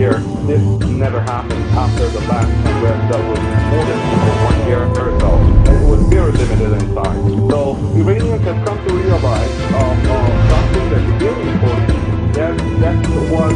year, this never happened after the last unrest that was more than 1 year ago. And it was very limited in size. So Iranians have come to realize something that's very important. That's what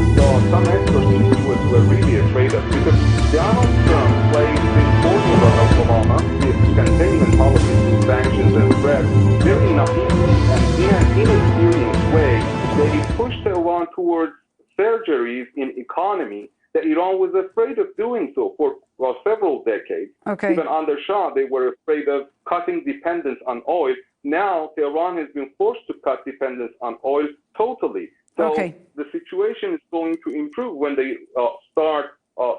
some experts in the U.S. were really afraid of, because Donald Trump played this formula of Obama, his containment policies through sanctions and threats, very naively and in an inexperienced way. They pushed Iran towards surgeries in economy that Iran was afraid of doing so for several decades. Okay. Even under Shah, they were afraid of cutting dependence on oil. Now, Tehran has been forced to cut dependence on oil totally. So the situation is going to improve when they start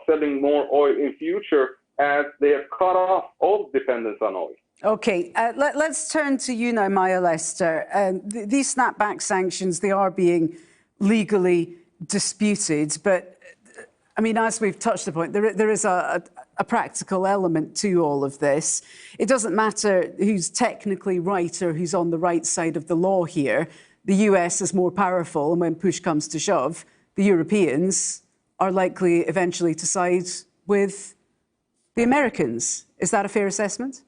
selling more oil in future, as they have cut off all dependence on oil. Okay, let's turn to you now, Maya Lester. These snapback sanctions, they are being legally disputed, but I mean, as we've touched upon, there is a practical element to all of this. It doesn't matter who's technically right or who's on the right side of the law here. The US is more powerful, and when push comes to shove, the Europeans are likely eventually to side with the Americans. Is that a fair assessment?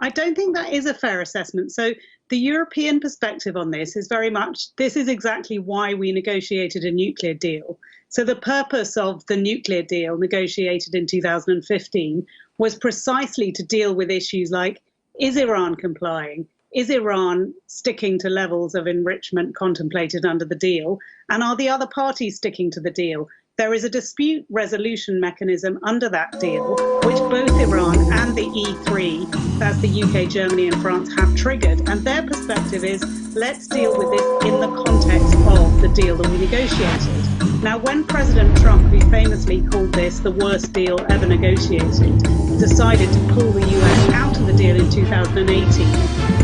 I don't think that is a fair assessment. So the European perspective on this is very much, this is exactly why we negotiated a nuclear deal. So the purpose of the nuclear deal negotiated in 2015 was precisely to deal with issues like, is Iran complying? Is Iran sticking to levels of enrichment contemplated under the deal? And are the other parties sticking to the deal? There is a dispute resolution mechanism under that deal, which both Iran and the E3, that's the UK, Germany and France, have triggered. And their perspective is, let's deal with this in the context of the deal that we negotiated. Now, when President Trump, who famously called this the worst deal ever negotiated, decided to pull the US out of the deal in 2018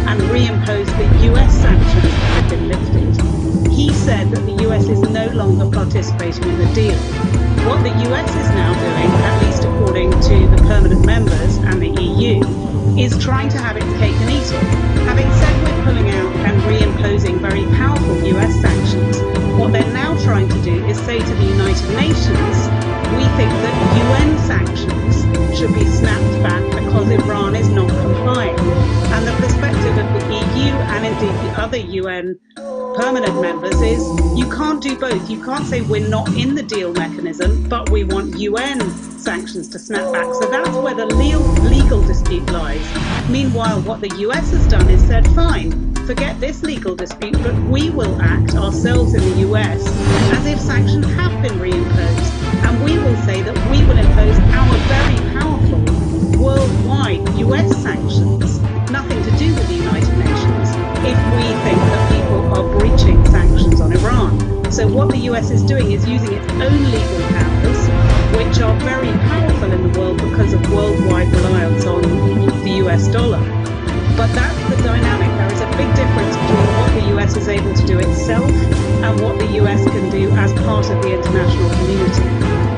and reimpose the US sanctions that had been lifted, he said that the US is no longer participating in the deal. What the US is now doing, at least according to the permanent members and the EU, is trying to have its cake and eat it. Having said we're pulling out and reimposing very powerful US sanctions, what they're now trying to do is say to the United Nations, we think that UN sanctions should be snapped back because Iran is not complying. And the perspective of the EU and indeed the other UN permanent members is you can't do both. You can't say we're not in the deal mechanism, but we want UN sanctions to snap back. So that's where the legal dispute lies. Meanwhile, what the US has done is said, fine, forget this legal dispute, but we will act ourselves in the US as if sanctions have been reimposed. And we will say that we will impose our very powerful worldwide US sanctions, nothing to do with the United Nations, if we think that people are breaching sanctions on Iran. So what the US is doing is using its own legal powers, which are very powerful in the world because of worldwide reliance on the US dollar. But that's the dynamic. There is a big difference between what the US is able to do itself and what the US can do as part of the international community.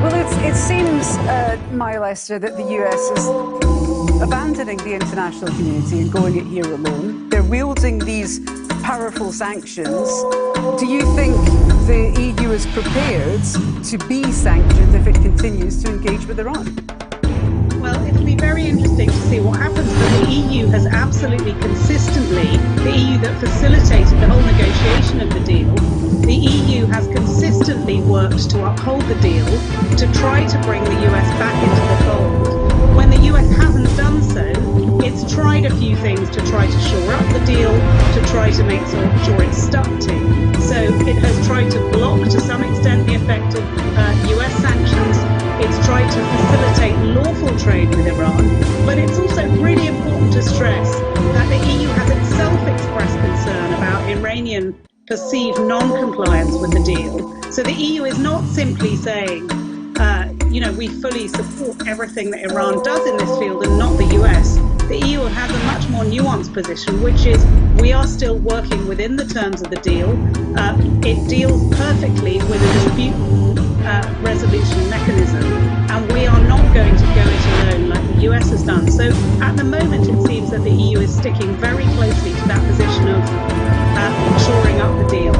Well, it seems, Maya Lester, that the US is abandoning the international community and going it here alone. They're wielding these powerful sanctions. Do you think the EU is prepared to be sanctioned if it continues to engage with Iran? Well, it'll be very interesting to see what happens, but the EU has absolutely consistently, the EU that facilitated the whole negotiation of the deal, the EU has consistently worked to uphold the deal, to try to bring the US back into the fold. When the US hasn't done so, it's tried a few things to try to shore up the deal, to try to make sure it's stuck to. So it has tried to block to some extent the effect of US sanctions. It's tried to facilitate lawful trade with Iran, but it's also really important to stress that the EU has itself expressed concern about Iranian perceived non-compliance with the deal. So the EU is not simply saying, we fully support everything that Iran does in this field and not the US. The EU has a much more nuanced position, which is we are still working within the terms of the deal. It deals perfectly with a dispute resolution mechanism, and we are not going to go it alone like the US has done. So at the moment, it seems that the EU is sticking very closely to that position of shoring up the deal.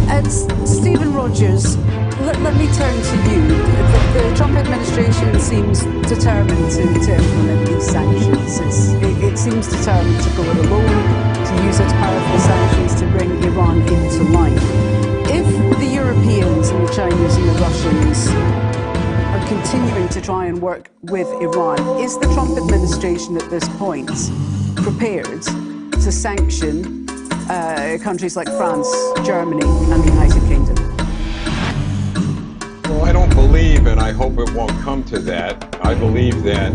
And Stephen Rogers, let me turn to you. The Trump administration seems determined to implement these sanctions. It seems determined to go it alone, to use its powerful sanctions to bring Iran into line. If the Europeans and the Chinese and the Russians are continuing to try and work with Iran, is the Trump administration at this point prepared to sanction countries like France, Germany, and the United Kingdom? Well, I don't believe, and I hope it won't come to that. I believe that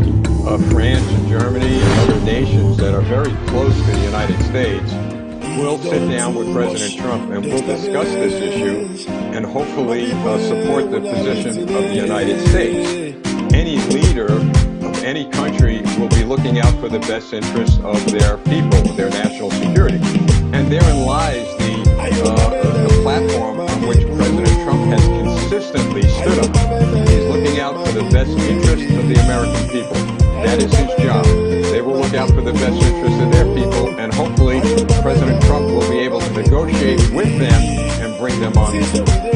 France and Germany and other nations that are very close to the United States will sit down with President Trump and will discuss this issue and hopefully support the position of the United States. Any leader of any country will be looking out for the best interests of their people, their national security. And therein lies the platform on which President Trump has consistently stood on. He's looking out for the best interests of the American people. That is his job. They will look out for the best interests of their people, and hopefully President Trump will be able to negotiate with them and bring them on board.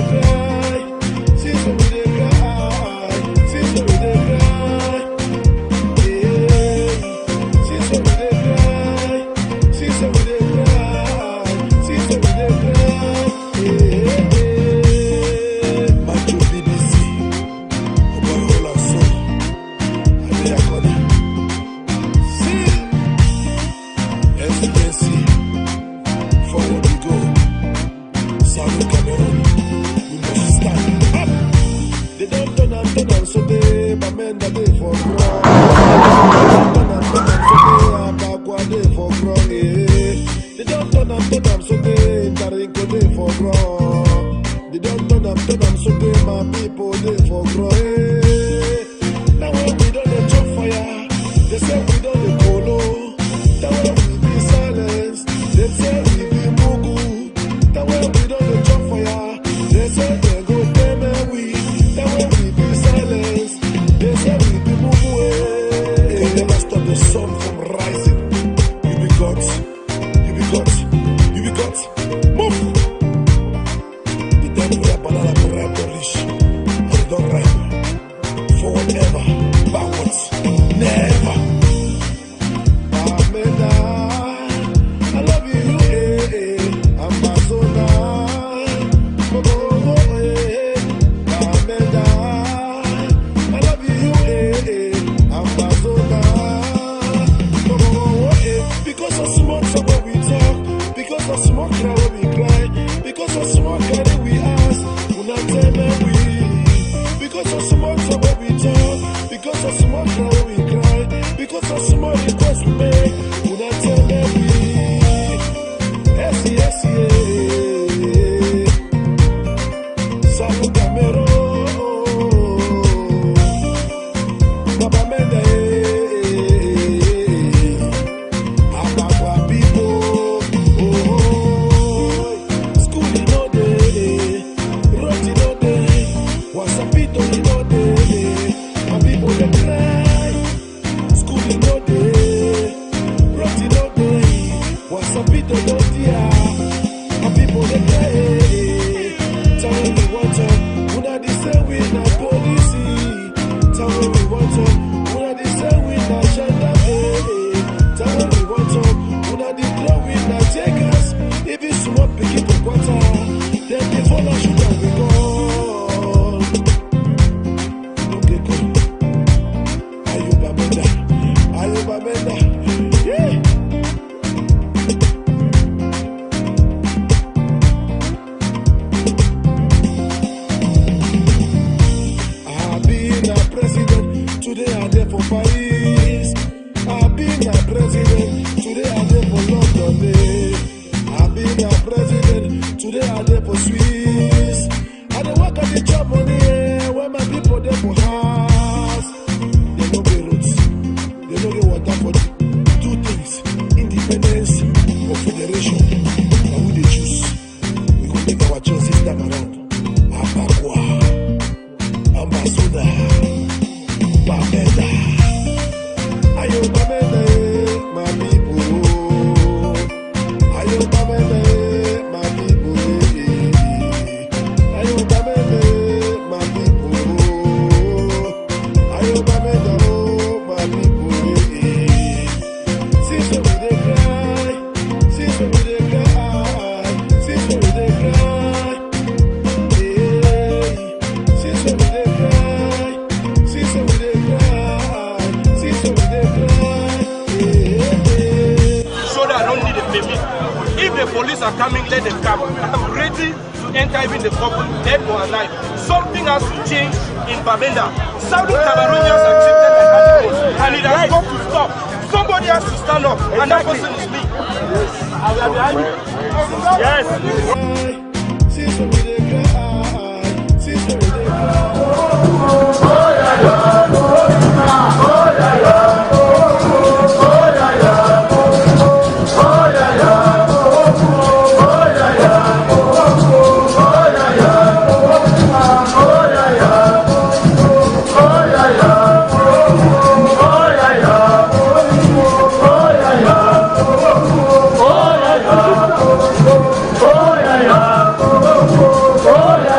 let them come. I'm ready to enter even the couple, dead or alive. Something has to change in Bamenda. Saudi Cameroonians are treated like animals, and it has got to stop. Somebody has to stand up, and that person is me. Oh,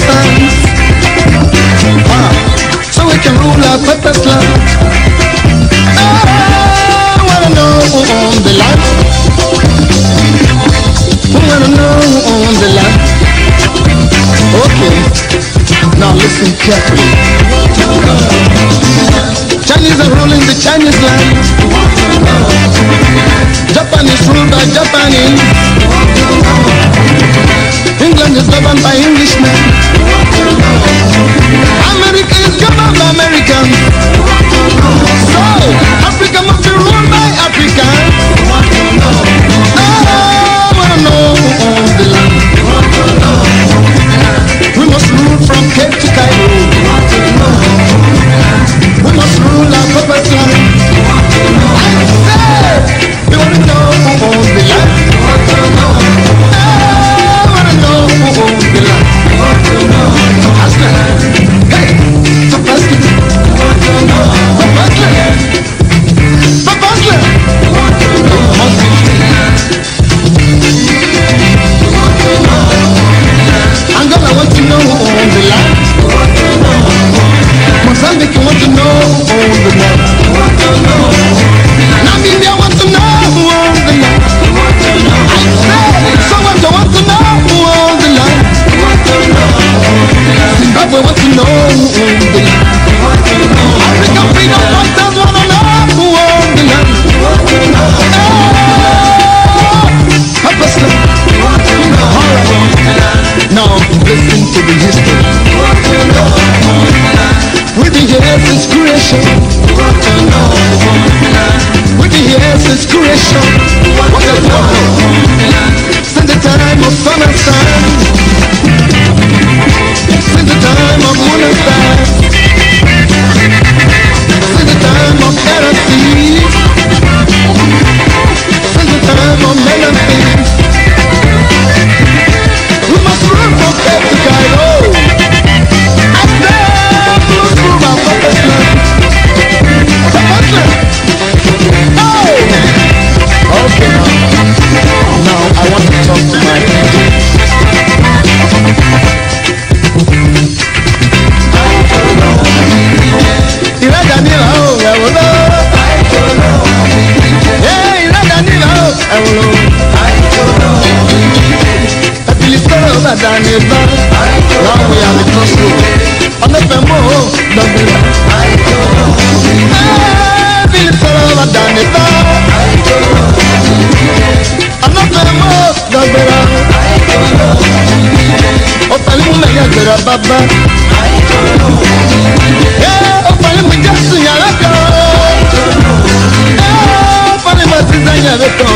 sons, so we can rule our purpose land. I wanna know who owns the land. Who wanna know who owns the land? Okay, now listen carefully. Chinese are ruling the Chinese land. Japan is ruled by Japanese. England is governed by Englishmen. America is governed by Americans. So, Africa must be ruled by Africans. I wanna know who owns the land. We must rule from Cape to Cairo. We must rule our purpose land. I said, we want to know who owns the land. I want to know who owns the land. Hey, purpose land. Purpose land. Purpose land. Angola wants to know who owns the land. Mozambique want to know who owns the land. Namibia wants to know who owns the land. I said, Soweto wants to know who owns the land. Zimbabwe wants to know who owns the land. African freedom fighters want to know who owns the land. Purpose land. Now listen to the history. We've been here since creation. We've been here since creation. What a wonder. Since the time of sun and sun. Since the time of moon and stars. Since the time of air and sea. Since the time of men and things. We must rule from Cape to Cairo. I said, we must rule our purpose land. Purpose land. Oh! Okay. Now I want to talk to my people. Daniel, oh, I will know. Yeah, Daniel, oh, I will know. I feel it's all over Daniel. Now we are the crossroads. On the Femo, don't be right. I feel it's all over Daniel. On the Femo, don't be right. Oh, Palimu, may I get a baba? Yeah, oh, Palimu, just sing a record. Yeah, Palimu, just sing a record.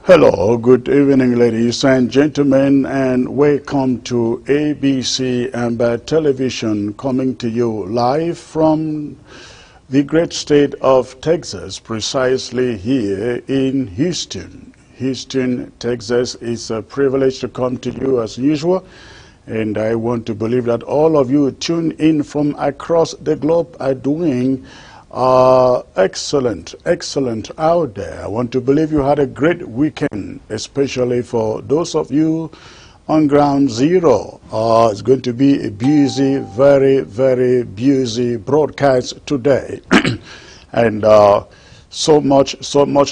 Hello, good evening, ladies and gentlemen, and welcome to ABC AMBA Television, coming to you live from the great state of Texas, precisely here in Houston. Houston, Texas. It's a privilege to come to you as usual, and I want to believe that all of you tune in from across the globe are doing excellent out there. I want to believe you had a great weekend, especially for those of you on ground zero. It's going to be a busy, very busy broadcast today. And so much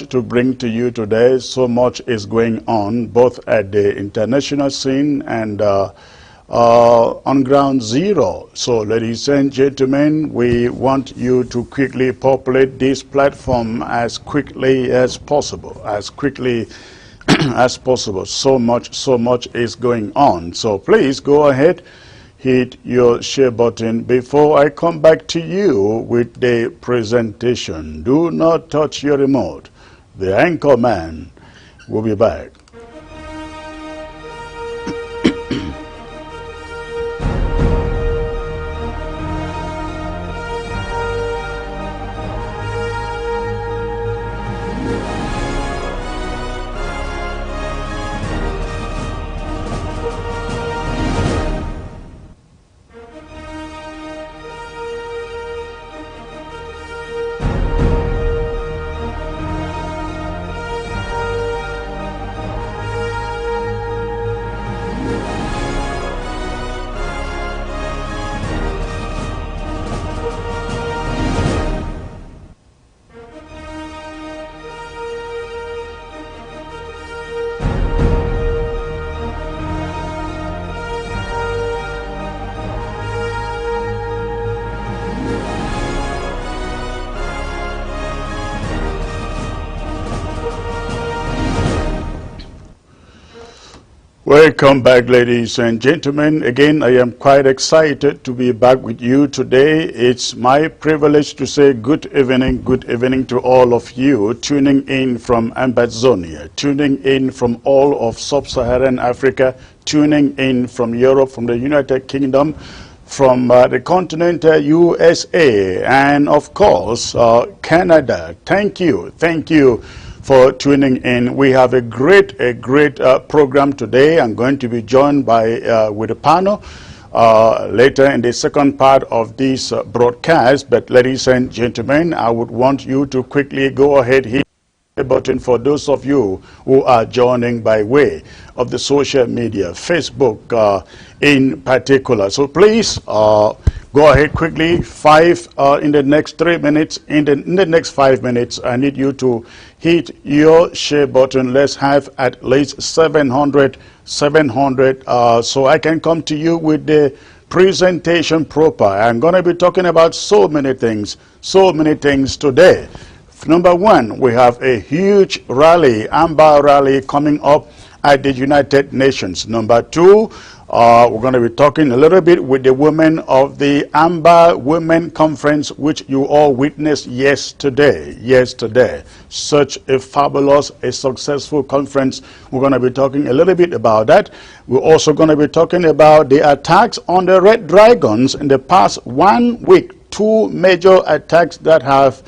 to bring to you today. So much is going on, both at the international scene and on ground zero. So, ladies and gentlemen, we want you to quickly populate this platform as quickly as possible, as quickly as possible. So much is going on. So please go ahead, hit your share button before I come back to you with the presentation. Do not touch your remote. The anchor man will be back. Welcome back, ladies and gentlemen. Again, I am quite excited to be back with you today. It's my privilege to say good evening to all of you tuning in from AMBAZONIA, tuning in from all of sub-Saharan Africa, tuning in from Europe, from the United Kingdom, from the continent USA, and of course Canada. Thank you for tuning in. We have a great program today. I'm going to be joined by with a panel later in the second part of this broadcast. But ladies and gentlemen, I would want you to quickly go ahead here button for those of you who are joining by way of the social media, Facebook in particular. So please go ahead quickly. In the next 3 minutes, in the next 5 minutes, I need you to hit your share button. Let's have at least 700 so I can come to you with the presentation proper. I'm going to be talking about so many things today. Number one, we have a huge rally, AMBA rally, coming up at the United Nations. Number two, we're going to be talking a little bit with the women of the AMBA Women Conference, which you all witnessed yesterday. Such a fabulous, successful conference. We're going to be talking a little bit about that. We're also going to be talking about the attacks on the Red Dragons in the past 1 week. 2 major attacks that have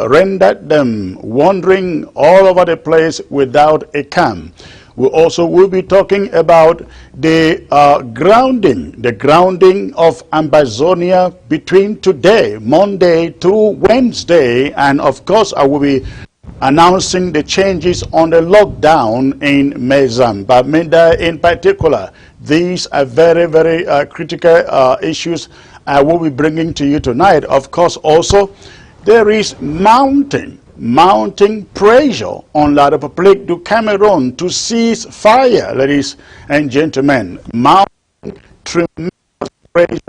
rendered them wandering all over the place without a camp. We also will be talking about the grounding of AMBAZONIA between today, Monday, through Wednesday, and of course I will be announcing the changes on the lockdown in Bamenda in particular. These are very critical issues I will be bringing to you tonight. Of course, also there is mounting pressure on La République du Cameroon to cease fire, ladies and gentlemen. Mounting tremendous pressure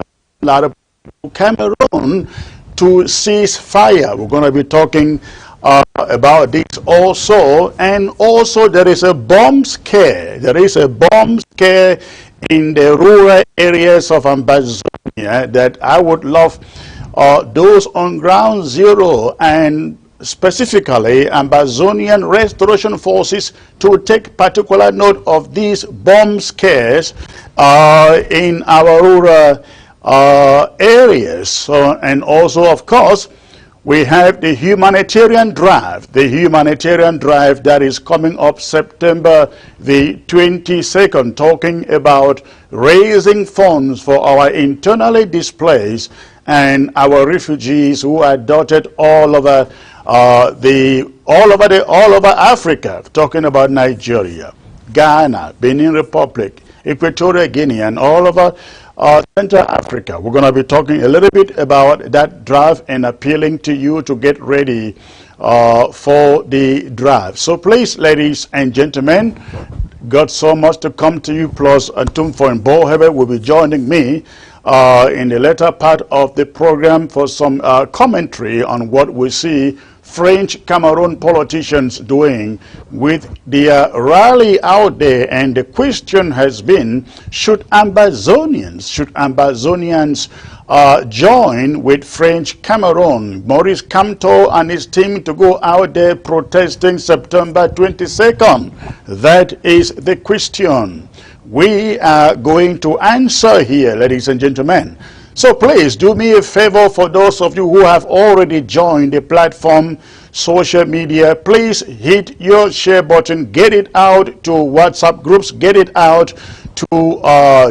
on La République du Cameroon to cease fire. We're going to be talking about this also. And also there is a bomb scare. In the rural areas of AMBAZONIA that I would love those on ground zero and specifically Ambazonian restoration forces to take particular note of these bomb scares in our rural areas. And also, of course, we have the humanitarian drive. The humanitarian drive that is coming up September the 22nd, talking about raising funds for our internally displaced and our refugees who are dotted all over Africa, talking about Nigeria, Ghana, Benin Republic, Equatorial Guinea, and all over Central Africa. We're going to be talking a little bit about that drive and appealing to you to get ready for the drive. So please, ladies and gentlemen, got so much to come to you, plus Antumfo and Bohebe will be joining me in the later part of the program for some commentary on what we see French Cameroon politicians doing with their rally out there? And the question has been, should Ambazonians join with French Cameroon? Maurice Kamto and his team to go out there protesting September 22nd. That is the question we are going to answer here, ladies and gentlemen. So please do me a favor, for those of you who have already joined the platform, social media, please hit your share button, get it out to WhatsApp groups, get it out to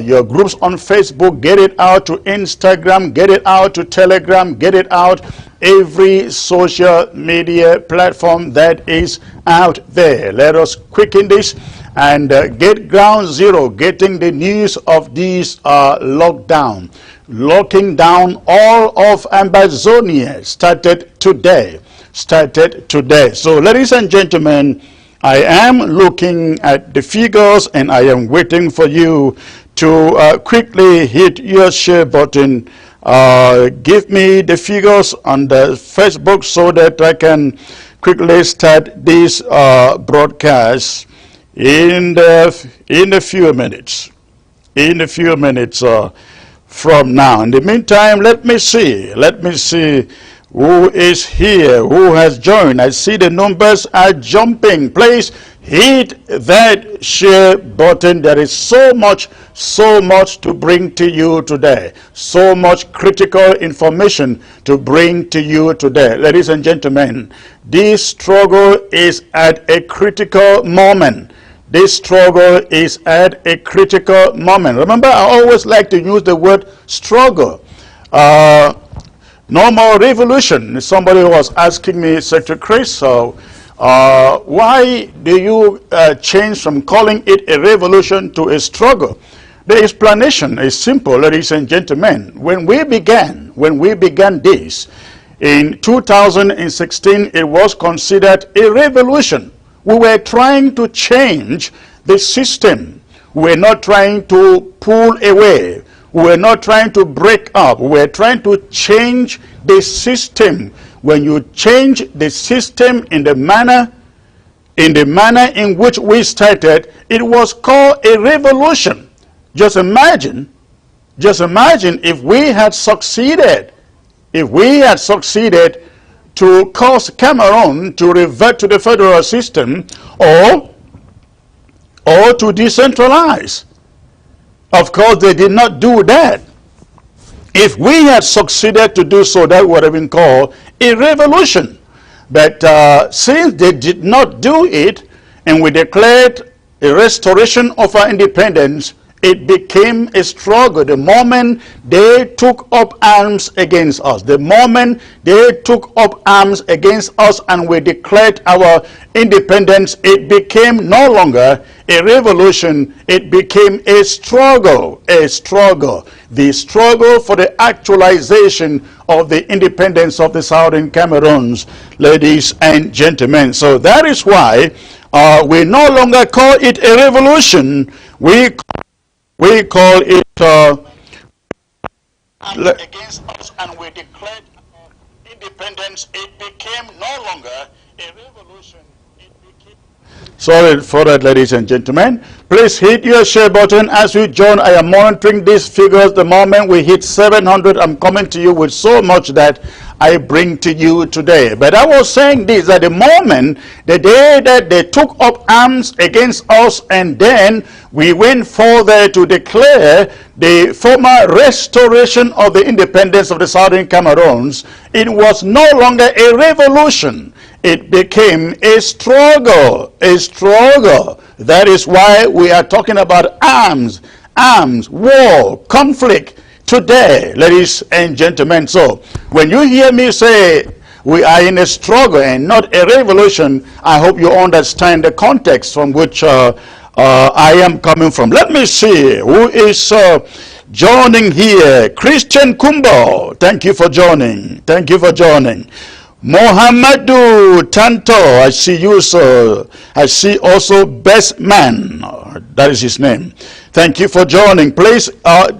your groups on Facebook, get it out to Instagram, get it out to Telegram, get it out every social media platform that is out there. Let us quicken this and get ground zero, getting the news of this lockdown. Locking down all of Ambazonia started today. So ladies and gentlemen, I am looking at the figures and I am waiting for you to quickly hit your share button. Give me the figures on the Facebook so that I can quickly start this broadcast in a few minutes. From now. In the meantime, let me see who is here, who has joined. I see the numbers are jumping. Please hit that share button. There is so much to bring to you today. So much critical information to bring to you today. Ladies and gentlemen, this struggle is at a critical moment. This struggle is at a critical moment. Remember, I always like to use the word struggle. No more revolution. Somebody was asking me, Secretary Chris, why do you change from calling it a revolution to a struggle? The explanation is simple, ladies and gentlemen. When we began this, in 2016, it was considered a revolution. We were trying to change the system. We were not trying to pull away. We were not trying to break up. We were trying to change the system. When you change the system in the manner in which we started, it was called a revolution. Just imagine if we had succeeded to cause Cameroon to revert to the federal system or to decentralize. Of course, they did not do that. If we had succeeded to do so, that would have been called a revolution. But since they did not do it, and we declared a restoration of our independence, it became a struggle. The moment they took up arms against us, and we declared our independence, it became no longer a revolution, it became a struggle. The struggle for the actualization of the independence of the Southern Cameroons, ladies and gentlemen. So that is why we no longer call it a revolution, we call it against us, and we declared independence. It became no longer a revolution. Sorry for that, ladies and gentlemen. Please hit your share button as you join. I am monitoring these figures. The moment we hit 700, I'm coming to you with so much that I bring to you today. But I was saying this, at the moment, the day that they took up arms against us, and then we went further to declare the former restoration of the independence of the Southern Cameroons, it was no longer a revolution. It became a struggle. That is why we are talking about arms, war, conflict today, ladies and gentlemen. So when you hear me say we are in a struggle and not a revolution, I hope you understand the context from which I am coming from. Let me see who is joining here. Christian Kumbo, thank you for joining. Mohamedou Tanto, I see you, sir. I see also Best Man, that is his name. Thank you for joining. Please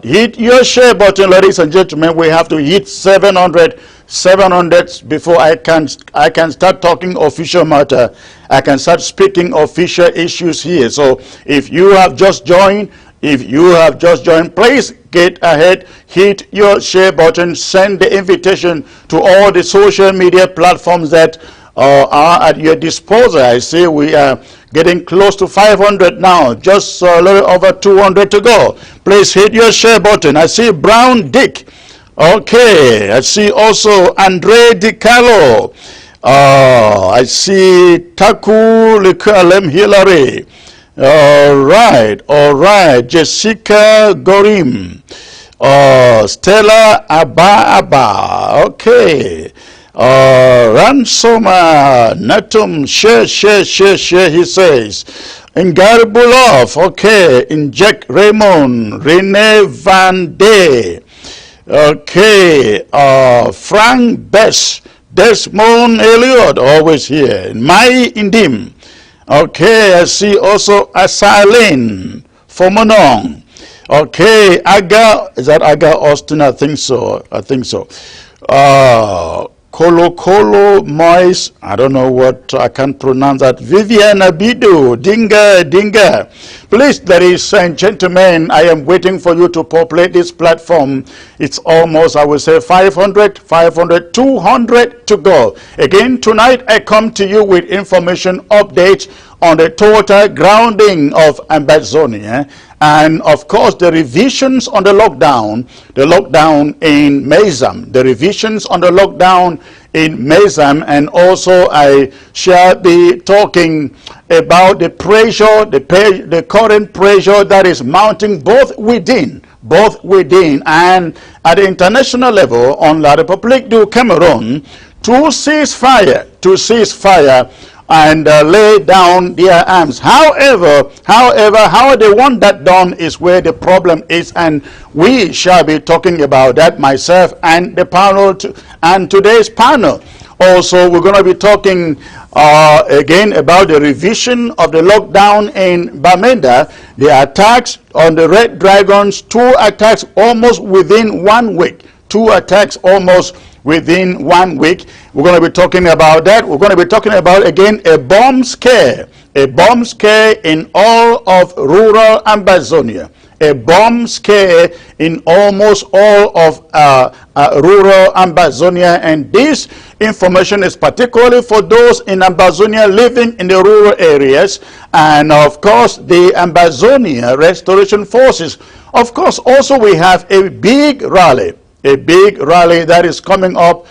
hit your share button, ladies and gentlemen. We have to hit 700 700 before I can start talking official matter. I can start speaking official issues here. So if you have just joined, please get ahead, hit your share button, send the invitation to all the social media platforms that are at your disposal. I see we are getting close to 500 now, just a little over 200 to go. Please hit your share button. I see Brown Dick. Okay, I see also Andre DiCarlo. I see Taku Likalem Hillary. All right. Jessica Gorim. Stella Abba. Okay. Ransoma Natum share, he says. Ingaribulov. Okay. Inject Raymond. Rene Van Day. Okay, Frank Bess, Desmond Elliott, always here. Mai Indim. Okay, I see also Asalin Fomonong. Okay, Aga, is that Aga Austin? I think so. Kolo Moise, I don't know what, I can't pronounce that. Vivian Abidu, Dinga. Please, ladies and gentlemen, I am waiting for you to populate this platform. It's almost, I will say, 500, 200 to go. Again, tonight I come to you with information updates on the total grounding of AMBAZONIA, and of course the revisions on the lockdown in Mazam, and also I shall be talking about the pressure, the current pressure that is mounting both within and at the international level on La République du Cameroon to cease fire and lay down their arms. However, how they want that done is where the problem is, and we shall be talking about that, myself and the panel, and today's panel. Also, we're going to be talking again about the revision of the lockdown in Bamenda, the attacks on the Red Dragons, 2 attacks almost within 1 week. Within 1 week. We're going to be talking about that. We're going to be talking about, again, a bomb scare in all of rural AMBAZONIA. A bomb scare in almost all of rural AMBAZONIA, and this information is particularly for those in AMBAZONIA living in the rural areas, and of course the AMBAZONIA Restoration Forces. Of course, also we have a big rally that is coming up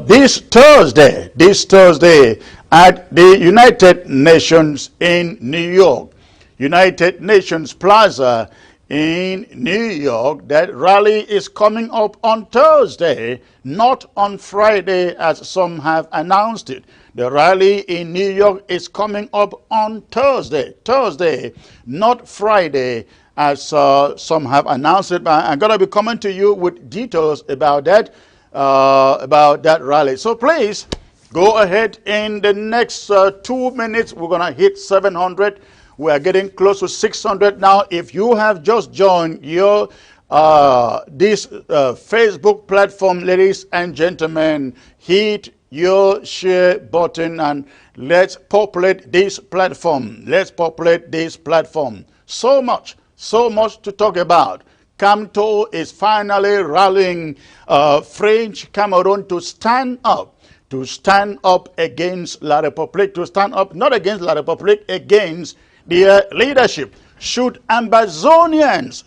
this Thursday at the United Nations in New York, United Nations Plaza in New York. That rally is coming up on Thursday, not on Friday as some have announced it. The rally in New York is coming up on Thursday, not Friday as some have announced it. But I'm going to be coming to you with details about that rally. So please go ahead. In the next 2 minutes, we're going to hit 700. We are getting close to 600 now. If you have just joined your this Facebook platform, ladies and gentlemen, hit your share button and let's populate this platform. So much to talk about. Camto is finally rallying French Cameroon to stand up against La République, not against La République, against their leadership. Should Ambazonians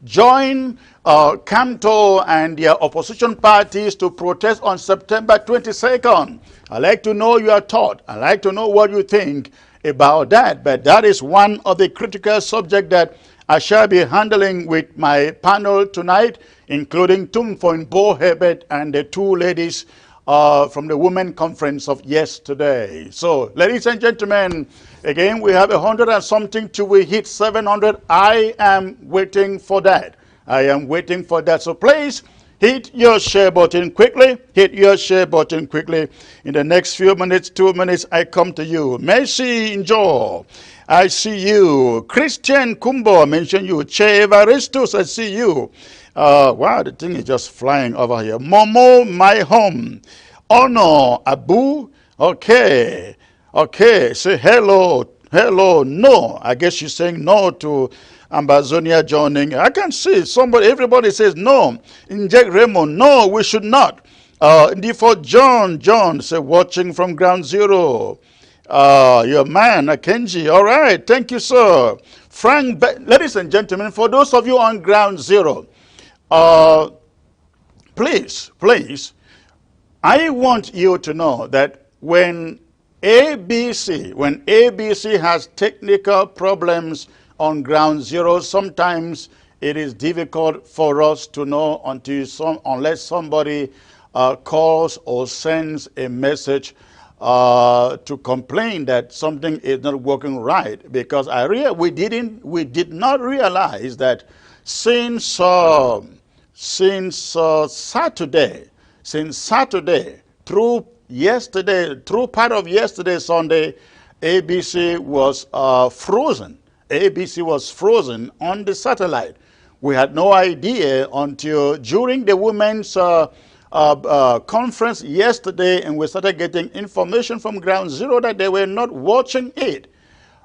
join Camto and their opposition parties to protest on September 22nd? I'd like to know your thought. I'd like to know what you think about that. But that is one of the critical subjects that I shall be handling with my panel tonight, including Tumfoin Bohebet and the 2 ladies from the Women Conference of yesterday. So, ladies and gentlemen, again, we have 100 and something till we hit 700. I am waiting for that. So please hit your share button quickly. In the next few minutes, 2 minutes, I come to you. Merci, enjoy. I see you. Christian Kumbo, I mentioned you. Che Evaristus, I see you. Wow, the thing is just flying over here. Momo, my home. Ono, Abu. Okay. Okay, say hello. Hello. No. I guess she's saying no to Ambazonia joining. I can see somebody, everybody says no. Inject Raymond, no, we should not. For John, say watching from ground zero. Your man, Akenji. All right, thank you, sir. Frank, ladies and gentlemen, for those of you on ground zero, please, I want you to know that when ABC has technical problems on ground zero, sometimes it is difficult for us to know unless somebody calls or sends a message to complain that something is not working right. Because we did not realize that since Saturday through part of yesterday, Sunday, ABC was frozen. ABC was frozen on the satellite. We had no idea until during the women's conference yesterday, and we started getting information from ground zero that they were not watching it.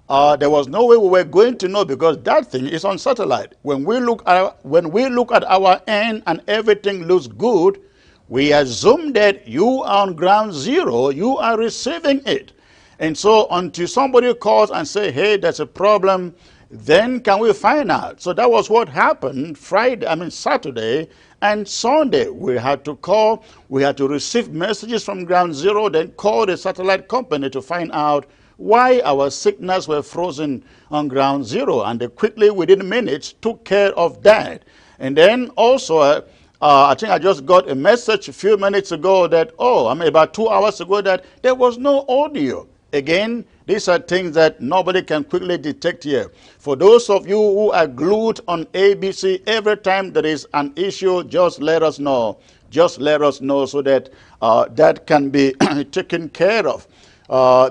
There was no way we were going to know, because that thing is on satellite. When we look at our end and everything looks good, we assume that you are on ground zero, you are receiving it. And so until somebody calls and say, hey, there's a problem, then can we find out? So that was what happened Saturday and Sunday. We had to call, we had to receive messages from ground zero, then call the satellite company to find out why our signals were frozen on ground zero. And they quickly, within minutes, took care of that. And then also, I think I just got a message a few minutes ago that, about 2 hours ago, that there was no audio. Again, these are things that nobody can quickly detect here. For those of you who are glued on ABC, every time there is an issue, just let us know. Just let us know so that that can be taken care of.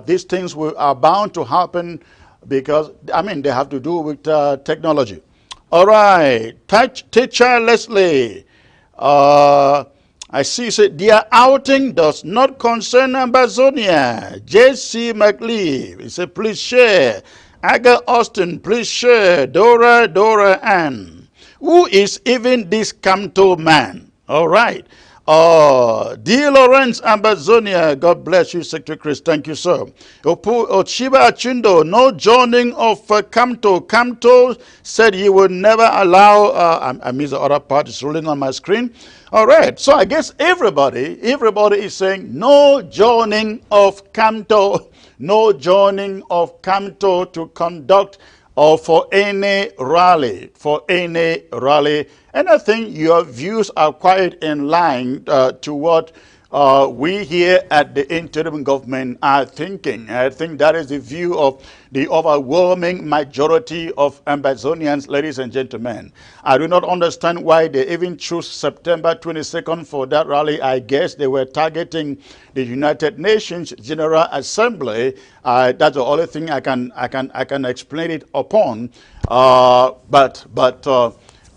These things are bound to happen because, they have to do with technology. All right, Teacher Leslie. I see you say, their outing does not concern Ambazonia. J.C. McLeave, he said, please share. Aga Austin, please share. Dora Ann. Who is even this Camto man? All right. D. Lawrence Ambazonia, God bless you, Secretary Chris. Thank you, sir. Ochiba Achindo, no joining of Camto. Camto said he would never allow, I missed the other part, it's rolling on my screen. All right, so I guess everybody is saying no joining of Camto, no joining of Camto to conduct or for any rally, And I think your views are quite in line to what we here at the interim government are thinking. I think that is the view of the overwhelming majority of Ambazonians, ladies and gentlemen. I do not understand why they even choose September 22nd for that rally. I guess they were targeting the United Nations General Assembly. That's the only thing I can explain it upon.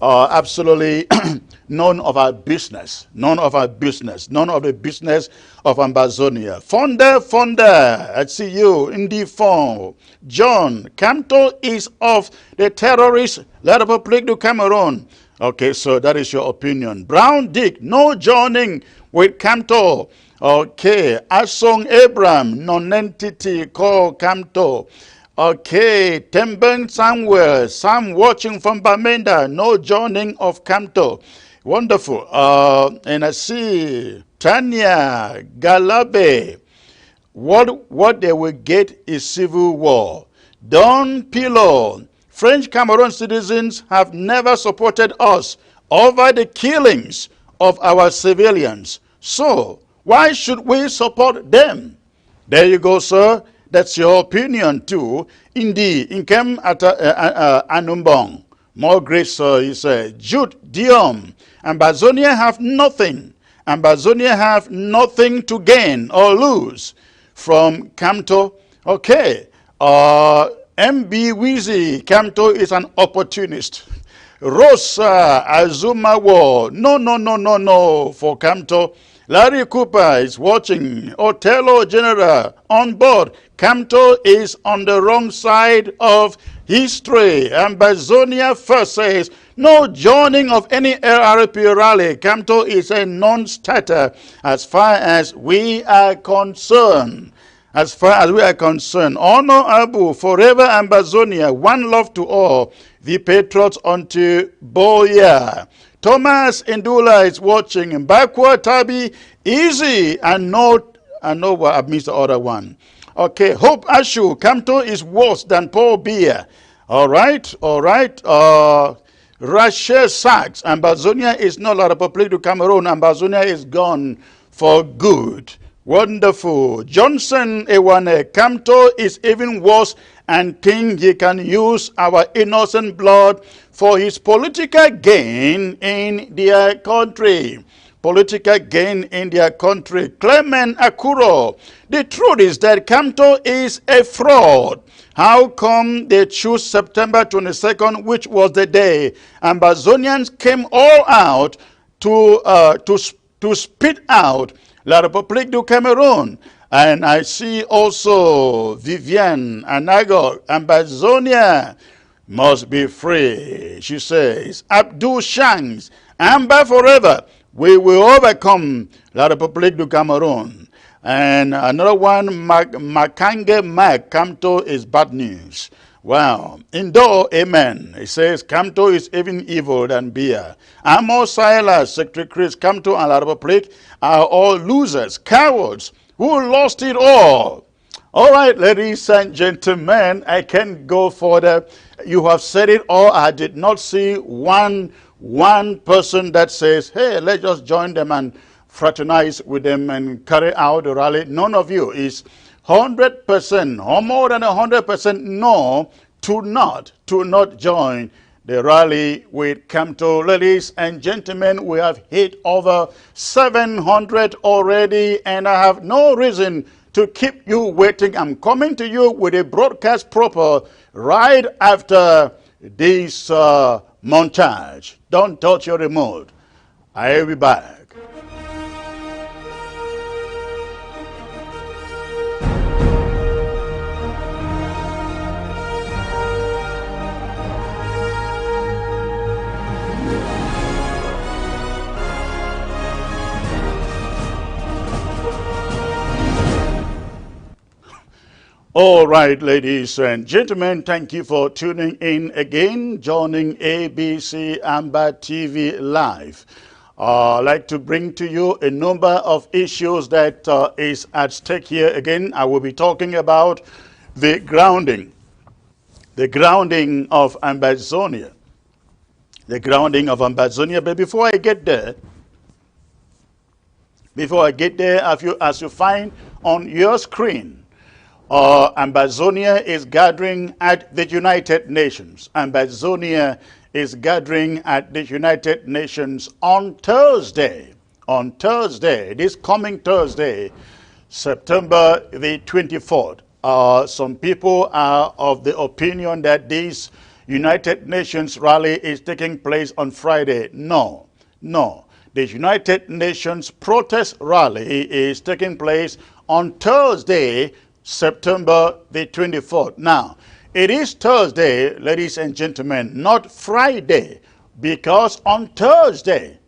Absolutely none of our business, none of the business of Ambazonia. Fonda, I see you in the phone. John, Camto is of the terrorist La République du Cameroon. Okay, so that is your opinion. Brown Dick, no joining with Camto. Okay, Asong Abraham, non-entity called Camto. Okay, Tembeng Samuel, Sam watching from Bamenda, no joining of Camto. Wonderful. And I see Tanya Galabe. What they will get is civil war. Don Pilo, French Cameroon citizens have never supported us over the killings of our civilians. So, why should we support them? There you go, sir. That's your opinion too. Indeed, Inkem Anumbong. More grace, sir, he said. Jude Diom. Ambazonia have nothing. Ambazonia have nothing to gain or lose from Camto. Okay. MB Wheezy, Kamto is an opportunist. Rosa Azumawo, no for Kamto. Larry Cooper is watching. Otello General on board. Kamto is on the wrong side of history. AMBAZONIA first says, no joining of any LRP rally. Kamto is a non-starter as far as we are concerned. As far as we are concerned, Honor Abu, forever AMBAZONIA, one love to all, the patriots unto Boya. Thomas Indula is watching. Backward Tabi, easy, and no, I've missed the other one. Okay, Hope Ashu, Kamto is worse than Paul Biya. All right. Rachel Sachs, AMBAZONIA is not a Republic of Cameroon. AMBAZONIA is gone for good. Wonderful. Johnson Ewane, Kamto is even worse and think he can use our innocent blood for his political gain in their country. Political gain in their country. Clement Akuro, the truth is that Kamto is a fraud. How come they choose September 22nd, which was the day AMBAZONIANs came all out to spit out La République du Cameroon? And I see also Vivienne Anago, AMBAZONIA must be free. She says, Abdul Shanks, Amba forever. We will overcome La République du Cameroon. And another one, Makange Mac, Kamto is bad news. Wow. Indo, amen. It says, Kamto is even evil than beer. Amos Silas, Secretary Chris, Kamto and La République are all losers, cowards, who lost it all. All right, ladies and gentlemen, I can go further. You have said it all. I did not see one person that says, hey, let's just join them and fraternize with them and carry out the rally. None of you is 100% or more than 100% no to not join the rally with Kamto. Ladies and gentlemen, we have hit over 700 already, and I have no reason to keep you waiting. I'm coming to you with a broadcast proper right after this montage. Don't touch your remote. I'll be back. All right, ladies and gentlemen, thank you for tuning in again, joining ABC Amba TV Live. I'd like to bring to you a number of issues that is at stake here. Again, I will be talking about the grounding of AMBAZONIA. The grounding of AMBAZONIA. But before I get there, as you find on your screen, AMBAZONIA is gathering at the United Nations. AMBAZONIA is gathering at the United Nations on Thursday. On Thursday, this coming Thursday, September the 24th. Some people are of the opinion that this United Nations rally is taking place on Friday. No. The United Nations protest rally is taking place on Thursday, September the 24th. Now, it is Thursday, ladies and gentlemen, not Friday, because on Thursday,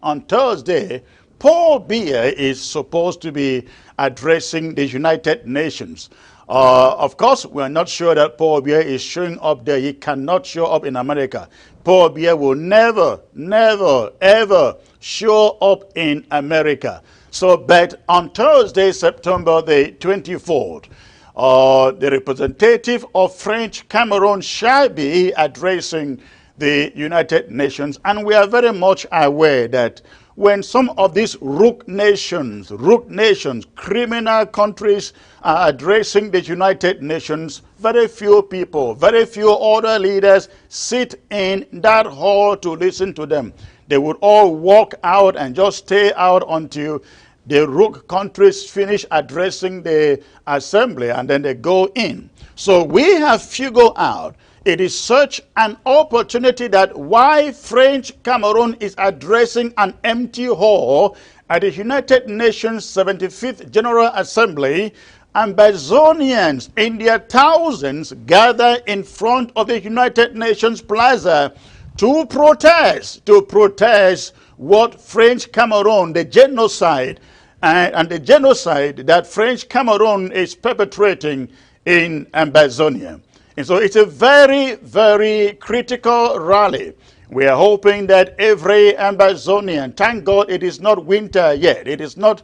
Paul Biya is supposed to be addressing the United Nations. Of course, we're not sure that Paul Biya is showing up there. He cannot show up in America. Paul Biya will never, ever show up in America. So, but on Thursday, September the 24th, the representative of French Cameroon shall be addressing the United Nations. And we are very much aware that when some of these rook nations, criminal countries are addressing the United Nations, very few people, very few other leaders sit in that hall to listen to them. They would all walk out and just stay out until the rogue countries finish addressing the assembly and then they go in. So we have figured out it is such an opportunity that why French Cameroon is addressing an empty hall at the United Nations 75th General Assembly. Ambazonians in their thousands gather in front of the United Nations Plaza to protest what French Cameroon, the genocide, and the genocide that French Cameroon is perpetrating in Ambazonia. And so it's a very, very critical rally. We are hoping that every Ambazonian, thank God it is not winter yet, it is not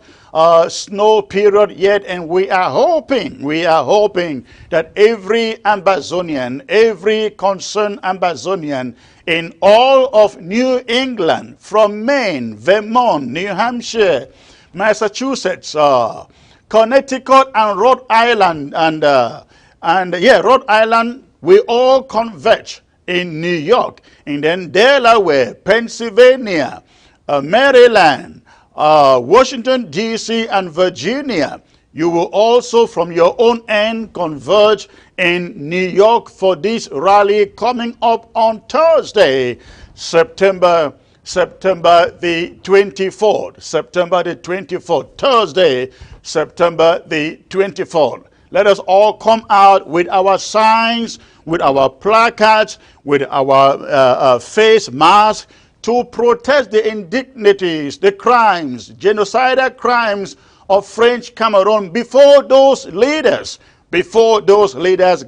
snow period yet, and we are hoping that every Ambazonian, every concerned Ambazonian in all of New England, from Maine, Vermont, New Hampshire, Massachusetts, Connecticut, and Rhode Island, Rhode Island, we all converge in New York, and then Delaware, Pennsylvania, Maryland, Washington, D.C., and Virginia. You will also, from your own end, converge in New York for this rally coming up on Thursday, September the 24th. September the 24th. Thursday, September the 24th. Let us all come out with our signs, with our placards, with our face masks to protest the indignities, the crimes, genocidal crimes of French Cameroon before those leaders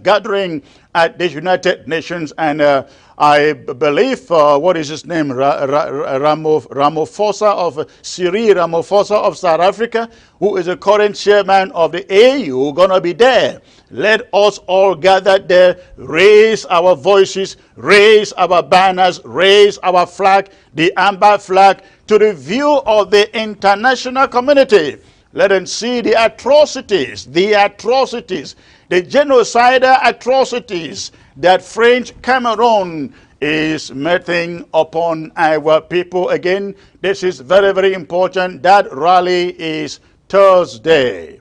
gathering at the United Nations. And I believe, what is his name, Ramaphosa Cyril Ramaphosa of South Africa, who is the current chairman of the AU, going to be there. Let us all gather there, raise our voices, raise our banners, raise our flag, the amber flag, to the view of the international community. Let them see the atrocities, the genocidal atrocities that French Cameroon is meting upon our people. Again, this is very, very important. That rally is Thursday.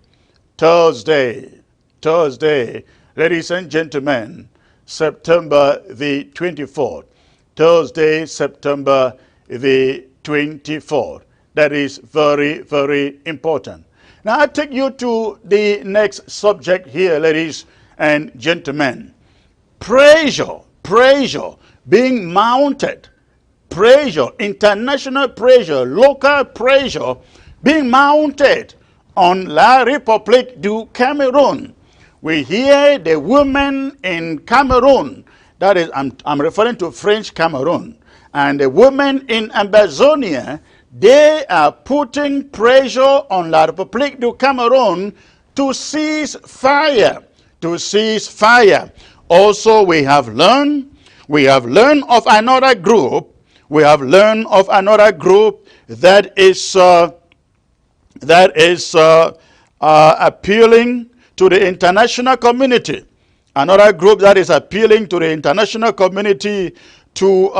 Ladies and gentlemen, September the 24th. Thursday, September the 24th. That is very, very important. Now I take you to the next subject here, ladies and gentlemen. Pressure being mounted. Pressure, international pressure, local pressure being mounted on La République du Cameroon. We hear the women in Cameroon, that is, I'm referring to French Cameroon, and the women in Ambazonia, they are putting pressure on La République du Cameroon to cease fire. Also, we have learned of another group. That is appealing to the international community. Another group that is appealing to the international community to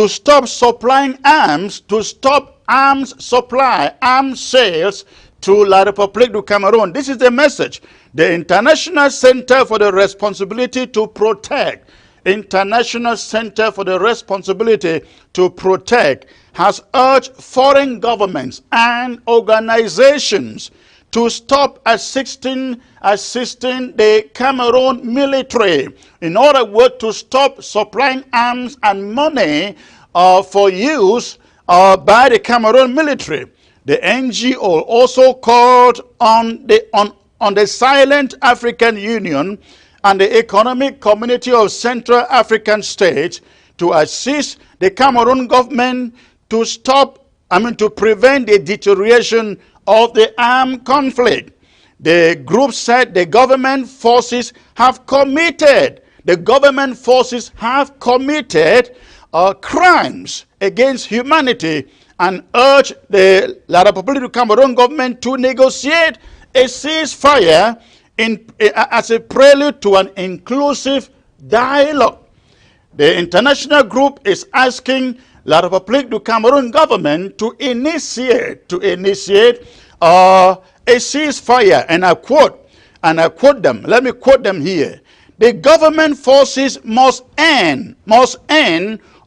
stop supplying arms, to stop arms supply, arms sales to La République du Cameroon. This is the message. The International Center for the Responsibility to Protect, International Center for the Responsibility to Protect, has urged foreign governments and organizations to stop assisting the Cameroon military. In other words, to stop supplying arms and money for use by the Cameroon military. The NGO also called on the Silent African Union and the Economic Community of Central African States to assist the Cameroon government to prevent the deterioration of the armed conflict. The group said the government forces have committed crimes against humanity and urged the La République du Cameroon government to negotiate a ceasefire as a prelude to an inclusive dialogue. The international group is asking La République du Cameroon government to initiate a ceasefire, and I quote them. Let me quote them here. The government forces must end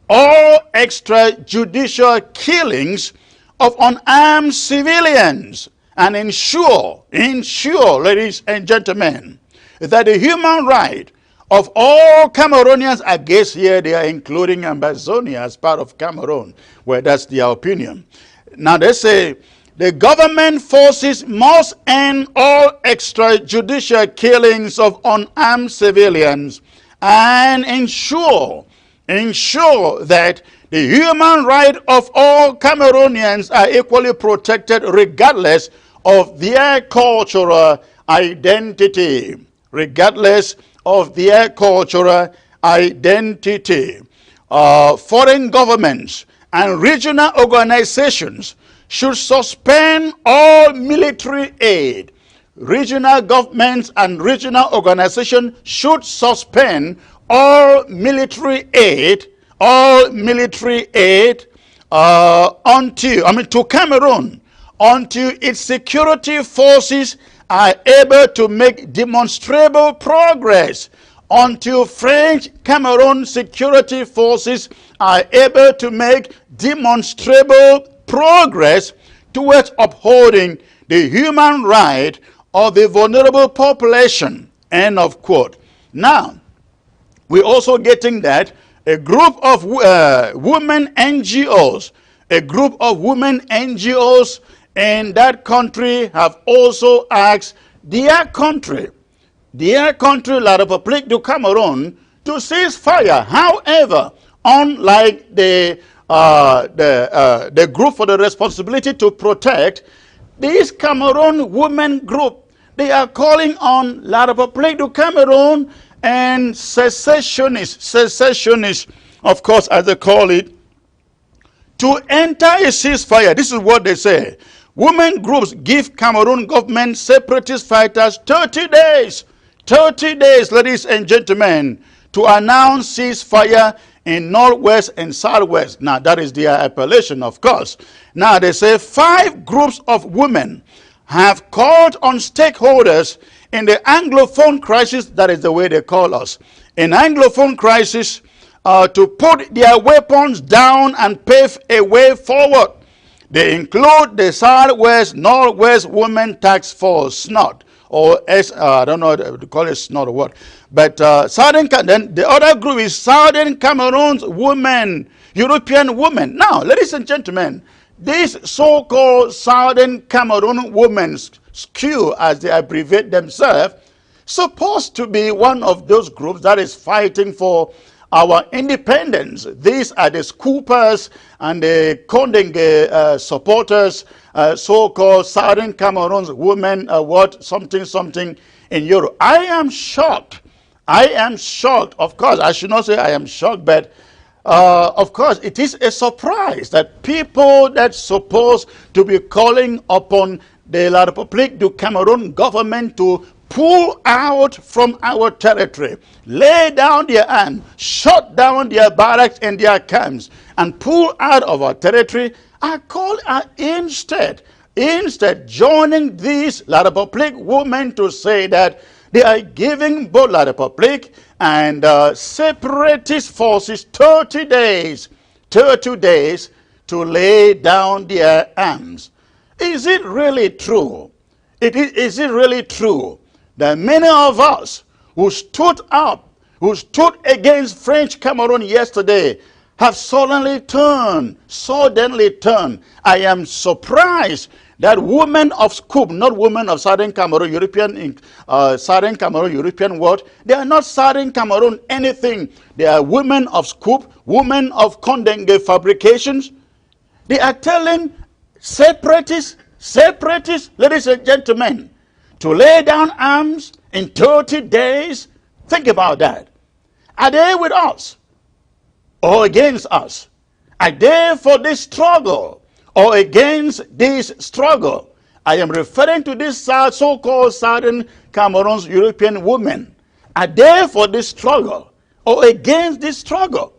all extrajudicial killings of unarmed civilians and ensure, ladies and gentlemen, that the human right of all Cameroonians, I guess here they are including AMBAZONIA as part of Cameroon, where that's their opinion. Now they say, the government forces must end all extrajudicial killings of unarmed civilians and ensure that the human right of all Cameroonians are equally protected regardless of their cultural identity. Regardless of their cultural identity. Foreign governments and regional organizations should suspend all military aid. Regional governments and regional organizations should suspend all military aid to Cameroon until its security forces are able to make demonstrable progress, until French Cameroon security forces are able to make demonstrable progress towards upholding the human right of the vulnerable population. End of quote. Now, we're also getting that a group of women NGOs in that country have also asked their country, La République du Cameroon, to cease fire. However, unlike the group for the responsibility to protect, this Cameroon women group, they are calling on La République du Cameroon and secessionists, of course, as they call it, to enter a ceasefire. This is what they say. Women groups give Cameroon government separatist fighters 30 days, ladies and gentlemen, to announce ceasefire in Northwest and Southwest. Now, that is their appellation, of course. Now, they say 5 groups of women have called on stakeholders in the Anglophone crisis, that is the way they call us, in Anglophone crisis, to put their weapons down and pave a way forward. They include the Southwest Northwest Women Task Force, SNOT, or I don't know to call it SNOT or what. But then the other group is Southern Cameroon's women, European women. Now, ladies and gentlemen, these so-called Southern Cameroon women, SCU as they abbreviate themselves, supposed to be one of those groups that is fighting for our independence. These are the scoopers and the Condenge supporters, so-called Southern Cameroon's women, something in Europe. I am shocked. Of course, I should not say I am shocked, but of course, it is a surprise that people that's supposed to be calling upon the La République du Cameroon government to pull out from our territory, lay down their arms, shut down their barracks and their camps, and pull out of our territory, are instead joining these La République women to say that they are giving both La République and separatist forces 30 days to lay down their arms. Is it really true? Is it really true that many of us who stood against French Cameroon yesterday have suddenly turned? I am surprised that women of Scoop, not women of Southern Cameroon, Southern Cameroon, European world, they are not Southern Cameroon anything. They are women of Scoop, women of Condenge fabrications. They are telling separatists, ladies and gentlemen, to lay down arms in 30 days. Think about that. Are they with us or against us? Are they for this struggle or against this struggle? I am referring to this so-called Southern Cameroon's European women. Are they for this struggle or against this struggle?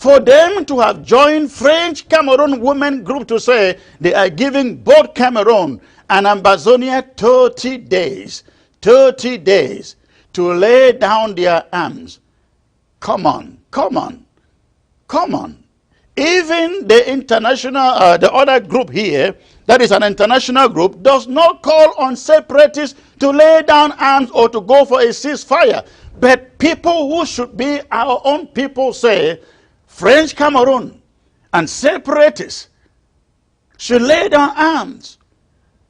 For them to have joined French Cameroon women group to say they are giving both Cameroon and Ambazonia 30 days to lay down their arms. Come on, come on, come on. Even the international, the other group here, that is an international group, does not call on separatists to lay down arms or to go for a ceasefire. But people who should be our own people say, French Cameroon and separatists should lay down arms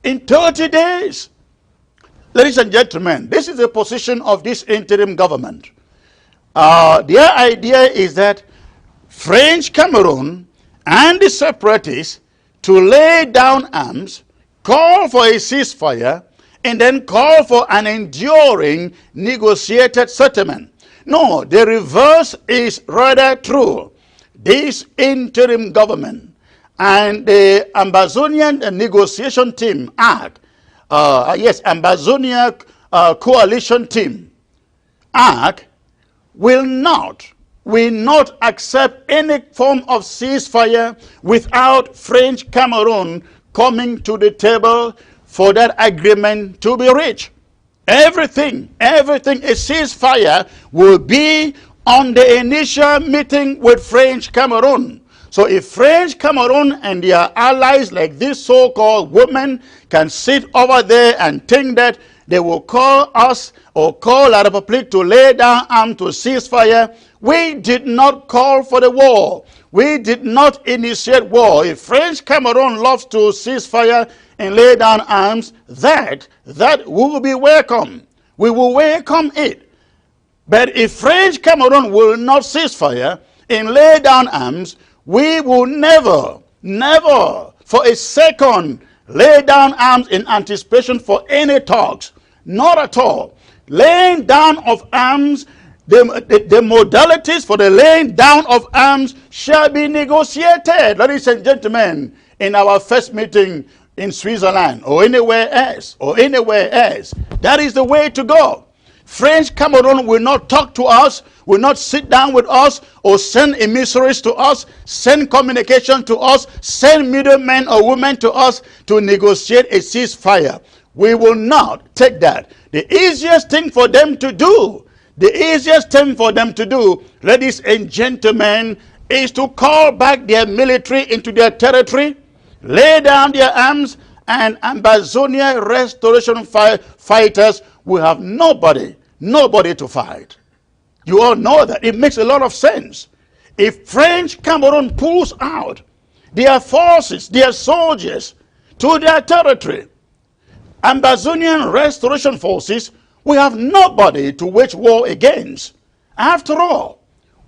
in 30 days. Ladies and gentlemen, this is the position of this interim government. Their idea is that French Cameroon and the separatists to lay down arms, call for a ceasefire, and then call for an enduring negotiated settlement. No, the reverse is rather true. This interim government and the Ambazonian negotiation team, Ambazonia coalition team, will not accept any form of ceasefire without French Cameroon coming to the table for that agreement to be reached. Everything, a ceasefire will be on the initial meeting with French Cameroon. So if French Cameroon and their allies like these so-called women can sit over there and think that they will call us or call La Republique to lay down arms to ceasefire, we did not call for the war. We did not initiate war. If French Cameroon loves to ceasefire and lay down arms, that will be welcome. We will welcome it. But if French Cameroon will not ceasefire and lay down arms, we will never for a second lay down arms in anticipation for any talks. Not at all. Laying down of arms, the modalities for the laying down of arms shall be negotiated, ladies and gentlemen, in our first meeting in Switzerland or anywhere else. That is the way to go. French Cameroon will not talk to us, will not sit down with us or send emissaries to us, send communication to us, send middlemen or women to us to negotiate a ceasefire. We will not take that. The easiest thing for them to do, ladies and gentlemen, is to call back their military into their territory, lay down their arms, and Ambazonia restoration fighters will have nobody to fight. You all know that. It makes a lot of sense. If French Cameroon pulls out their forces, their soldiers, to their territory, Ambazonian restoration forces will have nobody to wage war against. After all,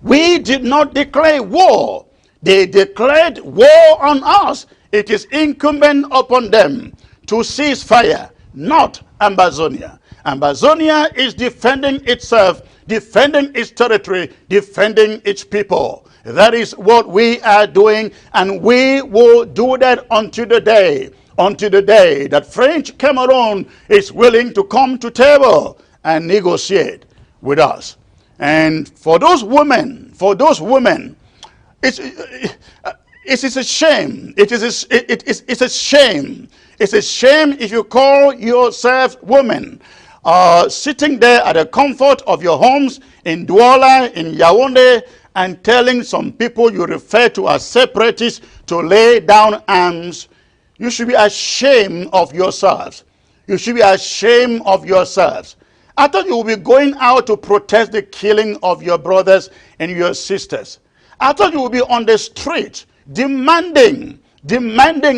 we did not declare war. They declared war on us. It is incumbent upon them to cease fire, not Ambazonia. Ambazonia is defending itself, defending its territory, defending its people. That is what we are doing, and we will do that until the day that French Cameroon is willing to come to table and negotiate with us. And for those women, it's a shame. It's a shame. It's a shame if you call yourselves women, sitting there at the comfort of your homes in Douala, in Yaoundé, and telling some people you refer to as separatists to lay down arms. You should be ashamed of yourselves. You should be ashamed of yourselves. I thought you would be going out to protest the killing of your brothers and your sisters. I thought you would be on the street demanding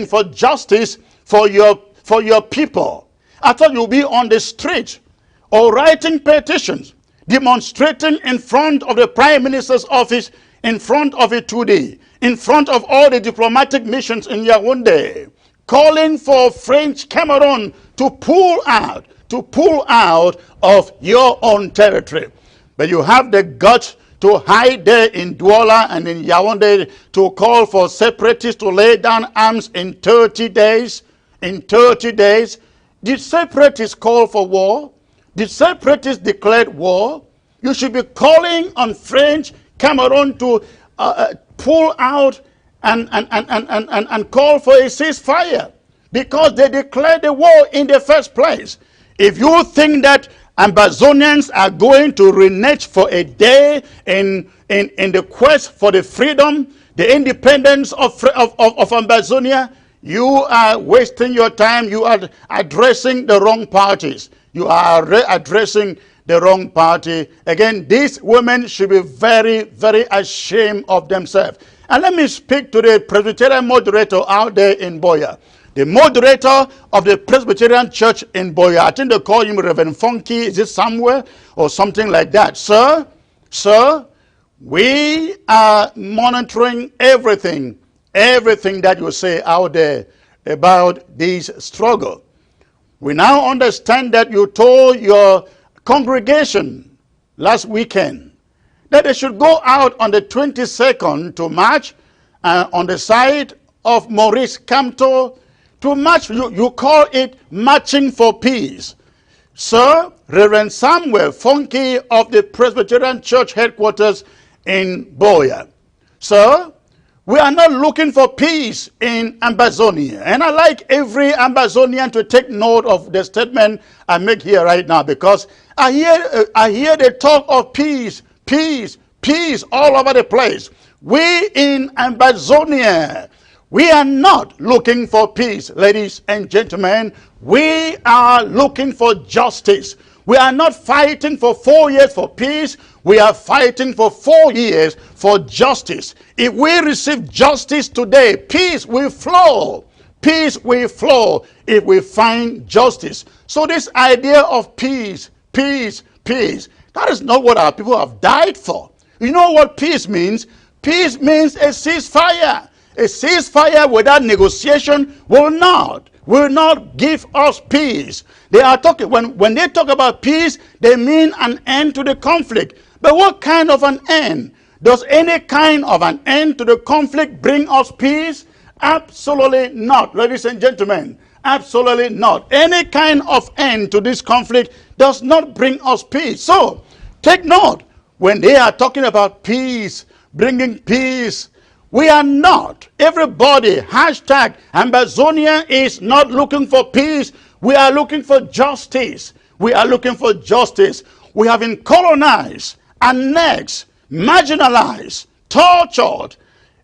for justice for your people. I thought you would be on the street or writing petitions, demonstrating in front of the Prime Minister's office, in front of it today, in front of all the diplomatic missions in Yaoundé, calling for French Cameroon to pull out of your own territory. But you have the guts to hide there in Douala and in Yaoundé to call for separatists to lay down arms in 30 days. In 30 days, did separatists call for war? Did separatists declare war? You should be calling on French Cameroon to pull out and call for a ceasefire because they declared the war in the first place. If you think that Ambazonians are going to renege for a day in the quest for the freedom, the independence of Ambazonia, you are wasting your time. You are addressing the wrong parties. You are addressing the wrong party. Again, these women should be very, very ashamed of themselves. And let me speak to the Presbyterian moderator out there in Boya. The moderator of the Presbyterian Church in Boya, I think they call him Reverend Funky, is it somewhere? Or something like that. Sir, we are monitoring everything that you say out there about this struggle. We now understand that you told your congregation last weekend that they should go out on the 22nd to march on the side of Maurice Kamto to march. You call it marching for peace. Sir, Reverend Samuel Funky of the Presbyterian Church headquarters in Boya. Sir, we are not looking for peace in Ambazonia. And I like every Ambazonian to take note of the statement I make here right now, because I hear the talk of peace all over the place. We in Ambazonia, we are not looking for peace, ladies and gentlemen. We are looking for justice. We are not fighting for 4 years for peace. We are fighting for 4 years for justice. If we receive justice today, peace will flow. Peace will flow if we find justice. So this idea of peace, that is not what our people have died for. You know what peace means? Peace means a ceasefire. A ceasefire without negotiation will not give us peace. They are talking, when they talk about peace, they mean an end to the conflict. But what kind of an end? Does any kind of an end to the conflict bring us peace? Absolutely not, ladies and gentlemen. Absolutely not. Any kind of end to this conflict does not bring us peace. So, take note, when they are talking about peace, bringing peace, we are not. Everybody, hashtag Ambazonia is not looking for peace. We are looking for justice. We are looking for justice. We have been colonized, annexed, marginalized, tortured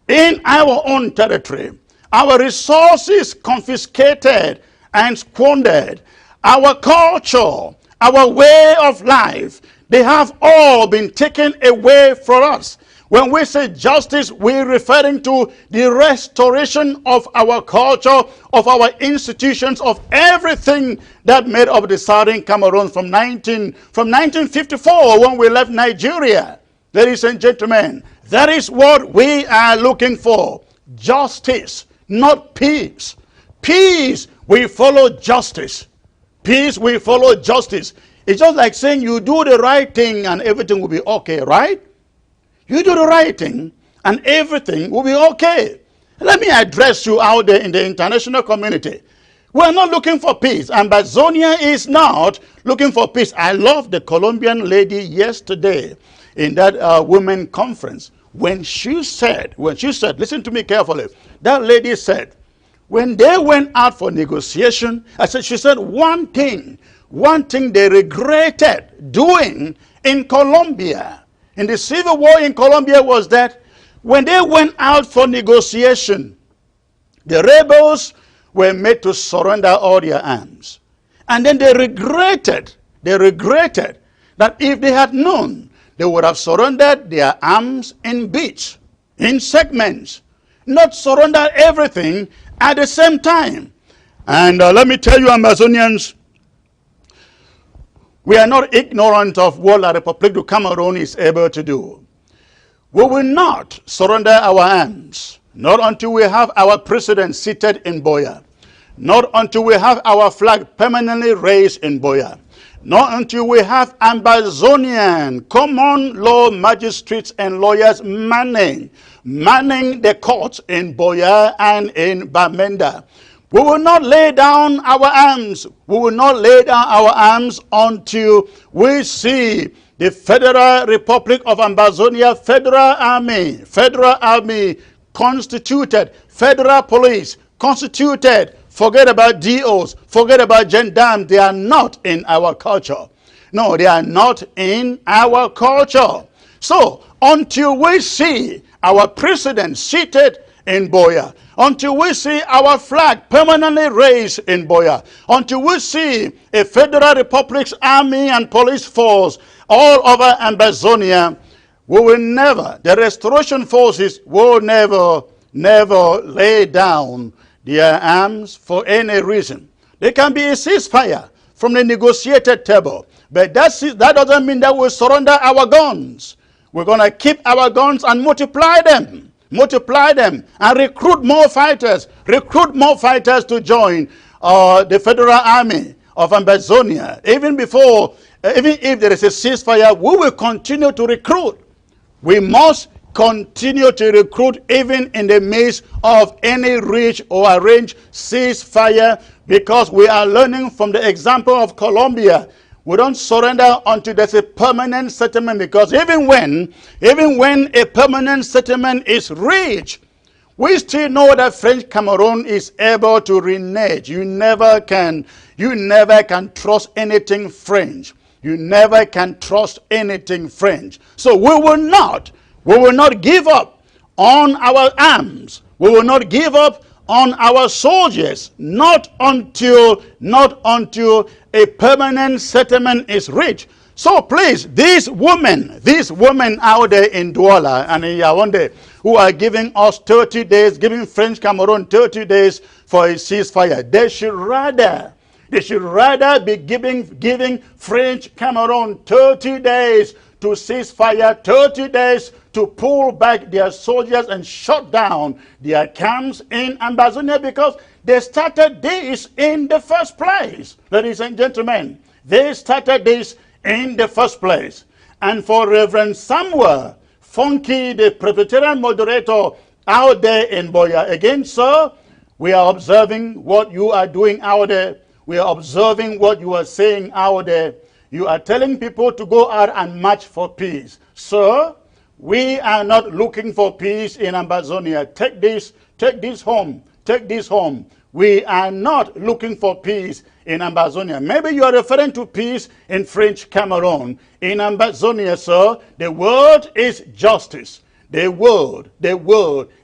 in our own territory. Our resources confiscated and squandered. Our culture, our way of life, they have all been taken away from us. When we say justice, we're referring to the restoration of our culture, of our institutions, of everything that made up the Southern Cameroon from 1954 when we left Nigeria. Ladies and gentlemen, that is what we are looking for. Justice, not peace. Peace will follow justice. Peace will follow justice. It's just like saying you do the right thing and everything will be okay, right? You do the right thing and everything will be okay. Let me address you out there in the international community. We're not looking for peace. Ambazonia is not looking for peace. I love the Colombian lady yesterday in that women conference. When she said, listen to me carefully. That lady said, when they went out for negotiation, she said one thing they regretted doing in Colombia, in the civil war in Colombia, was that when they went out for negotiation, the rebels were made to surrender all their arms. And then they regretted that if they had known, they would have surrendered their arms in bits, in segments, not surrender everything at the same time. And let me tell you, Amazonians, we are not ignorant of what La République du Cameroon is able to do. We will not surrender our arms, not until we have our president seated in Boya, not until we have our flag permanently raised in Boya, not until we have Ambazonian common law magistrates and lawyers manning the courts in Boya and in Bamenda. We will not lay down our arms. We will not lay down our arms until we see the Federal Republic of AMBAZONIA Federal Army constituted, Federal Police constituted. Forget about DOs, forget about gendarmes. They are not in our culture. No, they are not in our culture. So, until we see our president seated in Boya, until we see our flag permanently raised in Boya, until we see a Federal Republic's army and police force all over AMBAZONIA, we will never, the restoration forces will never lay down their arms for any reason. There can be a ceasefire from the negotiated table, but that doesn't mean that we'll surrender our guns. We're going to keep our guns and multiply them, and recruit more fighters to join the Federal Army of AMBAZONIA. Even if there is a ceasefire, we will continue to recruit. We must continue to recruit even in the midst of any reach or arranged ceasefire, because we are learning from the example of Colombia. We don't surrender until there's a permanent settlement, because even when a permanent settlement is reached, we still know that French Cameroon is able to renege. You never can trust anything French. You never can trust anything French. So we will not give up on our arms. We will not give up on our soldiers, not until a permanent settlement is reached. So please, these women out there in Douala and in Yaoundé, who are giving us 30 days, giving French Cameroon 30 days for a ceasefire, they should rather be giving French Cameroon 30 days to ceasefire, 30 days to pull back their soldiers and shut down their camps in AMBAZONIA, because they started this in the first place. Ladies and gentlemen, they started this in the first place. And for Reverend Samuel Funky, the Presbyterian moderator out there in Boya, again, sir, we are observing what you are doing out there. We are observing what you are saying out there. You are telling people to go out and march for peace. Sir, we are not looking for peace in AMBAZONIA. Take this home. We are not looking for peace in AMBAZONIA. Maybe you are referring to peace in French Cameroon. In AMBAZONIA, sir, the word is justice. The word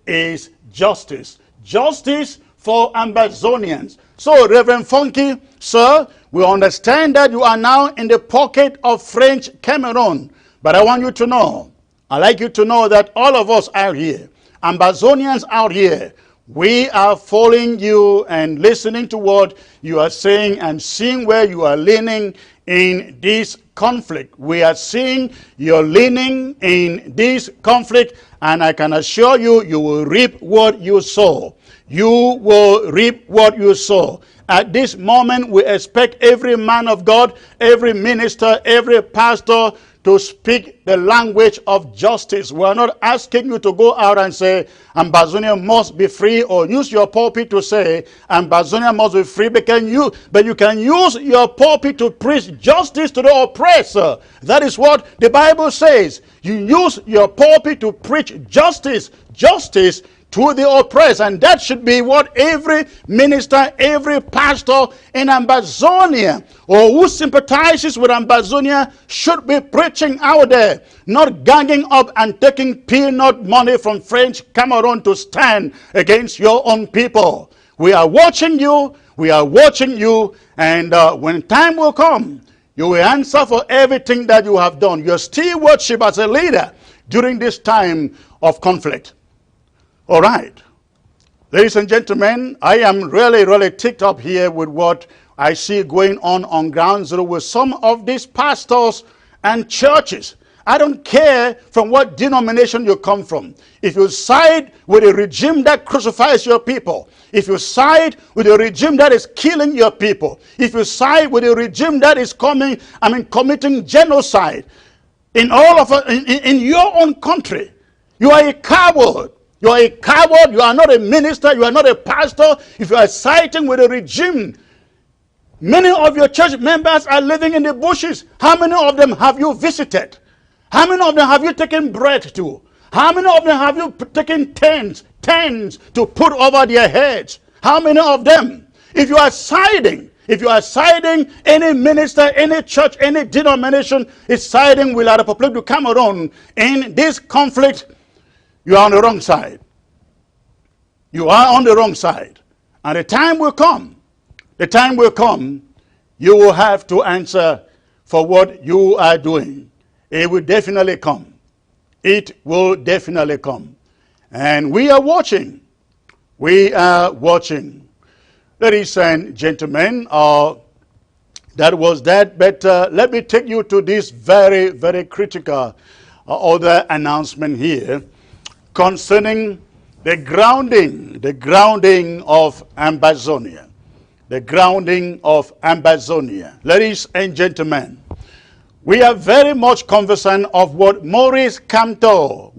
is justice. Justice for AMBAZONIANs. So, Reverend Funky, sir, we understand that you are now in the pocket of French Cameroon. But I want you to know, I'd like you to know that all of us out here, AMBAZONIANs out here, we are following you and listening to what you are saying and seeing where you are leaning in this conflict. We are seeing you're leaning in this conflict, and I can assure you, you will reap what you sow. You will reap what you sow. At this moment, we expect every man of God, every minister, every pastor to speak the language of justice. We are not asking you to go out and say, AMBAZONIA must be free, or use your pulpit to say, AMBAZONIA must be free, but you can use your pulpit to preach justice to the oppressor. That is what the Bible says. You use your pulpit to preach justice to the oppressed. And that should be what every minister, every pastor in AMBAZONIA, or who sympathizes with AMBAZONIA, should be preaching out there. Not ganging up and taking peanut money from French Cameroon to stand against your own people. We are watching you. And when time will come, you will answer for everything that you have done. Your stewardship as a leader during this time of conflict. All right. Ladies and gentlemen, I am really ticked up here with what I see going on Ground Zero with some of these pastors and churches. I don't care from what denomination you come from. If you side with a regime that crucifies your people, if you side with a regime that is killing your people, if you side with a regime that is committing genocide in your own country, you are a coward. You are a coward. You are not a minister. You are not a pastor. If you are siding with a regime Many of your church members are living in the bushes. How many of them have you visited? How many of them have you taken bread to? How many of them have you taken tents to put over their heads? How many of them? If you are siding, any minister, any church, any denomination is siding with the Republic of Cameroon in this conflict, you are on the wrong side. You are on the wrong side. And the time will come, you will have to answer for what you are doing. It will definitely come. It will definitely come. And we are watching. We are watching. Ladies and gentlemen, that was that. But let me take you to this very, very critical other announcement here concerning the grounding of AMBAZONIA. The grounding of AMBAZONIA. Ladies and gentlemen, we are very much conversant of what Maurice Kamto,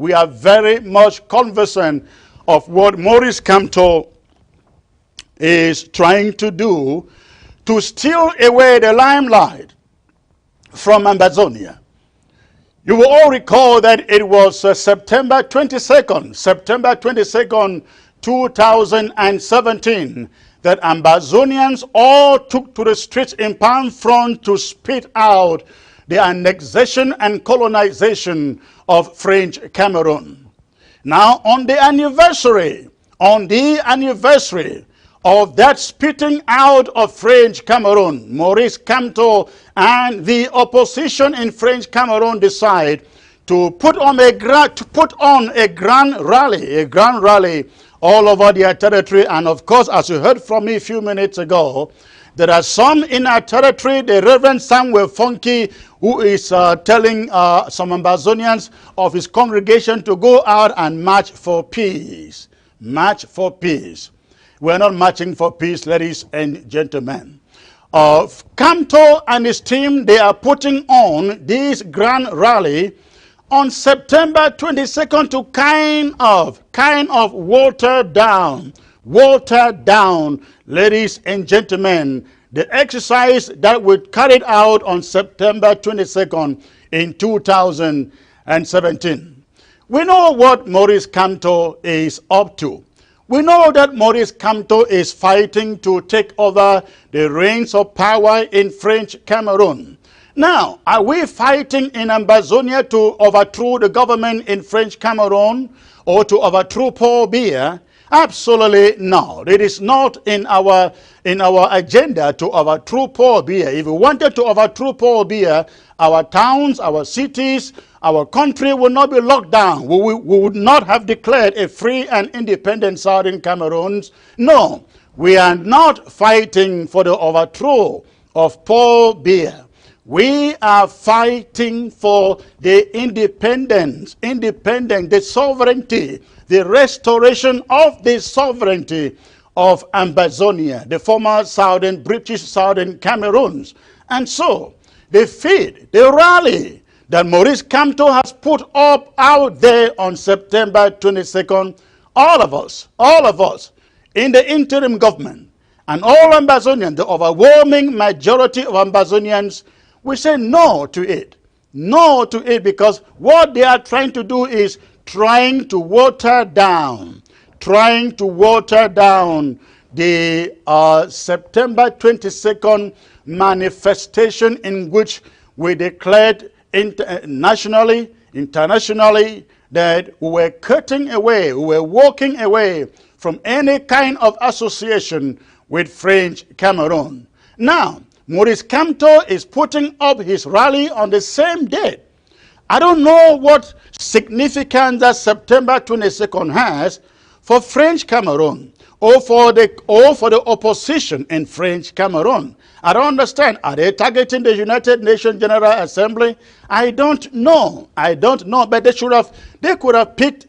is trying to do to steal away the limelight from AMBAZONIA. You will all recall that it was September 22nd, 2017, that Ambazonians all took to the streets in Palm Front to spit out the annexation and colonization of French Cameroon. Now, on the anniversary of that spitting out of French Cameroon, Maurice Kamto and the opposition in French Cameroon decide to put on a grand rally all over their territory. And of course, as you heard from me a few minutes ago, there are some in our territory, the Reverend Samuel Funky, who is telling some Ambazonians of his congregation to go out and march for peace. March for peace. We're not marching for peace, ladies and gentlemen. Kamto and his team, they are putting on this grand rally on September 22nd to kind of water down, ladies and gentlemen, the exercise that was carried out on September 22nd in 2017. We know what Maurice Kamto is up to. We know that Maurice Kamto is fighting to take over the reins of power in French Cameroon. Now, are we fighting in Ambazonia to overthrow the government in French Cameroon or to overthrow Paul Biya? Absolutely no. It is not in our agenda to overthrow Paul Biya. If we wanted to overthrow Paul Biya, our towns, our cities, our country would not be locked down. We would not have declared a free and independent Southern Cameroon. No, we are not fighting for the overthrow of Paul Biya. We are fighting for the independence, the sovereignty, the restoration of the sovereignty of Ambazonia, the former British Southern Cameroons. And so, the rally that Maurice Kamto has put up out there on September 22nd, all of us in the interim government and all Ambazonians, the overwhelming majority of Ambazonians, we say no to it. No to it, because what they are trying to do is trying to water down the September 22nd manifestation in which we declared internationally that we were walking away from any kind of association with French Cameroon. Now, Maurice Kamto is putting up his rally on the same day. I don't know what significance that September 22nd has for French Cameroon or for the opposition in French Cameroon. I don't understand. Are they targeting the United Nations General Assembly? I don't know. But they could have picked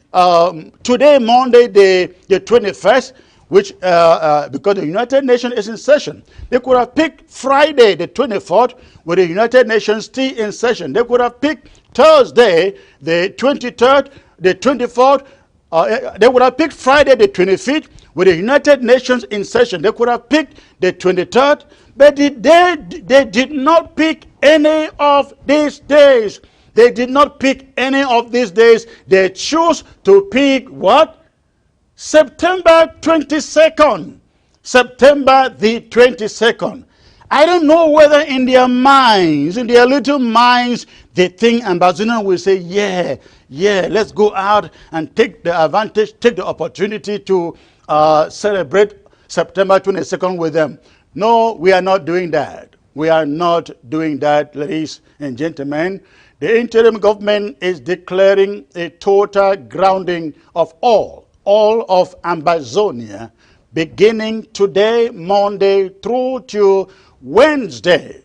today, Monday, the 21st, which because the United Nations is in session. They could have picked Friday, the 24th, with the United Nations still in session. They could have picked Thursday, the 23rd, the 24th. They would have picked Friday, the 25th, with the United Nations in session. They could have picked the 23rd, but they did not pick any of these days. They did not pick any of these days. They chose to pick what? September 22nd. September the 22nd. I don't know whether in their minds, in their little minds, they think AMBAZONIA will say, yeah, let's go out and take the advantage, take the opportunity to celebrate September 22nd with them. No, we are not doing that. We are not doing that, ladies and gentlemen. The interim government is declaring a total grounding of all of AMBAZONIA, beginning today, Monday, through to Wednesday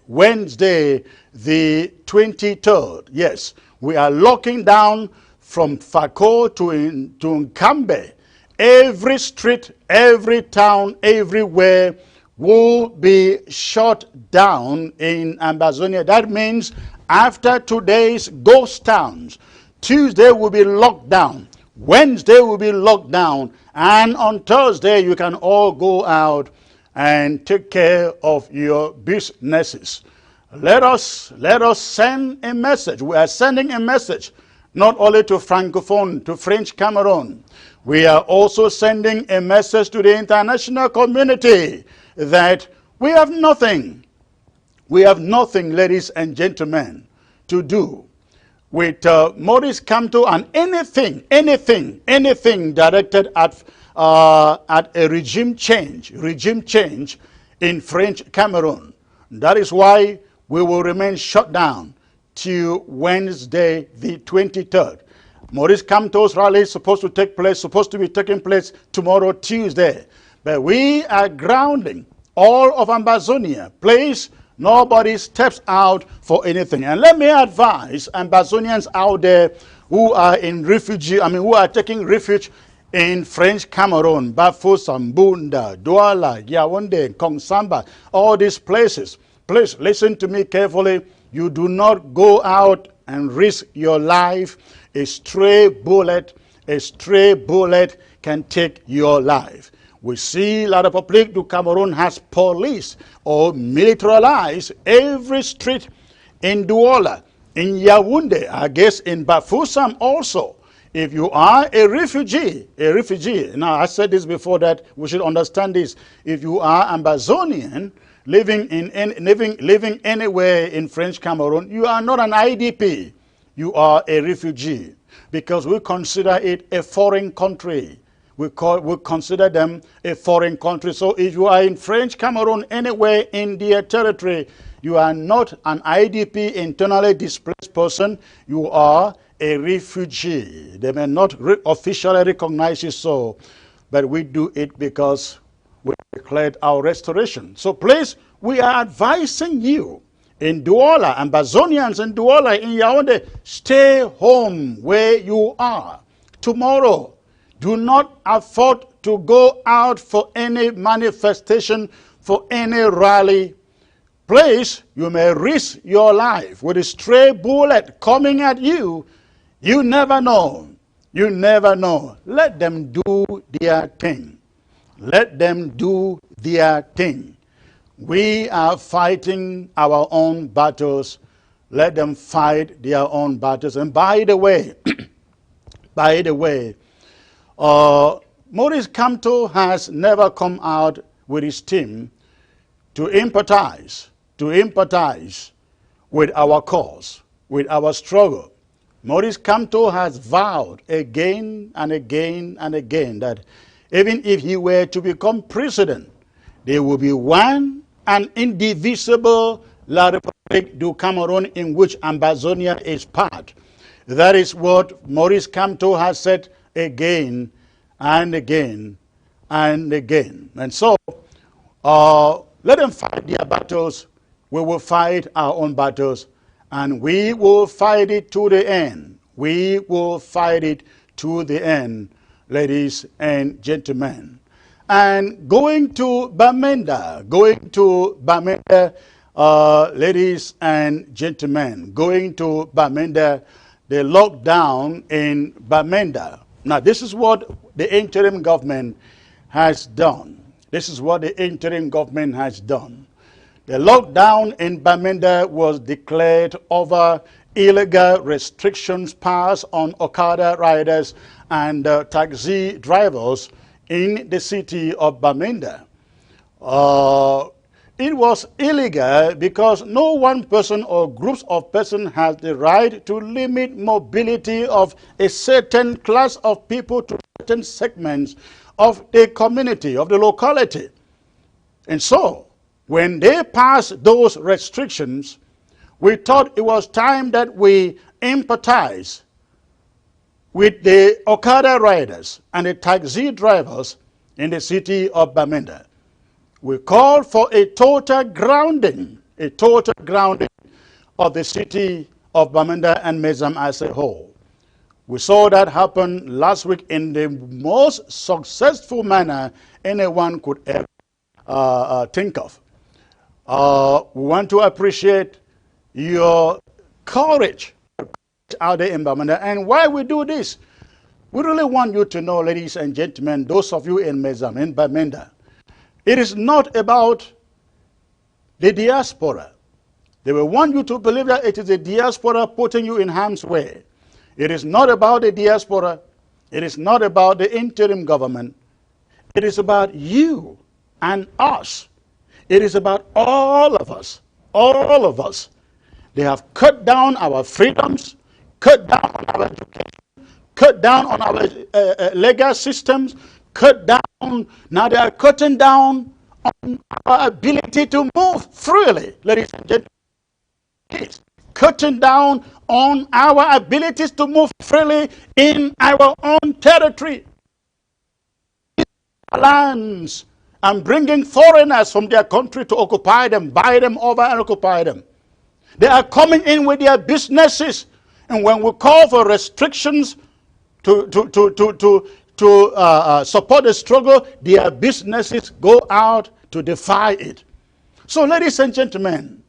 the 23rd. Yes, we are locking down from Fako to Nkambe. Every street, every town, everywhere will be shut down in AMBAZONIA. That means after today's ghost towns, Tuesday will be locked down, Wednesday will be locked down, and on Thursday you can all go out and take care of your businesses. Let us send a message. We are sending a message not only to Francophone, to French Cameroon. We are also sending a message to the international community that we have nothing, ladies and gentlemen, to do with Maurice Kamto and anything directed at a regime change in French Cameroon. That is why we will remain shut down till Wednesday the 23rd. Maurice Kamto's rally is supposed to be taking place tomorrow, Tuesday. But we are grounding all of AMBAZONIA. Please, nobody steps out for anything. And let me advise AMBAZONIANs out there who are in who are taking refuge in French Cameroon, Bafoussam, Bunda, Douala, Yaoundé, Kongsamba, all these places. Please listen to me carefully. You do not go out and risk your life. A stray bullet can take your life. We see La République du Cameroon has police or militarized every street in Douala, in Yaoundé, I guess in Bafoussam also. If you are a refugee, now I said this before that we should understand this. If you are AMBAZONIAN, living anywhere in French Cameroon, you are not an IDP. You are a refugee because we consider it a foreign country. We consider them a foreign country. So if you are in French Cameroon, anywhere in their territory, you are not an IDP, internally displaced person. You are a refugee. They may not officially recognize you so, but we do it because we declared our restoration. So please, we are advising you in Douala, AMBAZONIANs in Douala, in Yaoundé, stay home where you are. Tomorrow, do not afford to go out for any manifestation, for any rally. Please, you may risk your life with a stray bullet coming at you. You never know. You never know. Let them do their thing. Let them do their thing. We are fighting our own battles. Let them fight their own battles. And by the way, Maurice Kamto has never come out with his team to empathize with our cause, with our struggle. Maurice Kamto has vowed again and again and again that even if he were to become president, there will be one and indivisible La République du Cameroon in which AMBAZONIA is part. That is what Maurice Kamto has said again and again and again. And so, let them fight their battles. We will fight our own battles, and we will fight it to the end. We will fight it to the end, ladies and gentlemen. And going to Bamenda, ladies and gentlemen, going to Bamenda, the lockdown in Bamenda. Now, this is what the interim government has done. This is what the interim government has done. The lockdown in Bamenda was declared over illegal restrictions passed on Okada riders and taxi drivers in the city of Bamenda. It was illegal because no one person or groups of persons has the right to limit mobility of a certain class of people to certain segments of the community, of the locality. And so, when they passed those restrictions, we thought it was time that we empathize with the Okada riders and the taxi drivers in the city of Bamenda. We called for a total grounding of the city of Bamenda and Mezam as a whole. We saw that happen last week in the most successful manner anyone could ever think of. We want to appreciate your courage out there in Bamenda. And why we do this, we really want you to know, ladies and gentlemen, those of you in Mezam, in Bamenda, it is not about the diaspora. They will want you to believe that it is the diaspora putting you in harm's way. It is not about the diaspora. It is not about the interim government. It is about you and us. It is about all of us. All of us. They have cut down our freedoms, cut down on our education, cut down on our legal systems, cut down, now they are cutting down on our ability to move freely, ladies and gentlemen. It's cutting down on our abilities to move freely in our own territory. Lands and bringing foreigners from their country to occupy them, buy them over and occupy them. They are coming in with their businesses, and when we call for restrictions to support the struggle, their businesses go out to defy it. So, ladies and gentlemen,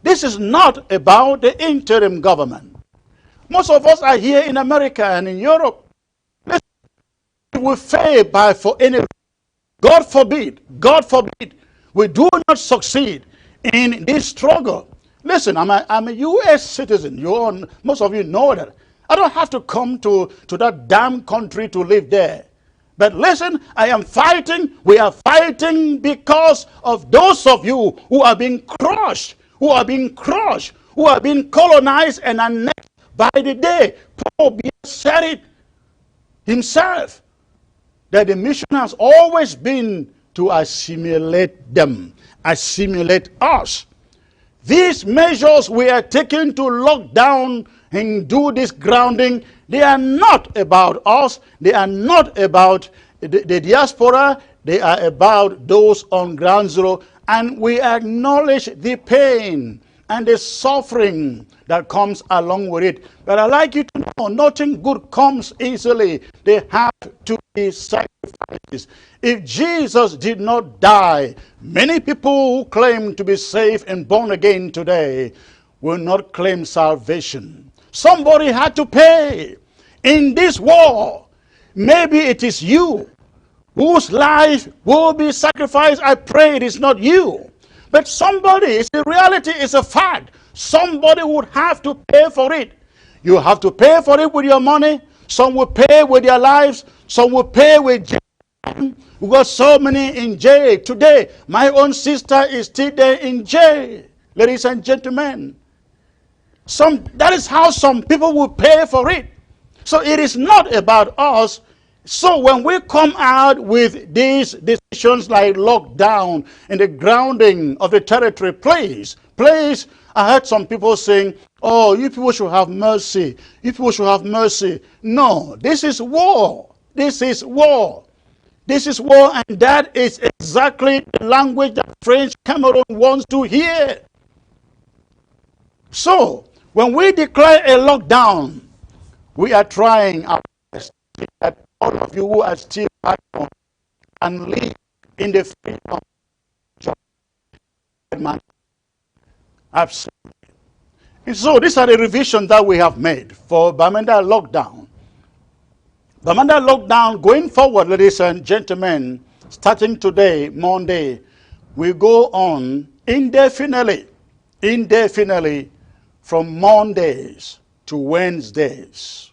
this is not about the interim government. Most of us are here in America and in Europe. Listen, we fail for any. God forbid, we do not succeed in this struggle. Listen, I'm a U.S. citizen. Most of you know that. I don't have to come to that damn country to live there. But listen, I am fighting. We are fighting because of those of you who are being crushed, who are being colonized and annexed by the day. Paul Biya said it himself, that the mission has always been to assimilate them, assimilate us. These measures we are taking to lock down and do this grounding, they are not about us. They are not about the diaspora. They are about those on ground zero. And we acknowledge the pain and the suffering that comes along with it. But I'd like you to know, nothing good comes easily. They have to be sacrifices. If Jesus did not die, many people who claim to be saved and born again today will not claim salvation. Somebody had to pay in this war. Maybe it is you whose life will be sacrificed. I pray it is not you. But somebody, the reality is a fact. Somebody would have to pay for it. You have to pay for it with your money. Some will pay with their lives. Some will pay with jail. We got so many in jail today. My own sister is still there in jail. Ladies and gentlemen. That is how some people will pay for it. So it is not about us. So when we come out with these decisions like lockdown and the grounding of the territory, please, I heard some people saying, oh, you people should have mercy. You people should have mercy. No, this is war. This is war. This is war, and that is exactly the language that French Cameroon wants to hear. So, when we declare a lockdown, we are trying our best that all of you who are still at home and live in the freedom of absolutely. And so these are the revisions that we have made for Bamenda lockdown. Bamenda lockdown, going forward, ladies and gentlemen, starting today, Monday, we go on indefinitely from Mondays to Wednesdays.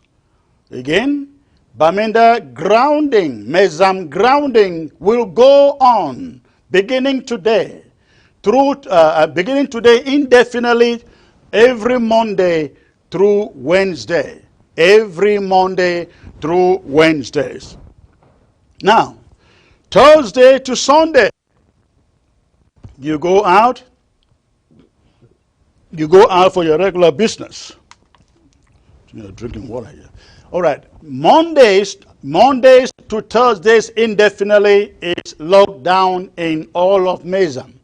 Again, Bamenda grounding, Mezam grounding will go on beginning today, indefinitely, every Monday through Wednesday. Every Monday through Wednesdays. Now, Thursday to Sunday, you go out for your regular business. You're drinking water here. All right. Mondays to Thursdays indefinitely is locked down in all of Mezam.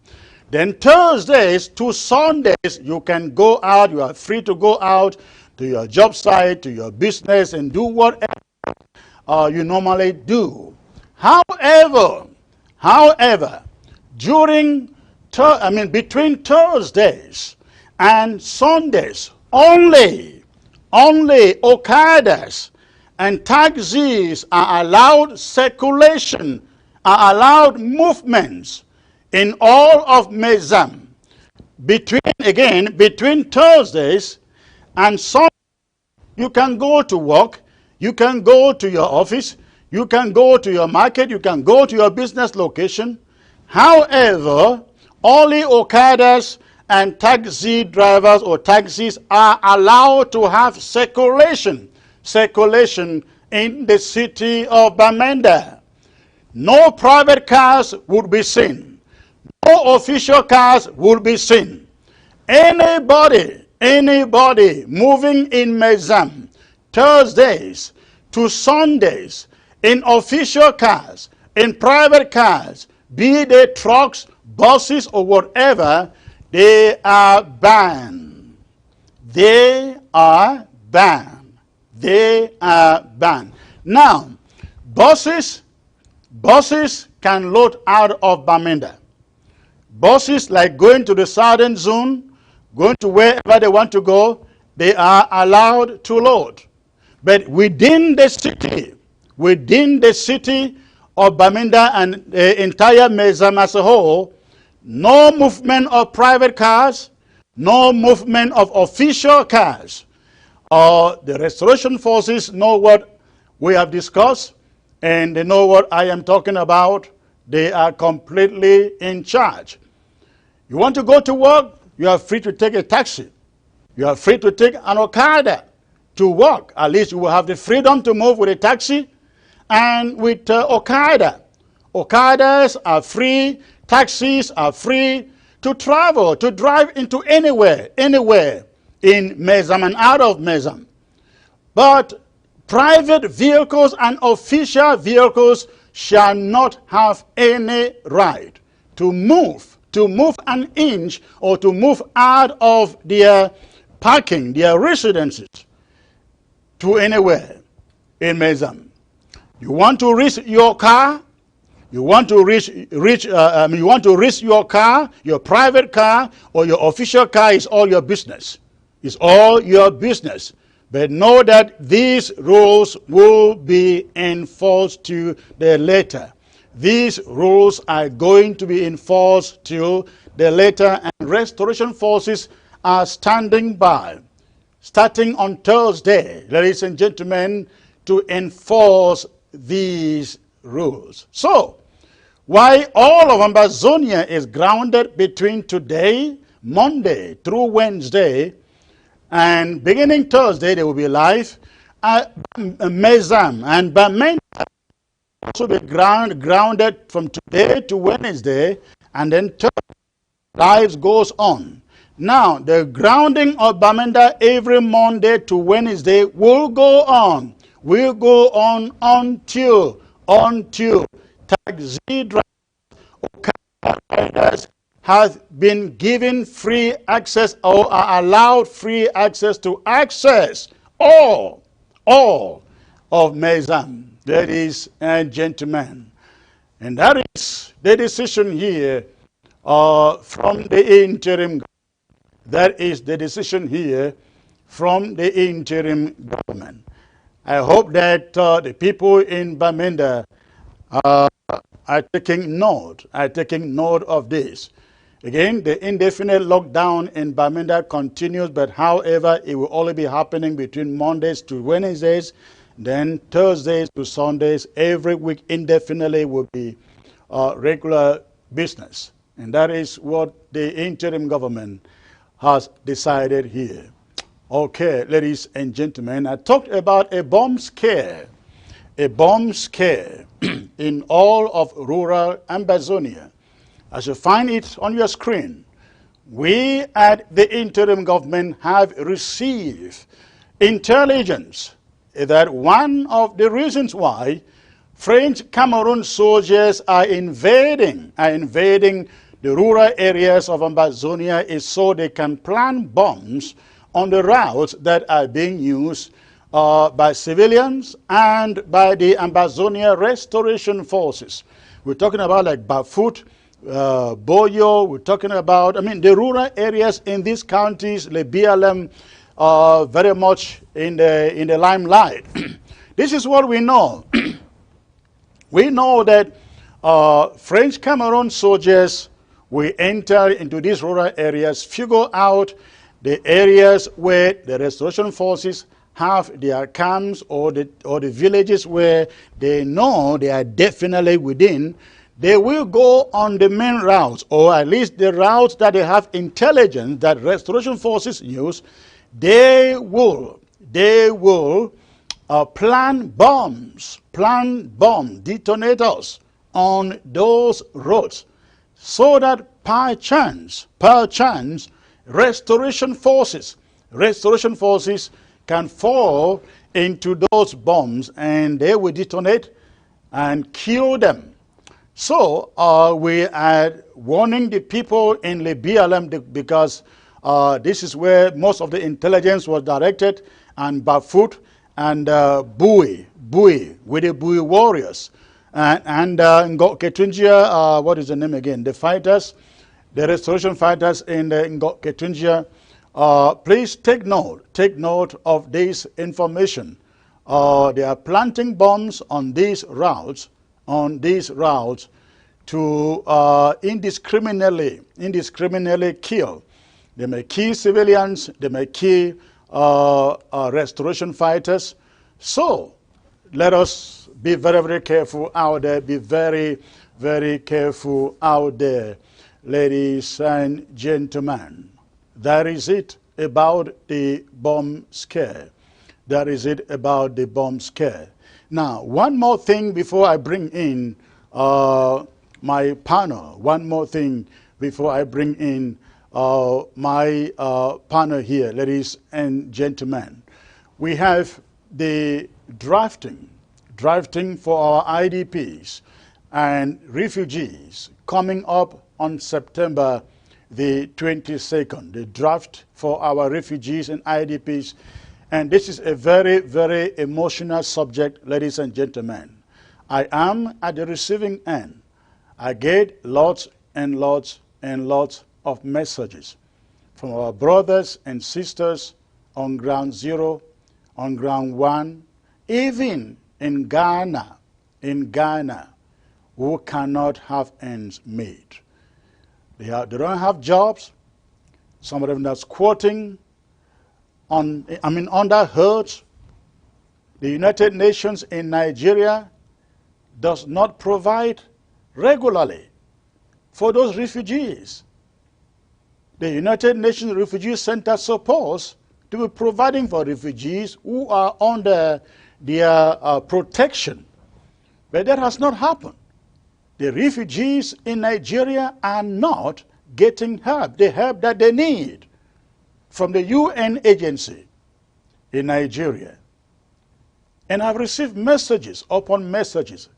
Then Thursdays to Sundays, you can go out. You are free to go out to your job site, to your business, and do whatever you normally do. However, between Thursdays and Sundays, only Okadas and taxis are allowed circulation, are allowed movements in all of Mezam. Between Thursdays and Sundays, you can go to work, you can go to your office, you can go to your market, you can go to your business location. However, only Okadas and taxi drivers or taxis are allowed to have circulation in the city of Bamenda. No private cars would be seen. No official cars would be seen. Anybody moving in Mezam, Thursdays to Sundays, in official cars, in private cars, be they trucks, buses, or whatever, they are banned. They are banned. They are banned. Now, buses can load out of Bamenda. Buses like going to the southern zone, going to wherever they want to go, they are allowed to load. But within the city of Bamenda and the entire Mezam as a whole, no movement of private cars, no movement of official cars. The restoration forces know what we have discussed, and they know what I am talking about. They are completely in charge. You want to go to work, you are free to take a taxi. You are free to take an Okada to work. At least you will have the freedom to move with a taxi and with Okada. Okadas are free, taxis are free to travel, to drive into anywhere in Mezam and out of Mezam. But private vehicles and official vehicles shall not have any right to move an inch or to move out of their parking, their residences, to anywhere in Mezam. You want to risk your car? You want to risk your car, your private car, or your official car? Is all your business. It's all your business. But know that these rules will be enforced to the letter. These rules are going to be enforced till the letter, and restoration forces are standing by, starting on Thursday, ladies and gentlemen, to enforce these rules. So, while all of AMBAZONIA is grounded between today, Monday, through Wednesday, and beginning Thursday, they will be live at Mezam and Bamenda also be grounded from today to Wednesday, and then lives goes on. Now, the grounding of Bamenda every Monday to Wednesday will go on. Will go on until taxi drivers have been given free access or are allowed free access to access all of Mezam, ladies and gentlemen. And that is the decision here from the interim. That is the decision here from the interim government. I hope that the people in Bamenda are taking note of this. Again, the indefinite lockdown in Bamenda continues, but however, it will only be happening between Mondays to Wednesdays, then Thursdays to Sundays. Every week indefinitely will be regular business. And that is what the interim government has decided here. Okay, ladies and gentlemen, I talked about a bomb scare in all of rural AMBAZONIA. As you find it on your screen, we at the interim government have received intelligence that one of the reasons why French Cameroon soldiers are invading the rural areas of AMBAZONIA is so they can plant bombs on the routes that are being used by civilians and by the AMBAZONIA restoration forces. We're talking about like Bafut, Boyo, we're talking about, the rural areas in these counties, Le BLM, very much in the limelight. This is what we know. We know that French Cameroon soldiers will enter into these rural areas, figure out the areas where the restoration forces have their camps or the villages where they know they are definitely within. They will go on the main routes, or at least the routes that they have intelligence that restoration forces use. They will plant bomb detonators on those roads, so that perchance restoration forces can fall into those bombs and they will detonate and kill them. So we are warning the people in the BLM because this is where most of the intelligence was directed, and Bafut and Bui with the Bui warriors. And Ngok Ketunjia, what is the name again? The fighters, the restoration fighters in Ngok Ketunjia. Please take note of this information. They are planting bombs on these routes, to indiscriminately kill. They may kill civilians, they may kill restoration fighters. So let us be very, very careful out there. Be very, very careful out there, ladies and gentlemen. That is it about the bomb scare. That is it about the bomb scare. Now, one more thing before I bring in my panel. One more thing before I bring in my panel here, ladies and gentlemen. We have the drafting for our IDPs and refugees coming up on September the 22nd, the draft for our refugees and IDPs. And this is a very, very emotional subject, ladies and gentlemen. I am at the receiving end. I get lots and lots and lots of messages from our brothers and sisters on ground zero, on ground one, even in Ghana, who cannot have ends meet. They don't have jobs. Some of them are squatting under hurt. The United Nations in Nigeria does not provide regularly for those refugees. The United Nations Refugee Center is supposed to be providing for refugees who are under their protection. But that has not happened. The refugees in Nigeria are not getting help, the help that they need from the UN agency in Nigeria. And I've received messages upon messages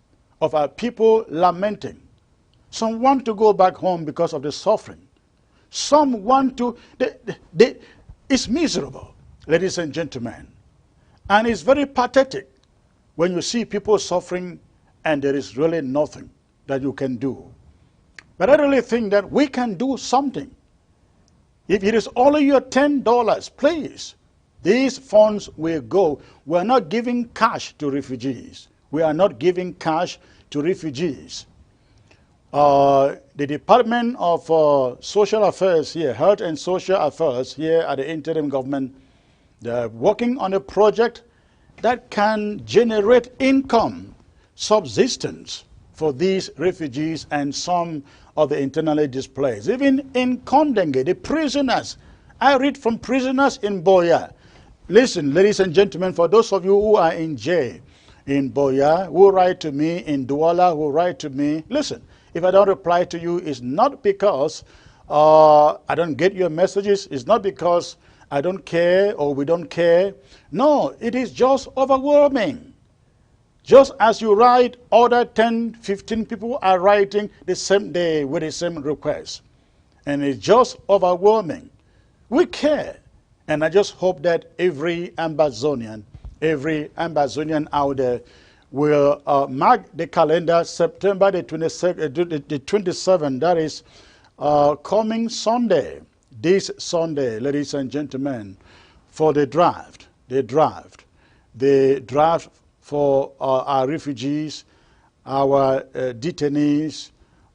of our people lamenting. Some want to go back home because of the suffering. Some want to, it's miserable, ladies and gentlemen. And it's very pathetic when you see people suffering and there is really nothing that you can do. But I really think that we can do something. If it is only your $10, please, these funds will go. We are not giving cash to refugees. We are not giving cash to refugees. the Department of Social Affairs here, Health and Social Affairs here at the interim government, they're working on a project that can generate income, subsistence for these refugees and some of the internally displaced. Even in Kondenge, the prisoners, I read from prisoners in Boya. Listen, ladies and gentlemen, for those of you who are in jail, in Boya, who write to me, in Douala, who write to me, listen, if I don't reply to you, it's not because I don't get your messages, it's not because I don't care or we don't care. No, it is just overwhelming. Just as you write, other 10, 15 people are writing the same day with the same request. And it's just overwhelming. We care. And I just hope that every Ambazonian out there will mark the calendar September the 27th, that is coming Sunday, this Sunday, ladies and gentlemen, for the draft for our refugees, our detainees,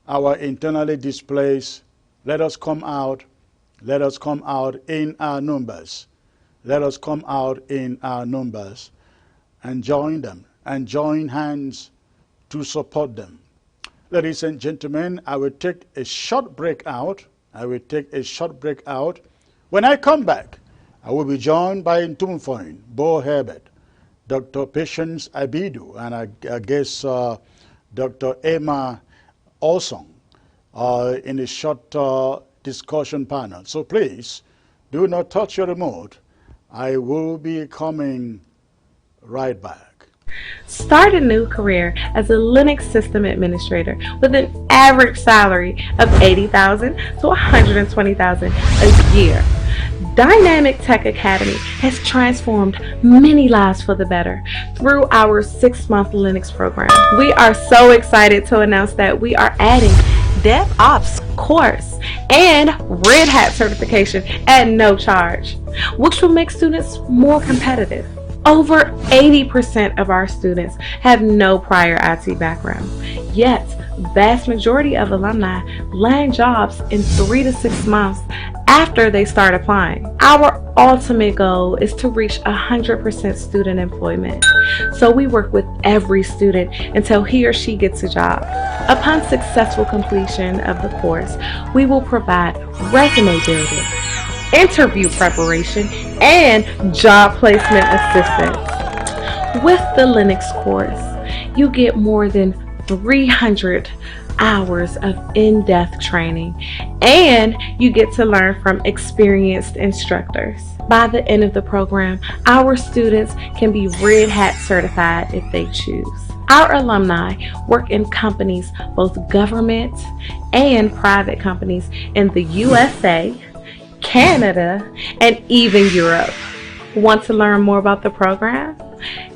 our internally displaced. Let us come out in our numbers. Let us come out in our numbers and join them and join hands to support them. Ladies and gentlemen, I will take a short break out. When I come back, I will be joined by Ntumfoin, Bo Herbert, Dr. Patience Abidu, and I guess Dr. Emma Olsong in a short discussion panel. So please, do not touch your remote. I will be coming right back. Start a new career as a Linux system administrator with an average salary of $80,000 to $120,000 a year. Dynamic Tech Academy has transformed many lives for the better through our 6-month Linux program. We are so excited to announce that we are adding DevOps course and Red Hat certification at no charge, which will make students more competitive. Over 80% of our students have no prior IT background, yet vast majority of alumni land jobs in 3 to 6 months after they start applying. Our ultimate goal is to reach 100% student employment, so we work with every student until he or she gets a job. Upon successful completion of the course, we will provide resume building, interview preparation, and job placement assistance. With the Linux course, you get more than 300 hours of in-depth training, and you get to learn from experienced instructors. By the end of the program, our students can be Red Hat certified if they choose. Our alumni work in companies, both government and private companies in the USA, Canada, and even Europe. Want to learn more about the program?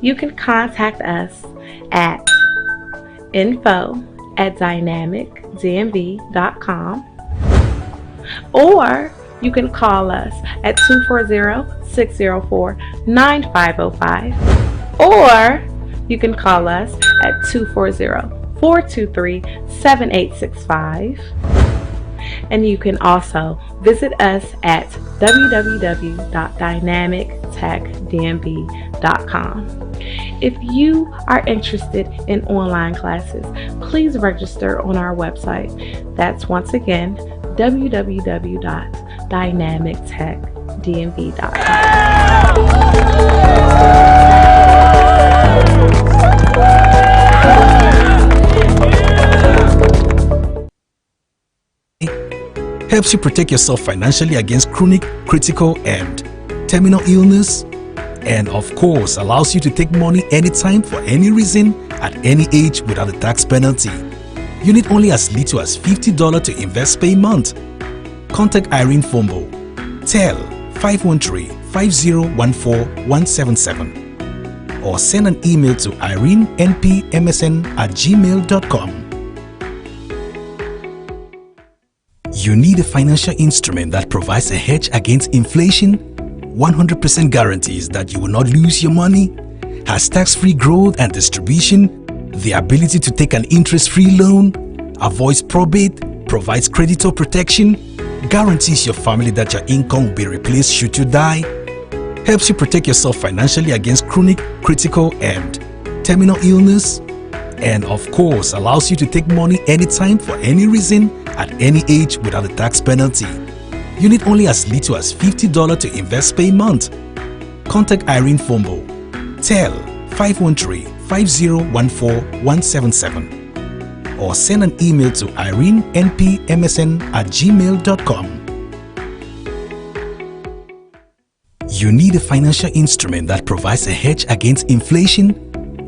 You can contact us at info@dynamicdmv.com, or you can call us at 240-604-9505, or you can call us at 240-423-7865. And you can also visit us at www.dynamictechdmv.com. If you are interested in online classes, please register on our website. That's once again www.dynamictechdmv.com. Helps you protect yourself financially against chronic, critical, and terminal illness, and of course allows you to take money anytime for any reason at any age without a tax penalty. You need only as little as $50 to invest per month. Contact Irene Fombo, tel 513-5014-177, or send an email to irenenpmsn@gmail.com. You need a financial instrument that provides a hedge against inflation, 100% guarantees that you will not lose your money, has tax-free growth and distribution, the ability to take an interest-free loan, avoids probate, provides creditor protection, guarantees your family that your income will be replaced should you die, helps you protect yourself financially against chronic, critical, and terminal illness, and of course allows you to take money anytime for any reason at any age without a tax penalty. You need only as little as $50 to invest per month. Contact Irene Fombo, tel 513-5014-177, or send an email to irenenpmsn@gmail.com. You need a financial instrument that provides a hedge against inflation,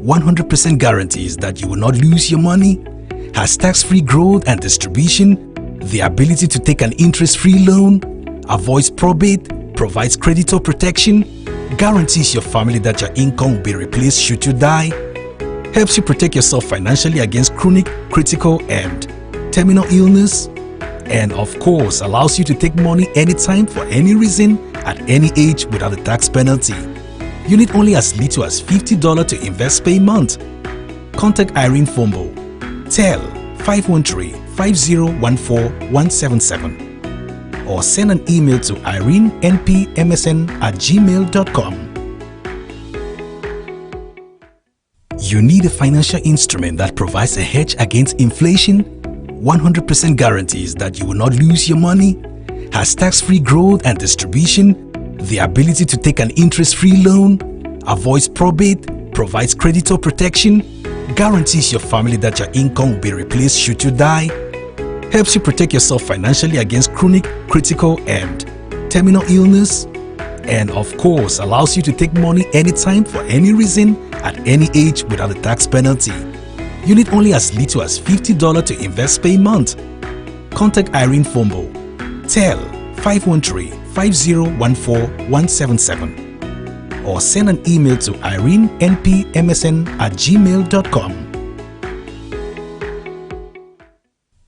100% guarantees that you will not lose your money, has tax-free growth and distribution, the ability to take an interest-free loan, avoids probate, provides creditor protection, guarantees your family that your income will be replaced should you die, helps you protect yourself financially against chronic, critical, and terminal illness, and of course allows you to take money anytime for any reason at any age without a tax penalty. You need only as little as $50 to invest per month. Contact Irene Fombo, tel 513-5014-177, or send an email to irenenpmsn@gmail.com. You need a financial instrument that provides a hedge against inflation, 100% guarantees that you will not lose your money, has tax-free growth and distribution, the ability to take an interest-free loan, avoids probate, provides creditor protection, guarantees your family that your income will be replaced should you die, helps you protect yourself financially against chronic, critical, and terminal illness, and of course allows you to take money anytime for any reason at any age without a tax penalty. You need only as little as $50 to invest per month. Contact Irene Fombo, tel 513-5014-177, or send an email to irenenpmsn@gmail.com.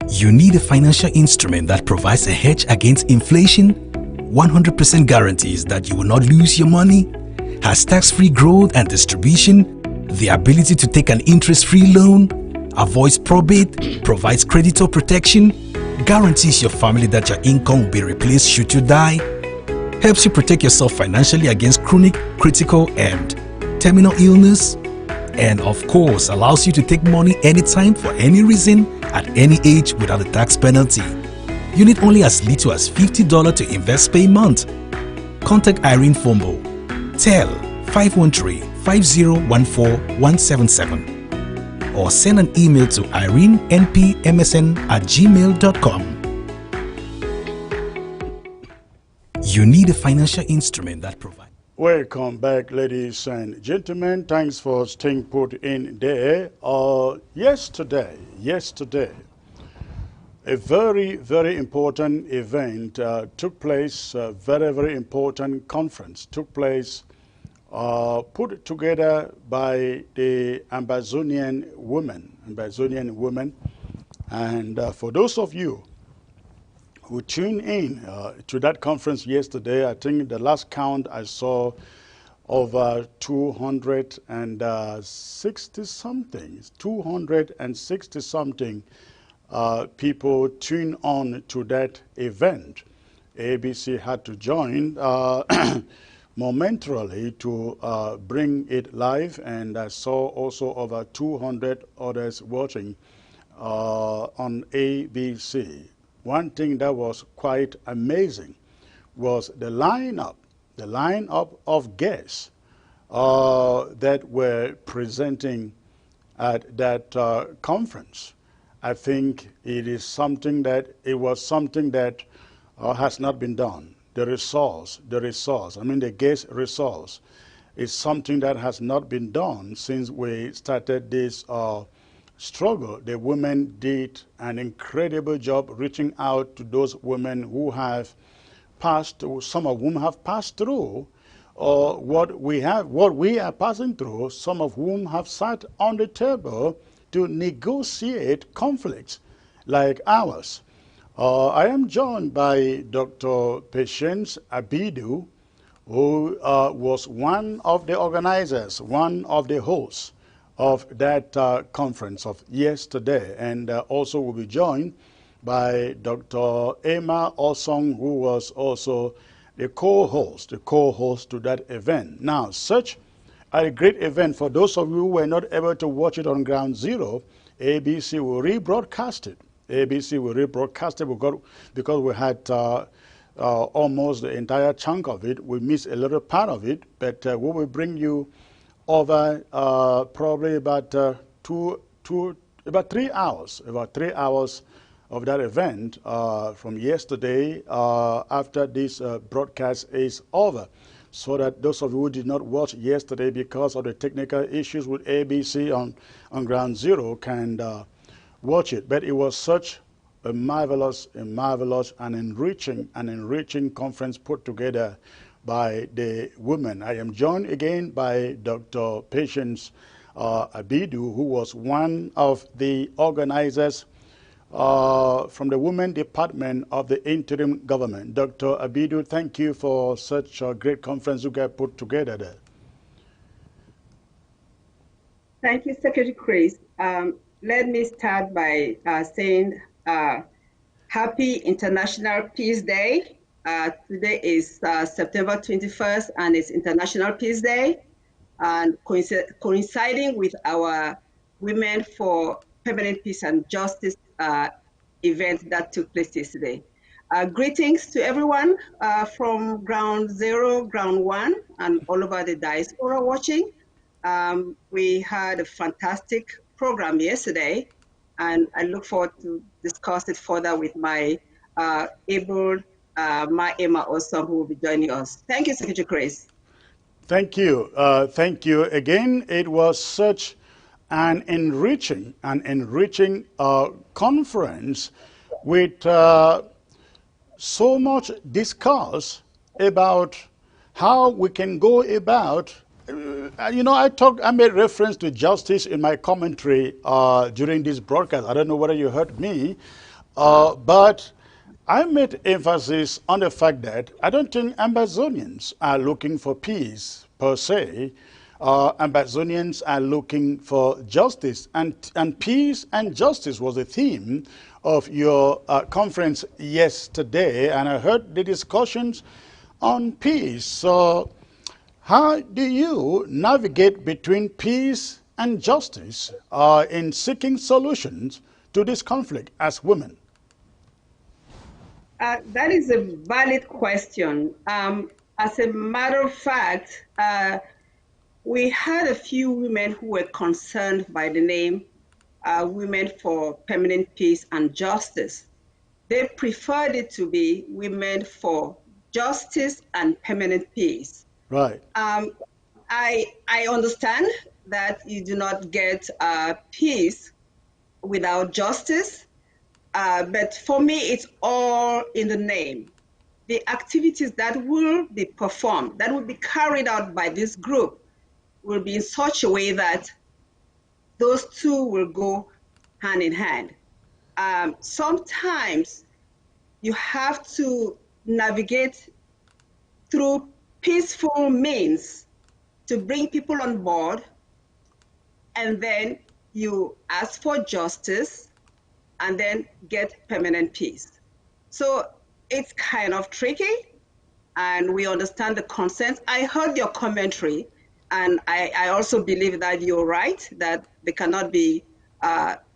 You need a financial instrument that provides a hedge against inflation, 100% guarantees that you will not lose your money, has tax-free growth and distribution, the ability to take an interest-free loan, avoids probate, provides creditor protection, guarantees your family that your income will be replaced should you die, helps you protect yourself financially against chronic, critical, and terminal illness, and of course allows you to take money anytime for any reason at any age without a tax penalty. You need only as little as $50 to invest per month. Contact Irene Fombo, tel 513-5014-177, or send an email to irenenpmsn@gmail.com. You need a financial instrument that provides. Welcome back, ladies and gentlemen. Thanks for staying put in there. Yesterday, a very, very important event took place, a very, very important conference took place, put together by the Ambazonian women. And for those of you who tuned in to that conference yesterday, I think the last count I saw over 260 something people tuned on to that event. ABC had to join momentarily to bring it live, and I saw also over 200 others watching on ABC. One thing that was quite amazing was the lineup of guests that were presenting at that conference. I think it was something that has not been done. The resource, I mean the guest resource, is something that has not been done since we started this struggle. The women did an incredible job reaching out to those women who have passed, some of whom have passed through what we are passing through, some of whom have sat on the table to negotiate conflicts like ours. I am joined by Dr. Patience Abidu, who was one of the organizers, one of the hosts of that conference of yesterday. And also we'll be joined by Dr. Emma Osong, who was also the co-host to that event. Now, such a great event. For those of you who were not able to watch it on Ground Zero, ABC will rebroadcast it. ABC will rebroadcast it because we had almost the entire chunk of it. We missed a little part of it, but we will bring you over probably about 3 hours, of that event from yesterday after this broadcast is over, so that those of you who did not watch yesterday because of the technical issues with ABC on Ground Zero can watch it. But it was such a marvelous and enriching conference put together by the women. I am joined again by Dr. Patience Abidu, who was one of the organizers from the Women Department of the Interim Government. Dr. Abidu, thank you for such a great conference you guys put together there. Thank you, Secretary Chris. Let me start by saying Happy International Peace Day. Today is September 21st, and it's International Peace Day, and coinciding with our Women for Permanent Peace and Justice event that took place yesterday. Greetings to everyone from Ground Zero, Ground One, and all over the diaspora watching. We had a fantastic program yesterday, and I look forward to discuss it further with my able my Emma Osong, who will be joining us. Thank you, Secretary Chris. Thank you. Thank you again. It was such an enriching conference with so much discourse about how we can go about. I made reference to justice in my commentary during this broadcast. I don't know whether you heard me, but I made emphasis on the fact that I don't think Ambazonians are looking for peace per se. Ambazonians are looking for justice, and peace and justice was the theme of your conference yesterday, and I heard the discussions on peace. So how do you navigate between peace and justice in seeking solutions to this conflict as women? That is a valid question. As a matter of fact, we had a few women who were concerned by the name Women for Permanent Peace and Justice. They preferred it to be Women for Justice and Permanent Peace. Right. I understand that you do not get peace without justice, but for me, it's all in the name. The activities that will be performed, that will be carried out by this group, will be in such a way that those two will go hand in hand. Sometimes you have to navigate through peaceful means to bring people on board, and then you ask for justice and then get permanent peace. So it's kind of tricky, and we understand the concerns. I heard your commentary, and I also believe that you're right, that there cannot be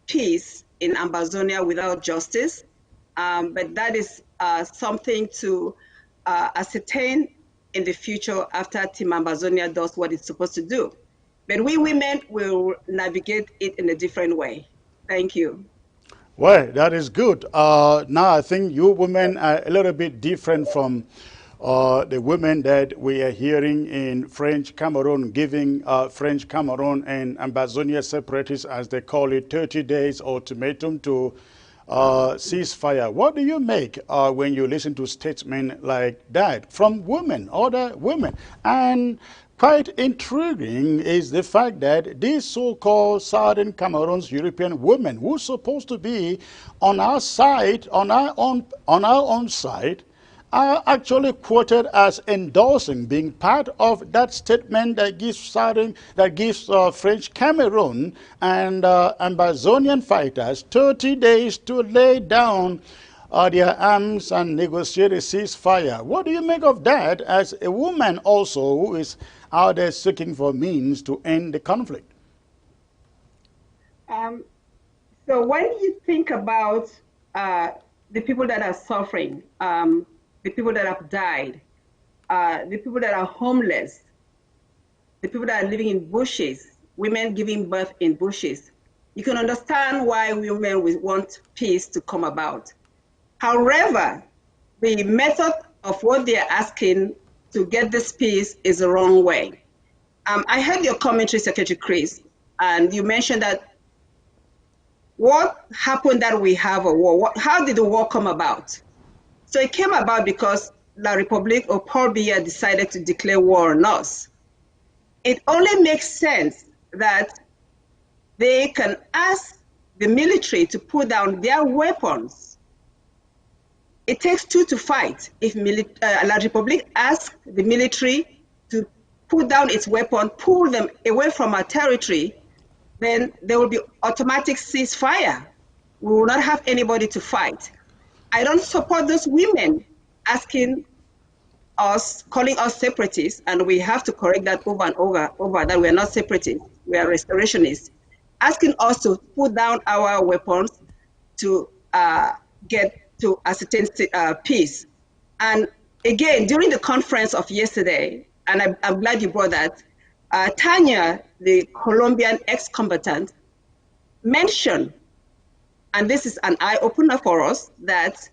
peace in Ambazonia without justice. But that is something to ascertain in the future after Team Ambazonia does what it's supposed to do. But we women will navigate it in a different way. Thank you. Well, that is good. Now I think you women are a little bit different from the women that we are hearing in French Cameroon, giving French Cameroon and Ambazonia separatists, as they call it, 30 days ultimatum to ceasefire. What do you make when you listen to statements like that from women, other women? And quite intriguing is the fact that these so-called Southern Cameroon's European women, who's supposed to be on our side, on our own side, are actually quoted as endorsing, being part of that statement that gives French Cameroon and Ambazonian fighters 30 days to lay down their arms and negotiate a ceasefire. What do you make of that as a woman also who is out there seeking for means to end the conflict? So when you think about the people that are suffering, the people that have died, the people that are homeless, the people that are living in bushes, women giving birth in bushes, you can understand why women will want peace to come about. However, the method of what they are asking to get this peace is the wrong way. I heard your commentary, Secretary Chris, and you mentioned that what happened that we have a war? How did the war come about? So it came about because La République or Paul Biya decided to declare war on us. It only makes sense that they can ask the military to put down their weapons. It takes two to fight. If La République asks the military to put down its weapon, pull them away from our territory, then there will be automatic ceasefire. We will not have anybody to fight. I don't support those women asking us, calling us separatists, and we have to correct that over and over that we are not separatists, we are restorationists, asking us to put down our weapons to get to ascertain peace. And again, during the conference of yesterday, and I'm glad you brought that, Tanya, the Colombian ex-combatant, mentioned, and this is an eye-opener for us, that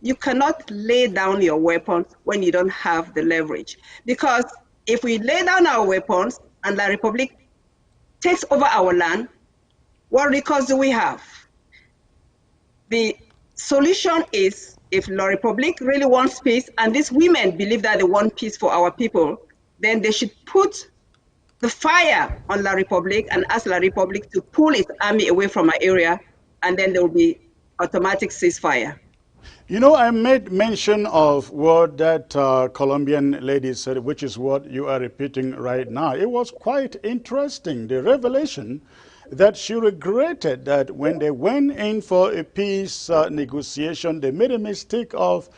you cannot lay down your weapons when you don't have the leverage. Because if we lay down our weapons and La République takes over our land, what recourse do we have? The solution is, if La République really wants peace, and these women believe that they want peace for our people, then they should put the fire on La République and ask La République to pull its army away from our area, and then there will be automatic ceasefire. You know, I made mention of what that Colombian lady said, which is what you are repeating right now. It was quite interesting, the revelation that she regretted that when they went in for a peace negotiation, they made a mistake of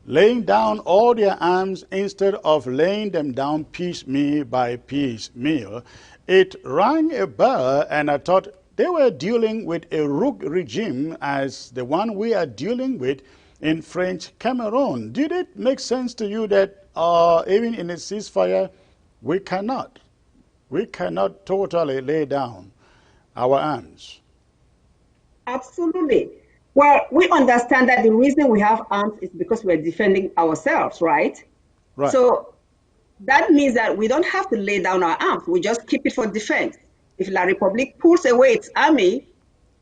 laying down all their arms instead of laying them down piecemeal by piecemeal. It rang a bell, and I thought they were dealing with a rogue regime as the one we are dealing with in French Cameroon. Did it make sense to you that even in a ceasefire, we cannot totally lay down our arms? Absolutely. Well, we understand that the reason we have arms is because we're defending ourselves, right? Right. So that means that we don't have to lay down our arms. We just keep it for defense. If La République pulls away its army,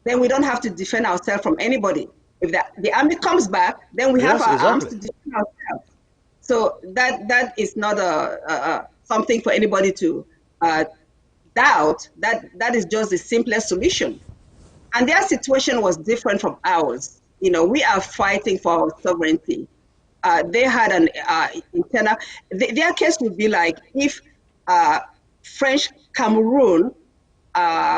then we don't have to defend ourselves from anybody. If the army comes back, then we have our arms to defend ourselves. So that is not something for anybody to doubt. That is just the simplest solution. And their situation was different from ours. You know, we are fighting for our sovereignty. They had an internal, their case would be like if French Cameroon,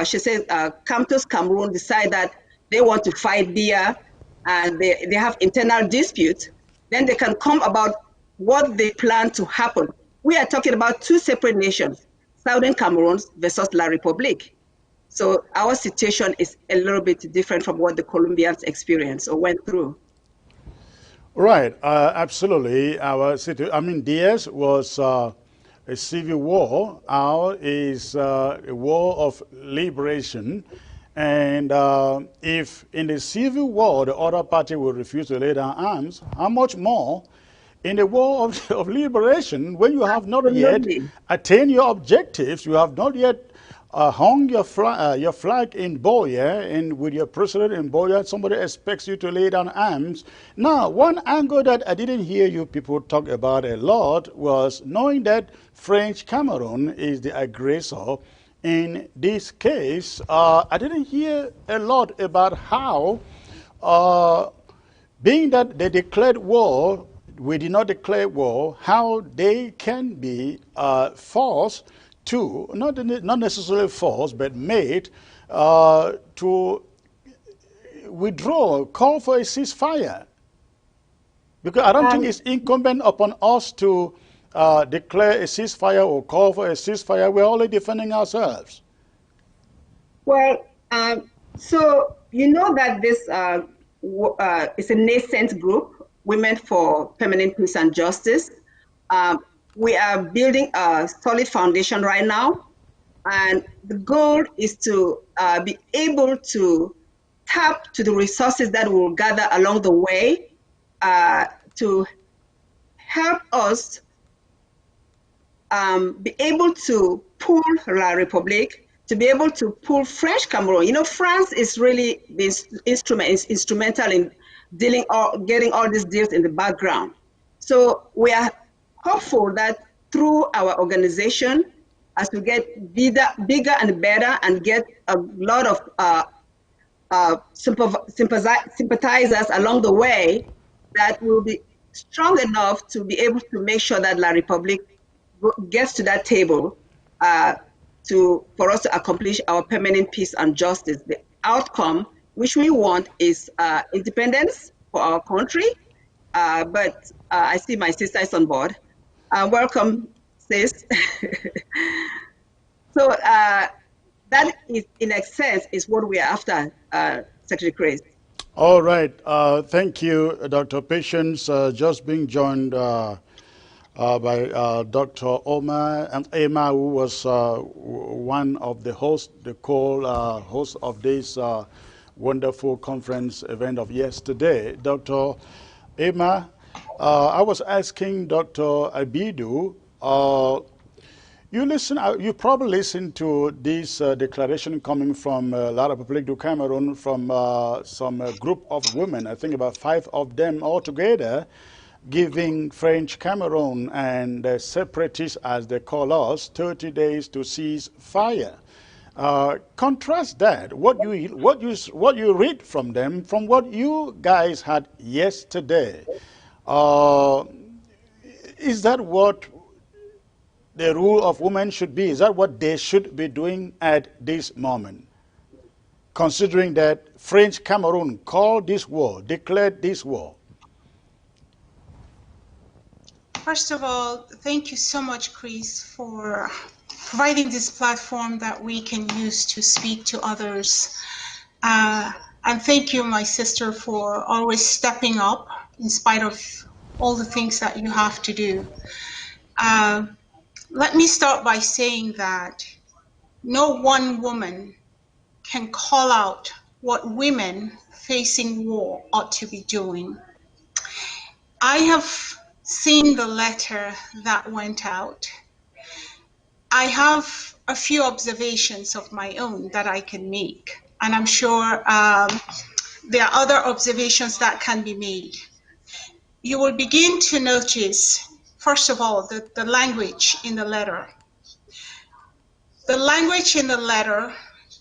she says, Campus Cameroon decide that they want to fight Biya and they have internal disputes, then they can come about what they plan to happen. We are talking about two separate nations, Southern Cameroon versus La République. So our situation is a little bit different from what the Colombians experienced or went through. Right, absolutely. Theirs was a civil war. Ours is a war of liberation. And if in the civil war the other party will refuse to lay down arms, how much more in the war of liberation, when you have not yet attained your objectives, you have not yet hung your flag in Boya, and with your president in Boya, somebody expects you to lay down arms. Now, one angle that I didn't hear you people talk about a lot was knowing that French Cameroon is the aggressor. In this case, I didn't hear a lot about how, being that they declared war, we did not declare war, how they can be forced to, not necessarily forced, but made to withdraw, call for a ceasefire. Because I don't think it's incumbent upon us to declare a ceasefire or call for a ceasefire. We're only defending ourselves. Well, so you know that this is a nascent group, Women for Permanent Peace and Justice. We are building a solid foundation right now, and the goal is to be able to tap to the resources that will gather along the way to help us be able to pull La République, to be able to pull French Cameroon. You know, France is really instrumental in getting all these deals in the background. So we are hopeful that through our organization, as we get bigger and better and get a lot of sympathizers along the way, that will be strong enough to be able to make sure that La République gets to that table for us to accomplish our permanent peace and justice. The outcome which we want is independence for our country, but I see my sister is on board. Welcome, sis. So that is, in a sense, is what we are after, Secretary Chris. All right. Thank you, Dr. Patience. Just being joined by Dr. Omar and Emma, who was one of the hosts, the co-host of this wonderful conference event of yesterday. Dr. Emma, I was asking Dr. Abidu, you probably listened to this declaration coming from La République du Cameroun from some group of women, I think about 5 of them altogether, giving French Cameroon and the separatists, as they call us, 30 days to cease fire. Contrast that, what you read from them, from what you guys had yesterday. Is that what the rule of women should be? Is that what they should be doing at this moment? Considering that French Cameroon called this war, declared this war. First of all, thank you so much, Chris, for providing this platform that we can use to speak to others. And thank you, my sister, for always stepping up in spite of all the things that you have to do. Let me start by saying that no one woman can call out what women facing war ought to be doing. I have seen the letter that went out. I have a few observations of my own that I can make, and I'm sure there are other observations that can be made. You will begin to notice, first of all, the language in the letter. The language in the letter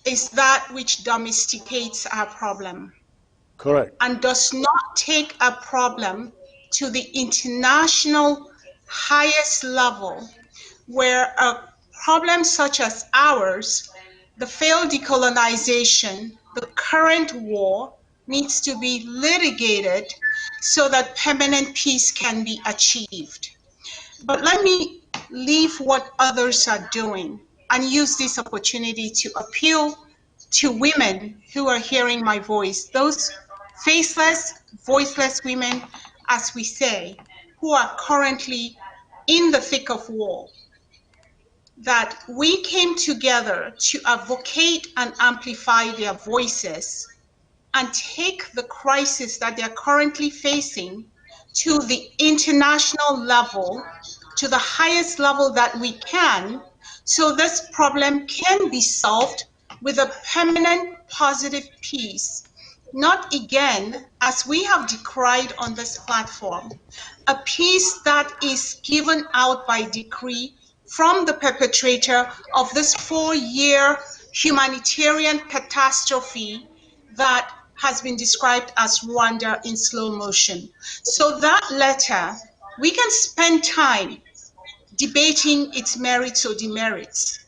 is that which domesticates our problem. Correct. And does not take a problem to the international highest level, where a problem such as ours, the failed decolonization, the current war, needs to be litigated so that permanent peace can be achieved. But let me leave what others are doing and use this opportunity to appeal to women who are hearing my voice, those faceless, voiceless women, as we say, who are currently in the thick of war, that we came together to advocate and amplify their voices and take the crisis that they're currently facing to the international level, to the highest level that we can, so this problem can be solved with a permanent positive peace. Not again, as we have decried on this platform, a peace that is given out by decree from the perpetrator of this 4-year humanitarian catastrophe that has been described as Rwanda in slow motion. So that letter We can spend time debating its merits or demerits,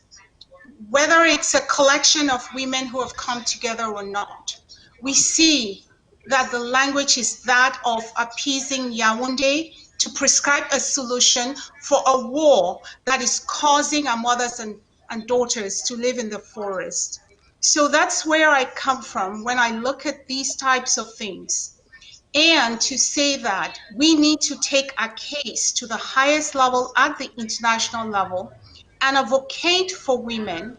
whether it's a collection of women who have come together or not. We see that the language is that of appeasing Yaoundé to prescribe a solution for a war that is causing our mothers and daughters to live in the forest. So that's where I come from when I look at these types of things. And to say that we need to take a case to the highest level at the international level and advocate for women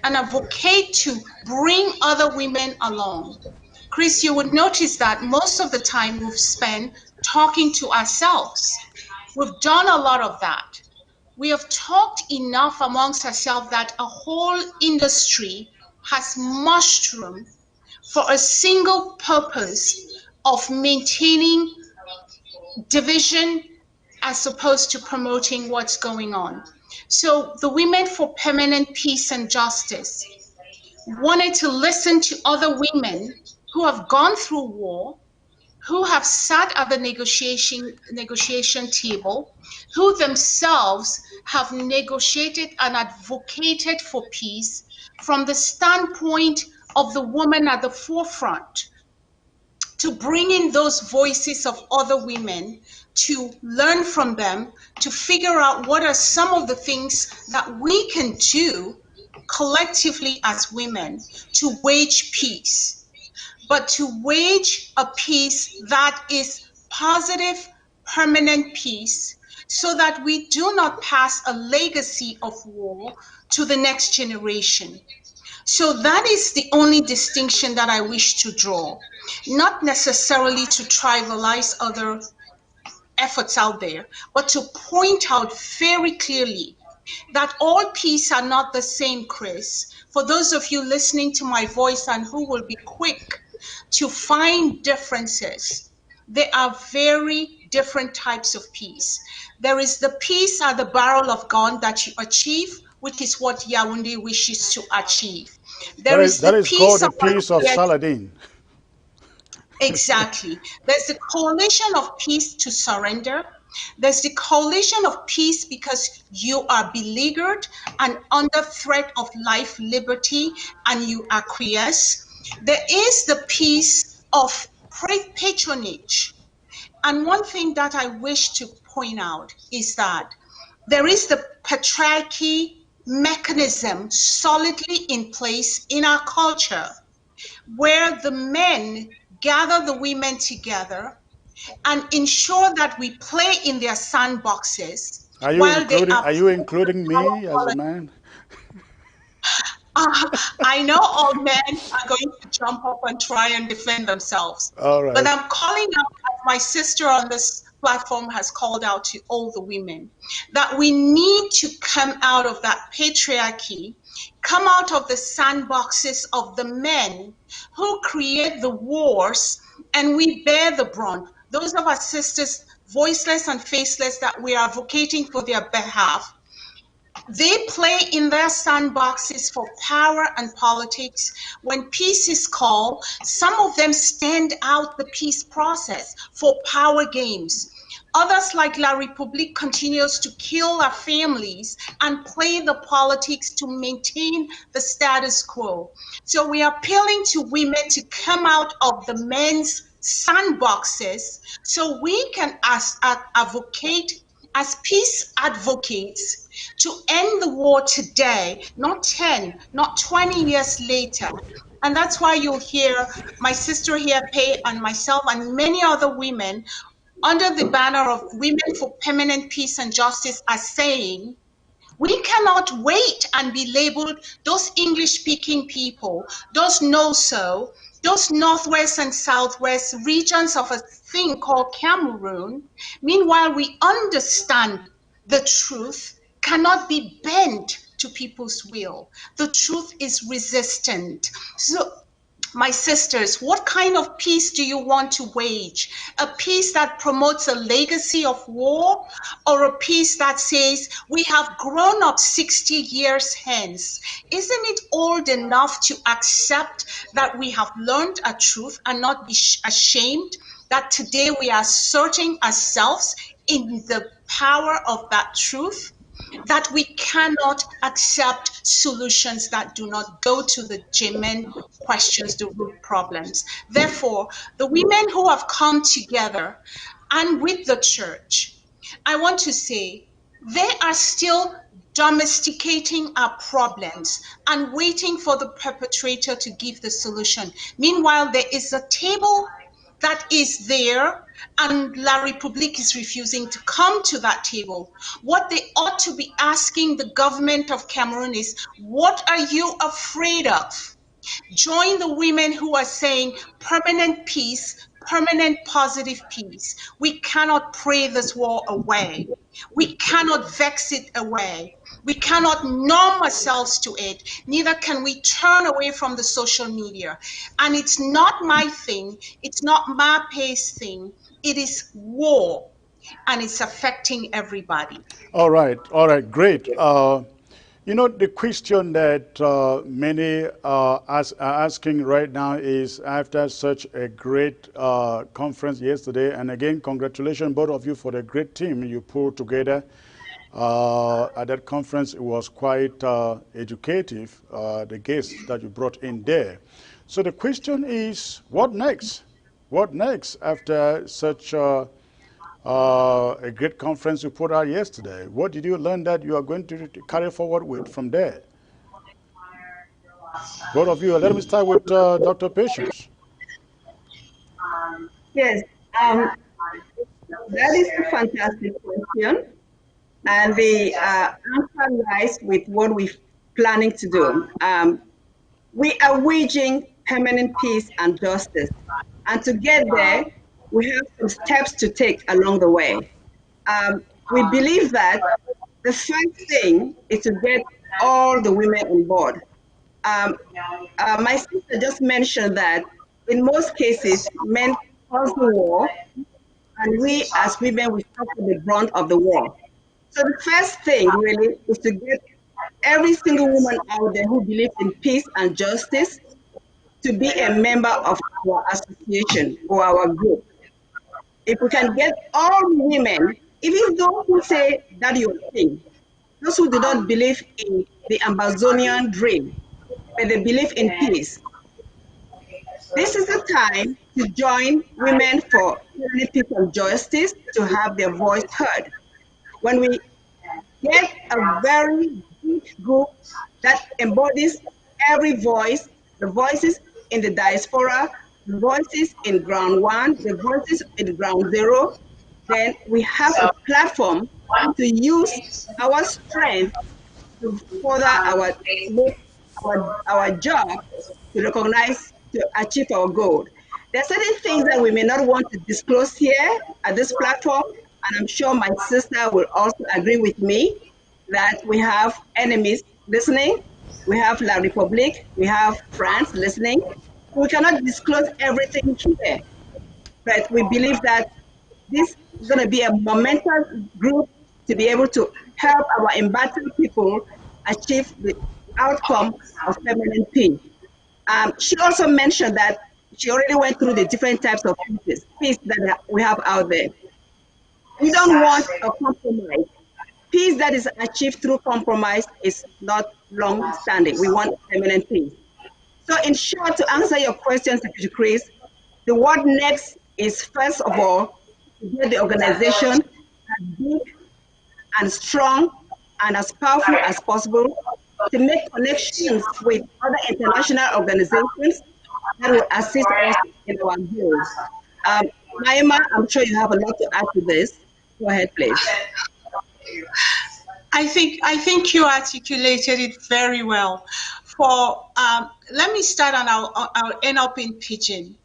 and advocate to bring other women along. Chris, you would notice that most of the time we've spent talking to ourselves. We've done a lot of that. We have talked enough amongst ourselves that a whole industry has mushroomed for a single purpose of maintaining division as opposed to promoting what's going on. So the Women for Permanent Peace and Justice wanted to listen to other women who have gone through war, who have sat at the negotiation table, who themselves have negotiated and advocated for peace from the standpoint of the woman at the forefront, to bring in those voices of other women, to learn from them, to figure out what are some of the things that we can do collectively as women to wage peace, but to wage a peace that is positive, permanent peace, so that we do not pass a legacy of war to the next generation. So that is the only distinction that I wish to draw, not necessarily to trivialize other efforts out there, but to point out very clearly that all peace are not the same, Chris. For those of you listening to my voice and who will be quick to find differences, there are very different types of peace. There is the peace at the barrel of gun that you achieve, which is what Yaoundé wishes to achieve. That is called the peace of Saladin. Exactly. There's the coalition of peace to surrender. There's the coalition of peace because you are beleaguered and under threat of life, liberty, and you acquiesce. There is the peace of patronage. And one thing that I wish to point out is that there is the patriarchy mechanism solidly in place in our culture, where the men gather the women together and ensure that we play in their sandboxes. Are you including me as a man? I know all men are going to jump up and try and defend themselves. All right. But I'm calling out, as my sister on this platform has called out to all the women, that we need to come out of that patriarchy, come out of the sandboxes of the men who create the wars, and we bear the brunt. Those of our sisters, voiceless and faceless, that we are advocating for their behalf, they play in their sandboxes for power and politics. When peace is called, some of them stand out the peace process for power games. Others, like La République, continues to kill our families and play the politics to maintain the status quo. So we are appealing to women to come out of the men's sandboxes so we can advocate as peace advocates to end the war today, not 10, not 20 years later. And that's why you'll hear my sister here, Pei, and myself, and many other women under the banner of Women for Permanent Peace and Justice are saying, we cannot wait and be labeled those English-speaking people, those no-so, those Northwest and Southwest regions of a thing called Cameroon. Meanwhile, we understand the truth cannot be bent to people's will. The truth is resistant. So, my sisters, what kind of peace do you want to wage? A peace that promotes a legacy of war, or a peace that says we have grown up 60 years hence? Isn't it old enough to accept that we have learned a truth and not be ashamed that today we are asserting ourselves in the power of that truth that we cannot accept solutions that do not go to the genuine questions, the root problems. Therefore, the women who have come together and with the church, I want to say they are still domesticating our problems and waiting for the perpetrator to give the solution. Meanwhile, there is a table that is there, and La République is refusing to come to that table. What they ought to be asking the government of Cameroon is, what are you afraid of? Join the women who are saying permanent peace, permanent positive peace. We cannot pray this war away. We cannot vex it away. We cannot numb ourselves to it. Neither can we turn away from the social media. And it's not my thing. It's not my pace thing. It is war, and it's affecting everybody. All right, great. You know, the question that many are asking right now is, after such a great conference yesterday, and again, congratulations both of you for the great team you pulled together. At that conference, it was quite educative, the guests that you brought in there. So the question is, what next? What next after such a great conference you put out yesterday? What did you learn that you are going to carry forward with from there? Both of you, let me start with Dr. Patience. Yes, that is a fantastic question. And the answer lies with what we're planning to do. We are waging permanent peace and justice. And to get there, we have some steps to take along the way. We believe that the first thing is to get all the women on board. My sister just mentioned that in most cases, men cause the war, and we as women, we suffer the brunt of the war. So the first thing really is to get every single woman out there who believes in peace and justice to be a member of our association or our group. If we can get all women, even those who say that you're thing, those who do not believe in the Ambazonian dream, but they believe in peace. This is the time to join Women for Peace and Justice to have their voice heard. When we get a very big group that embodies every voice, the voices in the diaspora, the voices in ground one, the voices in ground zero, then we have a platform to use our strength to further our job to recognize, to achieve our goal. There are certain things that we may not want to disclose here at this platform, and I'm sure my sister will also agree with me that we have enemies listening. We have La République, we have France listening. We cannot disclose everything here, but we believe that this is going to be a momentous group to be able to help our embattled people achieve the outcome of permanent peace. She also mentioned that she already went through the different types of peace that we have out there. We don't want a compromise. Peace that is achieved through compromise is not long-standing. We want permanent peace. So in short, to answer your question, Secretary Chris, the what next is, first of all, to get the organization as big and strong and as powerful as possible, to make connections with other international organizations that will assist us in our goals. Naima, I'm sure you have a lot to add to this. Go ahead, please. I think you articulated it very well. Let me start and I'll end up in pidgin.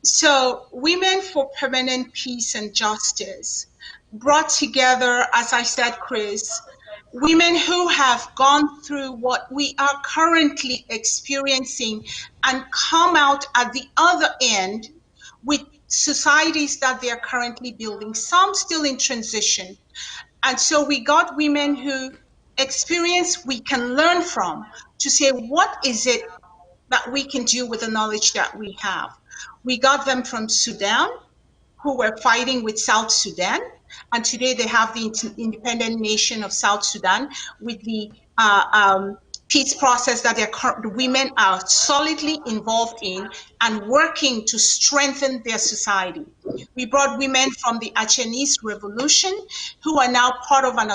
So, Women for Permanent Peace and Justice brought together, as I said, Chris, women who have gone through what we are currently experiencing and come out at the other end with societies that they are currently building, some still in transition. And so we got women who experience we can learn from to say, what is it that we can do with the knowledge that we have? We got them from Sudan, who were fighting with South Sudan. And today they have the independent nation of South Sudan with the peace process that the women are solidly involved in and working to strengthen their society. We brought women from the Achenese Revolution who are now part of an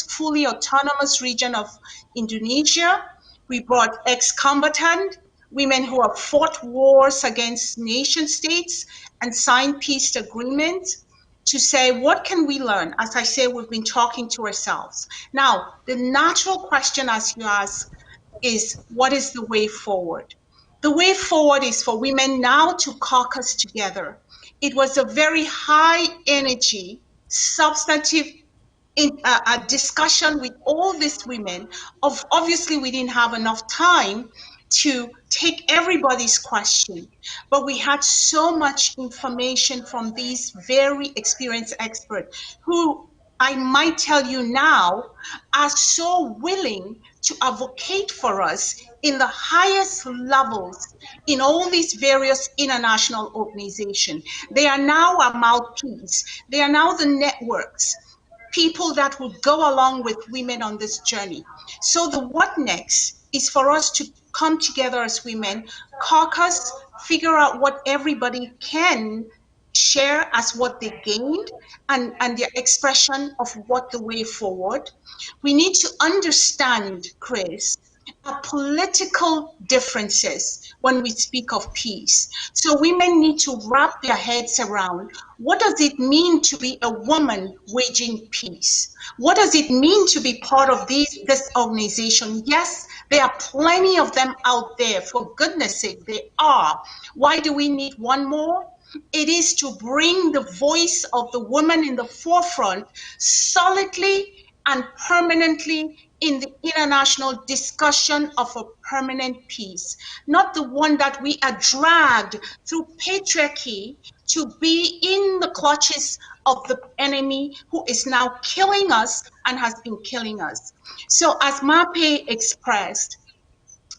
fully autonomous region of Indonesia. We brought ex-combatant women who have fought wars against nation states and signed peace agreements to say, what can we learn? As I say, we've been talking to ourselves. Now, the natural question, as you ask, is what is the way forward? The way forward is for women now to caucus together. It was a very high energy, substantive a discussion with all these women. Obviously, we didn't have enough time to take everybody's question, but we had so much information from these very experienced experts who I might tell you now are so willing to advocate for us in the highest levels in all these various international organizations. They are now our mouthpiece. They are now the networks, people that will go along with women on this journey. So the what next is for us to come together as women, caucus, figure out what everybody can share as what they gained and their expression of what the way forward. We need to understand, Chris, our political differences when we speak of peace. So women need to wrap their heads around, what does it mean to be a woman waging peace? What does it mean to be part of this organization? Yes, there are plenty of them out there. For goodness sake, they are. Why do we need one more? It is to bring the voice of the woman in the forefront solidly and permanently in the international discussion of a permanent peace, not the one that we are dragged through patriarchy to be in the clutches of the enemy who is now killing us and has been killing us. So as Mape expressed,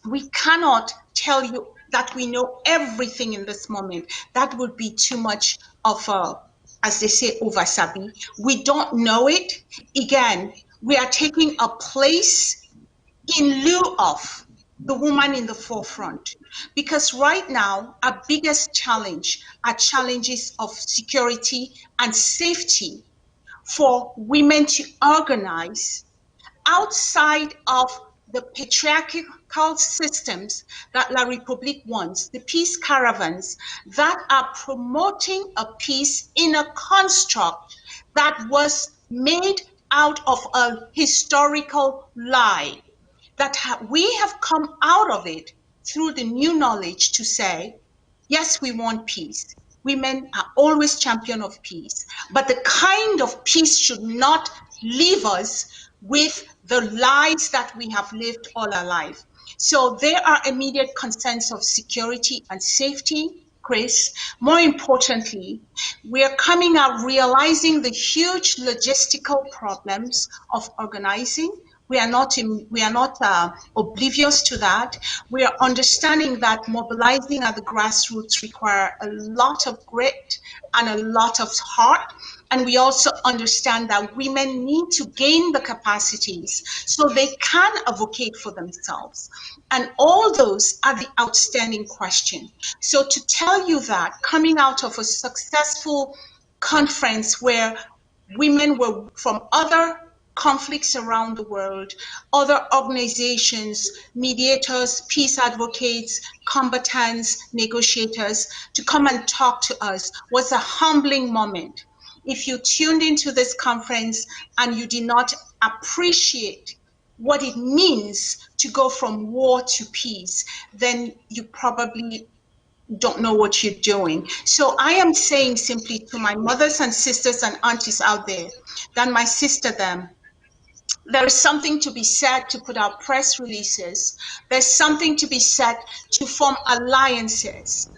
we cannot tell you that we know everything in this moment. That would be too much of a, as they say, oversabi. We don't know it. Again, we are taking a place in lieu of the woman in the forefront. Because right now, our biggest challenge are challenges of security and safety for women to organize outside of the patriarchal systems that La République wants, the peace caravans that are promoting a peace in a construct that was made out of a historical lie, that we have come out of it through the new knowledge to say, yes, we want peace. Women are always champion of peace, but the kind of peace should not leave us with the lies that we have lived all our life. So there are immediate concerns of security and safety, Chris. More importantly, we are coming out realizing the huge logistical problems of organizing. We are not oblivious to that. We are understanding that mobilizing at the grassroots require a lot of grit and a lot of heart. And we also understand that women need to gain the capacities so they can advocate for themselves. And all those are the outstanding question. So to tell you that, coming out of a successful conference where women were from other conflicts around the world, other organizations, mediators, peace advocates, combatants, negotiators, to come and talk to us was a humbling moment. If you tuned into this conference and you did not appreciate what it means to go from war to peace, then you probably don't know what you're doing. So I am saying simply to my mothers and sisters and aunties out there, that my sister them, there is something to be said to put out press releases. There's something to be said to form alliances.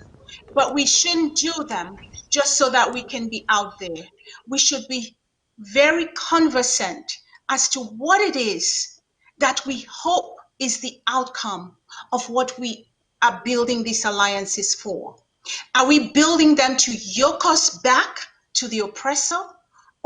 But we shouldn't do them just so that we can be out there. We should be very conversant as to what it is that we hope is the outcome of what we are building these alliances for. Are we building them to yoke us back to the oppressor?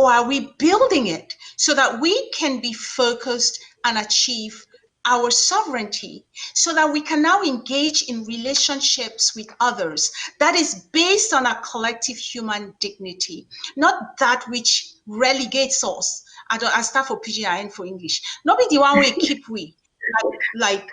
or are we building it so that we can be focused and achieve our sovereignty, so that we can now engage in relationships with others that is based on a collective human dignity, not that which relegates us. I start for pidgin and for English. Not be the one we keep we like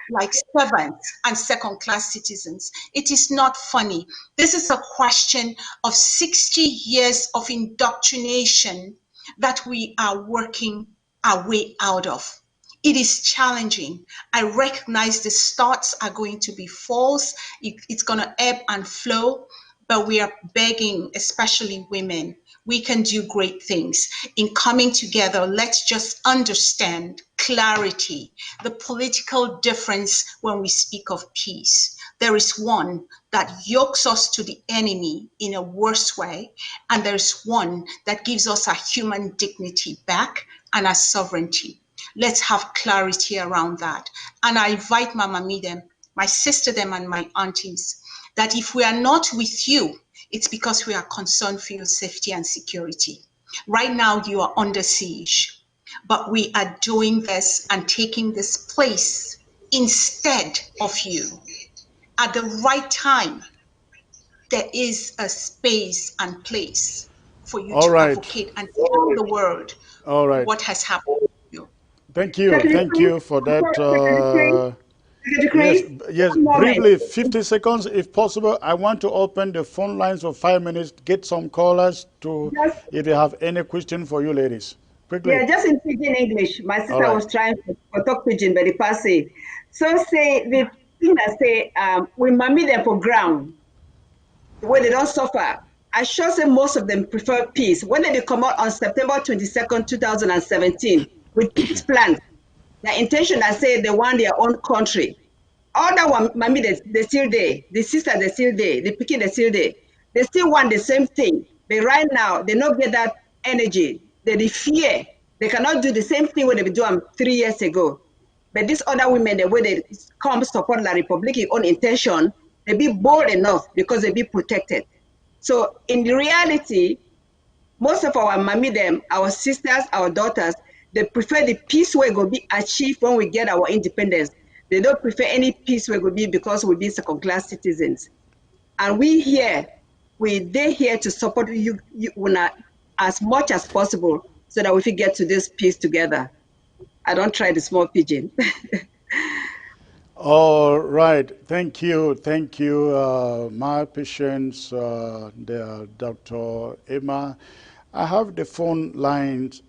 servants and second-class citizens. It is not funny. This is a question of 60 years of indoctrination that we are working our way out of. It is challenging. I recognize the starts are going to be false. It's going to ebb and flow, but we are begging, especially women, we can do great things. In coming together, let's just understand clarity, the political difference when we speak of peace. There is one that yokes us to the enemy in a worse way, and there's one that gives us our human dignity back and our sovereignty. Let's have clarity around that. And I invite Mama Midem, my sister them, and my aunties, that if we are not with you, it's because we are concerned for your safety and security. Right now, you are under siege, but we are doing this and taking this place instead of you. At the right time, there is a space and place for you All to right. advocate and tell the world All right. what has happened to you. Thank you. Thank you for that. Yes, briefly, 50 seconds if possible. I want to open the phone lines for 5 minutes, get some callers to, if they have any question for you ladies. Quickly. Yeah, just in pidgin English. My sister was trying to talk pidgin, but the passé. So say the thing that say we mammy them for ground, where they don't suffer. I sure say most of them prefer peace. When they come out on September 22nd, 2017, with peace plans, the intention I say they want their own country. All that one, mommy, they still there. The sister, they still there. The pikin, they still there. They still want the same thing. But right now, they not get that energy. They fear. They cannot do the same thing what they do 3 years ago. But these other women, the way they come support La Republic own intention, they be bold enough because they be protected. So in the reality, most of our mommy them, our sisters, our daughters, they prefer the peace way go be achieved when we get our independence. They don't prefer any peace way go be because we be second-class citizens. And we here, they're here to support you as much as possible so that we can get to this peace together. I don't try the small pidgin. All right, thank you, my patients, Dr. Emma. I have the phone lines.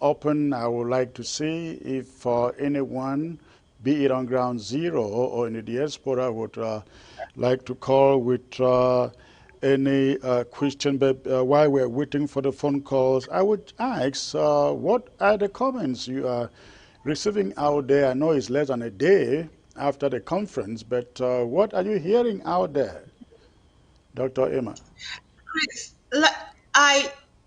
Open. I would like to see if anyone, be it on ground zero or in the diaspora, would like to call with any question. But while we're waiting for the phone calls, I would ask, what are the comments you are receiving out there? I know it's less than a day after the conference, but what are you hearing out there, Dr. Emma? Chris,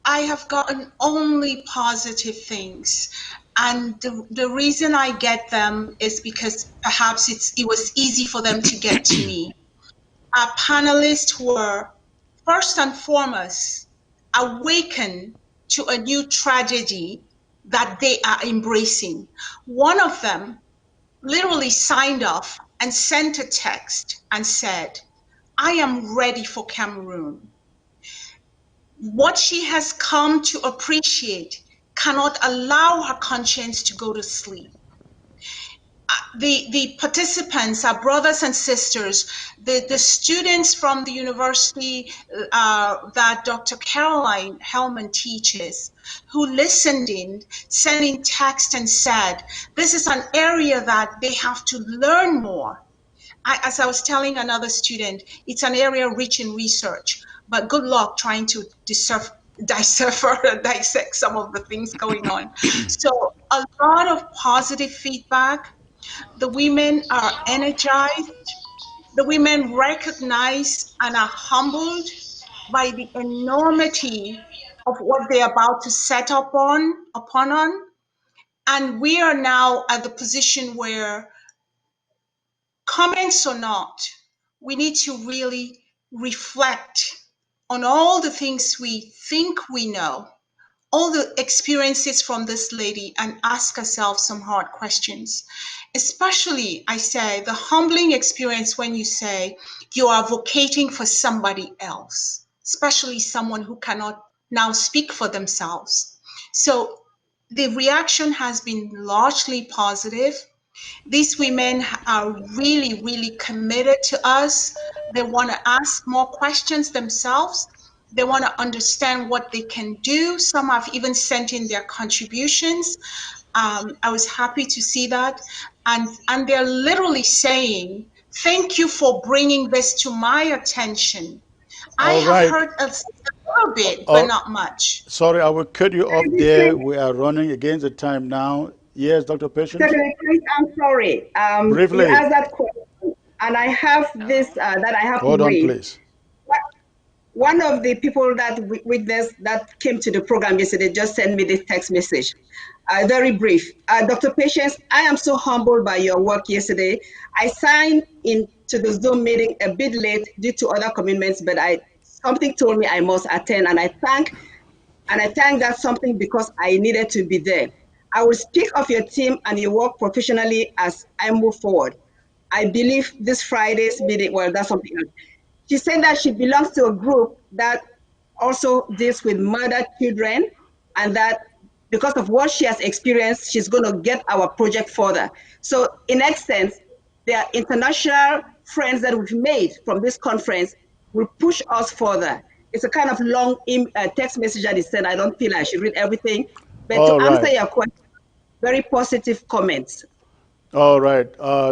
I have gotten only positive things, and the reason I get them is because perhaps it was easy for them to get to me. Our panelists were first and foremost awakened to a new tragedy that they are embracing. One of them literally signed off and sent a text and said, "I am ready for Cameroon." What she has come to appreciate cannot allow her conscience to go to sleep. The participants, our brothers and sisters, the students from the university that Dr. Caroline Hellman teaches, who listened in, sent in text and said, this is an area that they have to learn more. As I was telling another student, it's an area rich in research, but good luck trying to dissect some of the things going on. So a lot of positive feedback. The women are energized. The women recognize and are humbled by the enormity of what they're about to set upon. And we are now at the position where, comments or not, we need to really reflect on all the things we think we know, all the experiences from this lady, and ask ourselves some hard questions. Especially, I say, the humbling experience when you say you are advocating for somebody else, especially someone who cannot now speak for themselves. So the reaction has been largely positive. These women are really, really committed to us. They want to ask more questions themselves. They want to understand what they can do. Some have even sent in their contributions. I was happy to see that. And they're literally saying, thank you for bringing this to my attention. I All have right. heard a little bit, but not much. Sorry, I will cut you off there. We are running against the time now. Yes, Dr. Patience? Secretary, please, I'm sorry. Briefly. You asked that question, and I have this that I have Hold to on, read. please. One of the people that witnessed that came to the program yesterday just sent me this text message. Very brief. Dr. Patience, I am so humbled by your work yesterday. I signed into the Zoom meeting a bit late due to other commitments, but something told me I must attend, and I thank that something because I needed to be there. I will speak of your team and your work professionally as I move forward. I believe this Friday's meeting, well, that's something else. She said that she belongs to a group that also deals with murdered children, and that because of what she has experienced, she's going to get our project further. So in essence, there are international friends that we've made from this conference will push us further. It's a kind of long text message that he sent. I don't feel I should read everything, but All to answer right. your question, very positive comments. All right.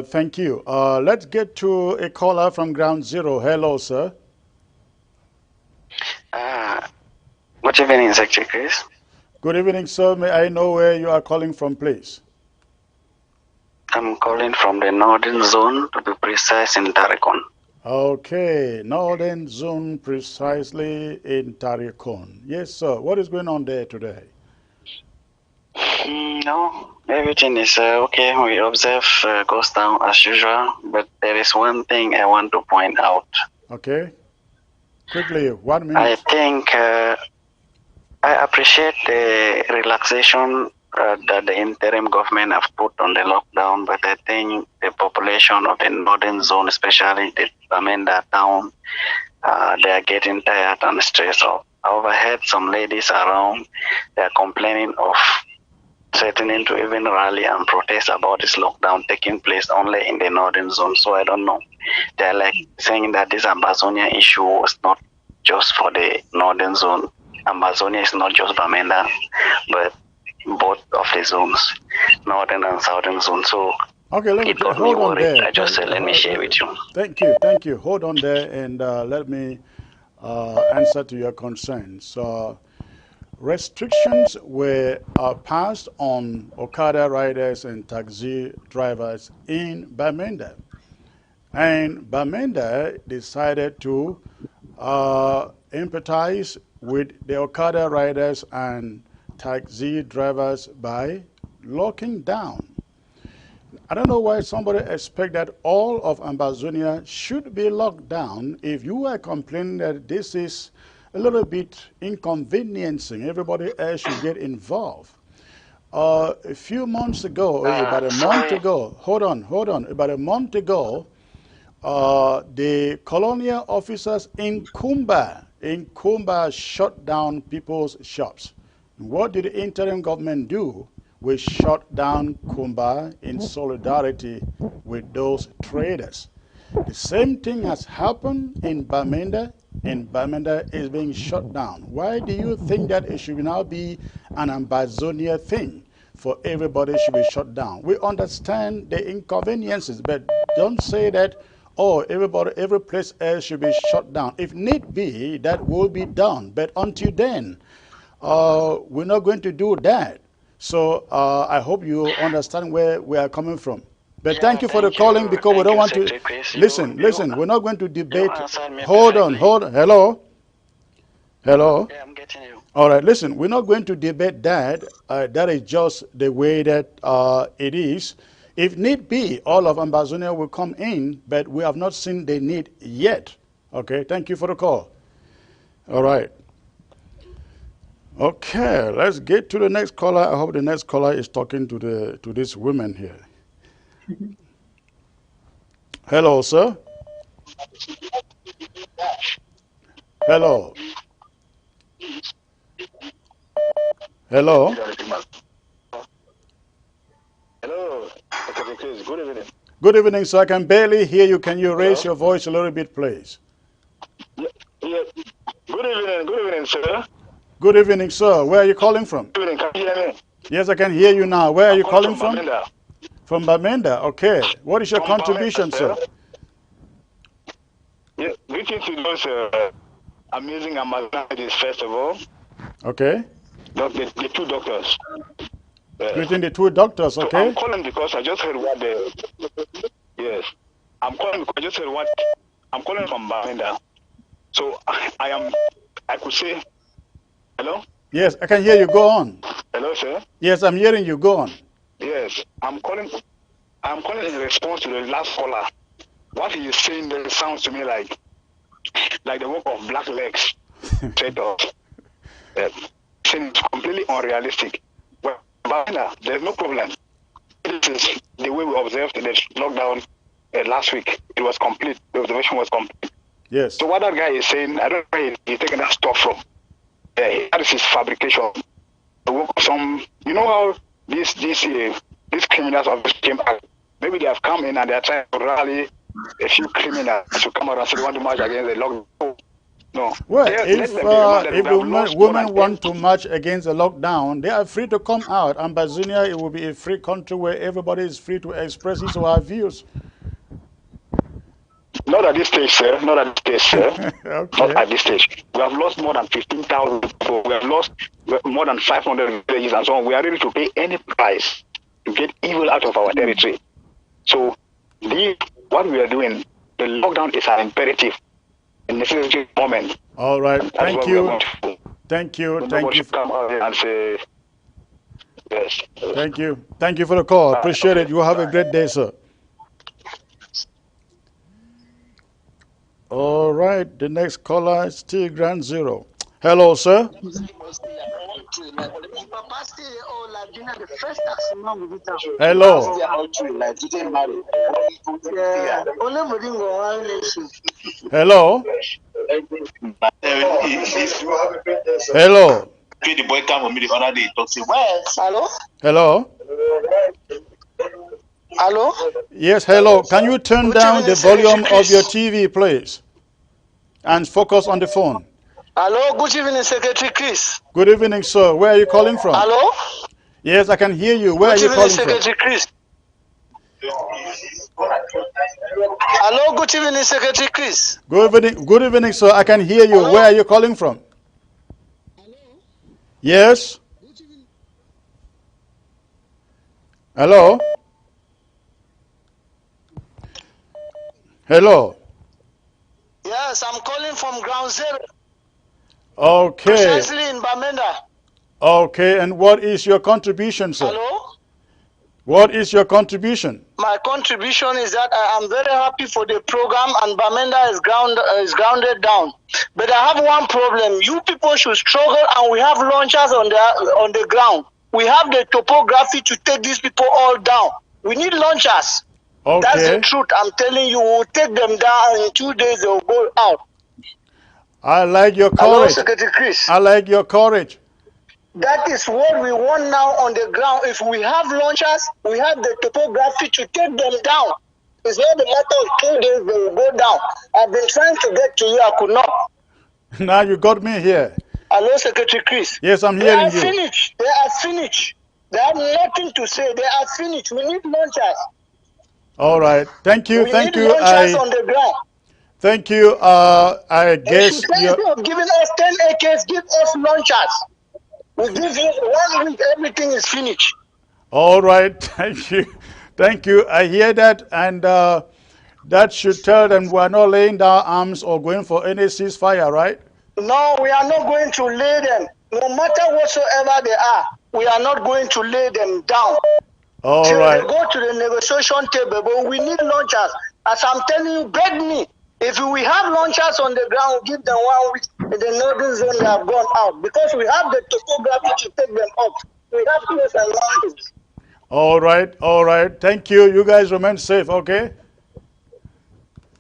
Thank you. Let's get to a caller from Ground Zero. Hello, sir. Good evening, Secretary Chris. Good evening, sir. May I know where you are calling from, please? I'm calling from the Northern Zone, to be precise, in Tarikon. Okay, Northern Zone, precisely in Tarikon. Yes, sir. What is going on there today? No, everything is okay. We observe goes down as usual, but there is one thing I want to point out. Okay. Quickly, 1 minute. I think I appreciate the relaxation that the interim government have put on the lockdown, but I think the population of the Northern Zone, especially the Bamenda town, they are getting tired and stressed out. I overheard some ladies around, they are complaining of threatening to even rally and protest about this lockdown taking place only in the Northern Zone. So I don't know. They're like saying that this AMBAZONIA issue was not just for the Northern Zone. AMBAZONIA is not just Bamenda, but both of the zones, Northern and Southern Zone. So okay, it got me worried. I just said, let me share with you. Thank you. Thank you. Hold on there and let me answer to your concerns. Restrictions were passed on Okada riders and taxi drivers in Bamenda. And Bamenda decided to empathize with the Okada riders and taxi drivers by locking down. I don't know why somebody expects that all of AMBAZONIA should be locked down. If you are complaining that this is a little bit inconveniencing, everybody else should get involved. A few months ago, about a month ago, hold on, about a month ago, the colonial officers in Kumba shut down people's shops. What did the interim government do? We shut down Kumba in solidarity with those traders. The same thing has happened in Bamenda, and Bamenda is being shut down. Why do you think that it should now be an AMBAZONIA thing for everybody should be shut down? We understand the inconveniences, but don't say that, oh, every place else should be shut down. If need be, that will be done. But until then, we're not going to do that. So I hope you understand where we are coming from. But thank you for the calling, because we don't want to... Listen, we're not going to debate... Hold on. Hello? Hello? Yeah, I'm getting you. All right, listen, we're not going to debate that. That is just the way that it is. If need be, all of AMBAZONIA will come in, but we have not seen the need yet. Okay, thank you for the call. All right. Okay, let's get to the next caller. I hope the next caller is talking to this woman here. Hello, sir. Hello. Hello. Hello, Dr. Chris. Good evening. Good evening, sir. I can barely hear you. Can you raise your voice a little bit, please? Yeah. Good evening, sir. Good evening, sir. Where are you calling from? Good evening. Can you hear me? Yes, I can hear you now. Where are you calling from? Bamenda. From Bamenda. Okay. What is your From contribution, Bamenda, sir? Yeah, greetings to those amazing Amazonians, first of all. Okay. The two doctors. Greeting the two doctors, okay? So I'm calling because I just heard what Yes. I'm calling because I just heard what... I'm calling from Bamenda. So I could say... Hello? Yes, I can hear you. Go on. Hello, sir? Yes, I'm hearing you. Go on. Yes, I'm calling in response to the last caller. What he is saying there sounds to me like the work of black legs. Straight up. It's completely unrealistic. Well, but there's no problem. This is the way we observed the lockdown last week. It was complete. The observation was complete. Yes. So what that guy is saying, I don't know where he's taking that stuff from. That is his fabrication. The work of some, you know how these criminals came out. Maybe they have come in and they are trying to rally a few criminals to come out and say they want to march against the lockdown. No. Well, if the women want to march against the lockdown, they are free to come out. AMBAZONIA, it will be a free country where everybody is free to express his or her views. Not at this stage, sir. Not at this stage, sir. Okay. Not at this stage. We have lost more than 15,000 people. We have lost more than 500 villages and so on. We are ready to pay any price to get evil out of our territory. So, what we are doing, the lockdown is an imperative, a necessary moment. All right. Thank you. Thank you. So Thank you. come out and say, yes. Thank you. Thank you for the call. Appreciate it. You have a great day, sir. All right. The next caller is T Grand Zero. Hello, sir. Hello. Hello. Hello. The boy came with me the other day. Talk say, well, hello. Hello. Hello. Yes. Hello. Can you turn down the volume of your TV, please, and focus on the phone? Hello. Good evening, Secretary Chris. Good evening, sir. Where are you calling from? Hello. Yes, I can hear you. Where are you calling from? Good evening, Secretary Chris. Hello. Good evening, Secretary Chris. Good evening, sir. I can hear you. Hello? Where are you calling from? Yes. Hello. Hello. Yes, I'm calling from Ground Zero. Okay. Precisely in Bamenda. Okay, and what is your contribution, sir? Hello? What is your contribution? My contribution is that I am very happy for the program and Bamenda is grounded down. But I have one problem. You people should struggle and we have launchers on the ground. We have the topography to take these people all down. We need launchers. Okay. That's the truth. I'm telling you, we'll take them down in 2 days, they'll go out. I like your courage. Hello, Secretary Chris. I like your courage. That is what we want now on the ground. If we have launchers, we have the topography to take them down. It's not a matter of 2 days, they will go down. I've been trying to get to you, I could not. Now you got me here. Hello, Secretary Chris. Yes, I'm hearing you. They are finished. They are finished. They have nothing to say. They are finished. We need launchers. All right. Thank you. Thank you. Launchers on the ground. Thank you. I guess instead of giving us 10 AKs, give us launchers. We give you 1 week, everything is finished. All right. Thank you. Thank you. I hear that, and that should tell them we're not laying down arms or going for any ceasefire, right? No, we are not going to lay them. No matter whatsoever they are, we are not going to lay them down. All Till right. they go to the negotiation table, but we need launchers. As I'm telling you, beg me. If we have launchers on the ground, give them 1 week. in the northern zone, they have gone out because we have the topography to take them up. We have hills and mountains. All right, all right. Thank you. You guys remain safe, okay?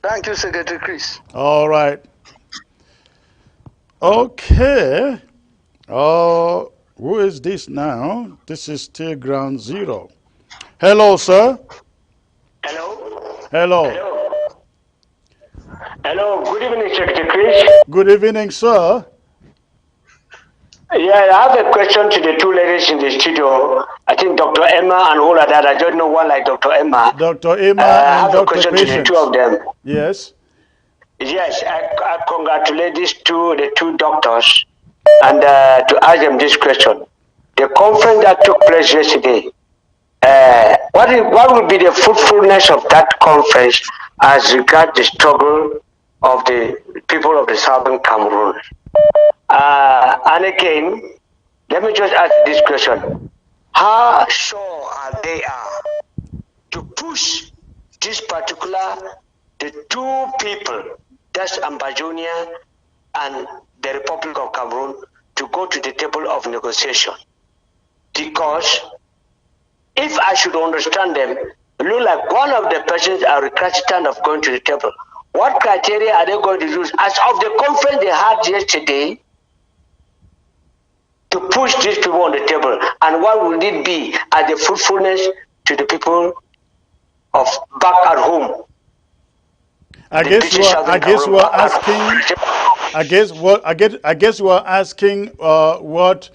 Thank you, Secretary Chris. All right. Okay. Who is this now? This is still ground zero. Hello, sir. Hello. Hello. Hello. Hello. Good evening, Secretary Chris. Good evening, sir. Yeah, I have a question to the two ladies in the studio. I think Dr. Emma and all of that. I don't know one like Dr. Emma. Dr. Emma I and have a Dr. question to the two of them. Yes. Yes, I congratulate the two doctors, and to ask them this question. The conference that took place yesterday, what would be the fruitfulness of that conference as regards the struggle of the people of the Southern Cameroon? And again, let me just ask this question. How sure are they to push this particular, the two people, that's AMBAZONIA and the Republic of Cameroon, to go to the table of negotiation? Because if I should understand them, it looks like one of the persons are recalcitrant of going to the table. What criteria are they going to use as of the conference they had yesterday to push these people on the table? And what would it be as the fruitfulness to the people of back at home? I guess you are asking. I guess you are asking what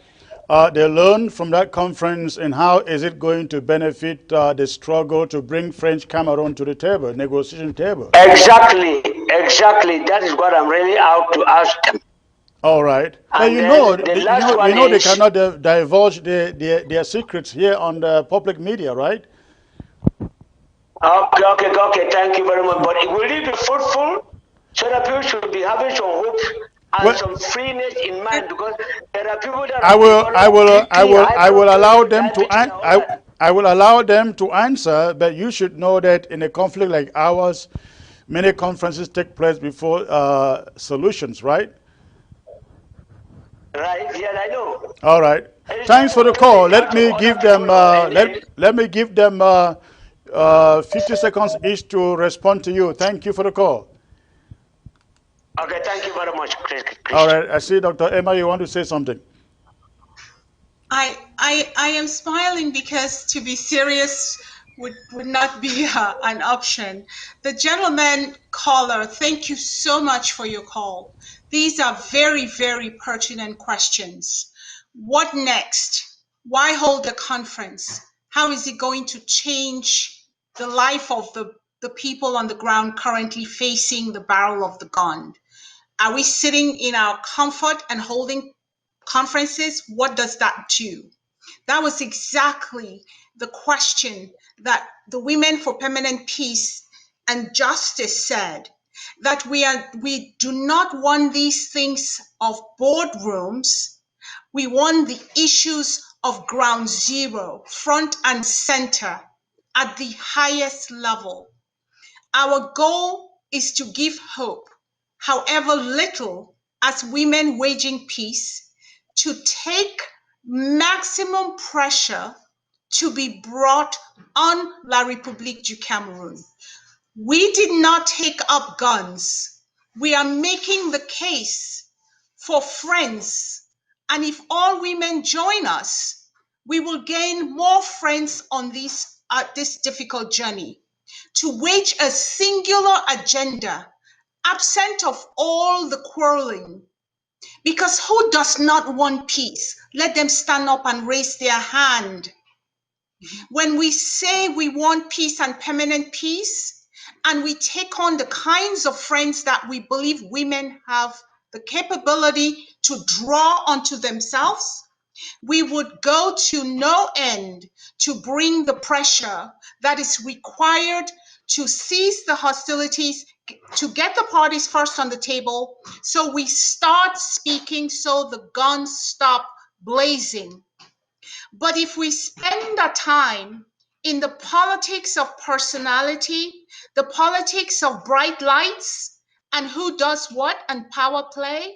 they learned from that conference and how is it going to benefit the struggle to bring French Cameroon to the table, negotiation table. Exactly. That is what I'm really out to ask them. All right. And you know they cannot divulge their secrets here on the public media, right? Okay. Thank you very much. But will it be fruitful? So that people should be having some hope and some freeness in mind, because there are people that I will allow them to I will allow them to answer, but you should know that in a conflict like ours, many conferences take place before solutions, right? Right. Yeah, I know. All right. Thanks for the call. Let me give them let me give them 50 seconds each to respond to you. Thank you for the call. Okay, thank you very much, Chris. All right. I see, Dr. Emma, you want to say something. I am smiling because to be serious would not be an option. The gentleman caller, thank you so much for your call. These are very, very pertinent questions. What next? Why hold the conference? How is it going to change the life of the people on the ground currently facing the barrel of the gun? Are we sitting in our comfort and holding conferences? What does that do? That was exactly the question that the Women for Permanent Peace and Justice said, that we do not want these things of boardrooms. We want the issues of ground zero, front and center, at the highest level. Our goal is to give hope, however little, as women waging peace, to take maximum pressure to be brought on La République du Cameroun. We did not take up guns. We are making the case for friends. And if all women join us, we will gain more friends on this difficult journey, to wage a singular agenda, absent of all the quarreling. Because who does not want peace? Let them stand up and raise their hand. When we say we want peace and permanent peace, and we take on the kinds of friends that we believe women have the capability to draw onto themselves, we would go to no end to bring the pressure that is required to cease the hostilities, to get the parties first on the table, so we start speaking, so the guns stop blazing. But if we spend our time in the politics of personality, the politics of bright lights, and who does what and power play,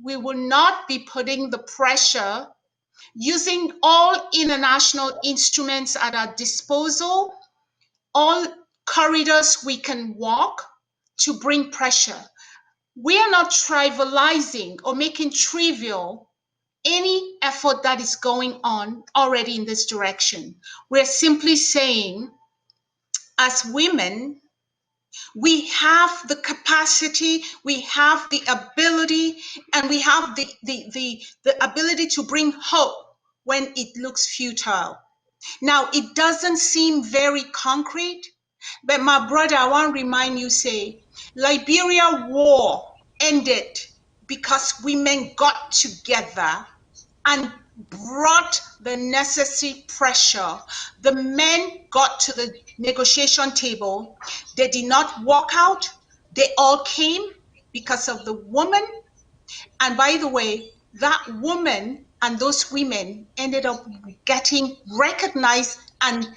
we will not be putting the pressure, using all international instruments at our disposal, all corridors we can walk to bring pressure. We are not trivializing or making trivial any effort that is going on already in this direction. We're simply saying, as women, we have the capacity, we have the ability, and we have the ability to bring hope when it looks futile. Now, it doesn't seem very concrete, but my brother, I want to remind you, say, Liberia war ended because women got together and brought the necessary pressure. The men got to the negotiation table. They did not walk out. They all came because of the woman. And by the way, that woman and those women ended up getting recognized and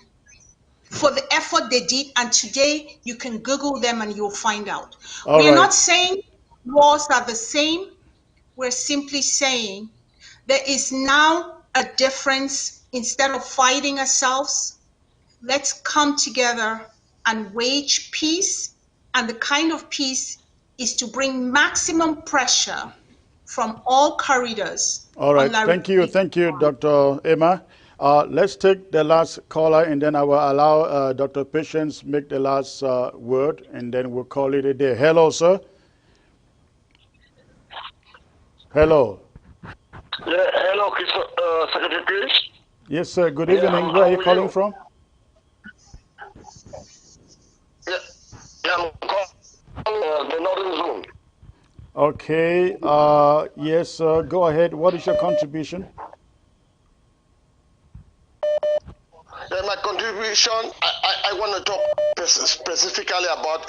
for the effort they did. And today you can Google them and you'll find out. We're not saying wars are the same. We're simply saying there is now a difference. Instead of fighting ourselves, let's come together and wage peace. And the kind of peace is to bring maximum pressure from all corridors. All right, thank you, Dr. Emma. Let's take the last caller, and then I will allow Dr. Patience make the last word, and then we'll call it a day. Hello, sir. Hello. Yeah, hello, Secretary, please. Yes, sir. Good evening. Where are you calling from? Yeah, I'm calling the Northern Zone. Okay. Yes, go ahead. What is your contribution? My contribution, I want to talk specifically about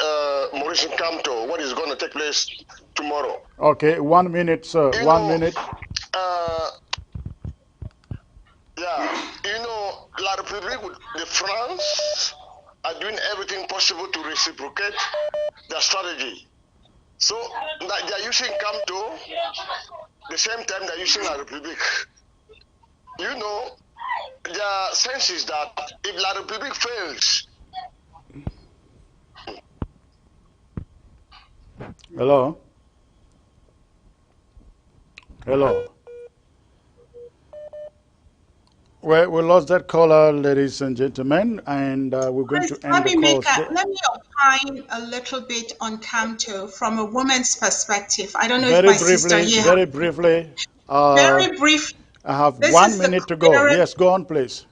Maurice Kamto, what is going to take place tomorrow. Okay, 1 minute, sir. You 1 know, minute. La République de France are doing everything possible to reciprocate their strategy. So they're using Kamto the same time they're using La République. You know, their sense is that if La République fails. Hello? Hello? Well, we lost that caller, ladies and gentlemen, and we're going to end the call. Let me opine a little bit on Kamto from a woman's perspective. I don't know very if my briefly, sister here. Very briefly. Very brief. I have 1 minute to go. Yes, go on, please.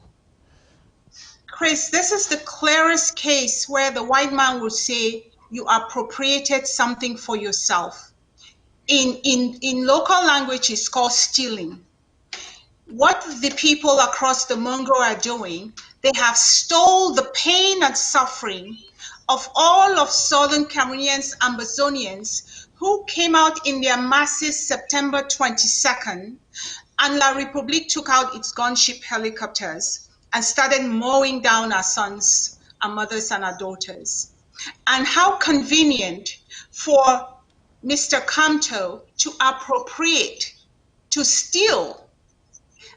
Chris, this is the clearest case where the white man would say you appropriated something for yourself. In local language, it's called stealing. What the people across the Mongo are doing, they have stole the pain and suffering of all of Southern Cameroonians, Ambazonians, who came out in their masses September 22nd, and La République took out its gunship helicopters and started mowing down our sons, our mothers, and our daughters. And how convenient for Mr. Kamto to appropriate, to steal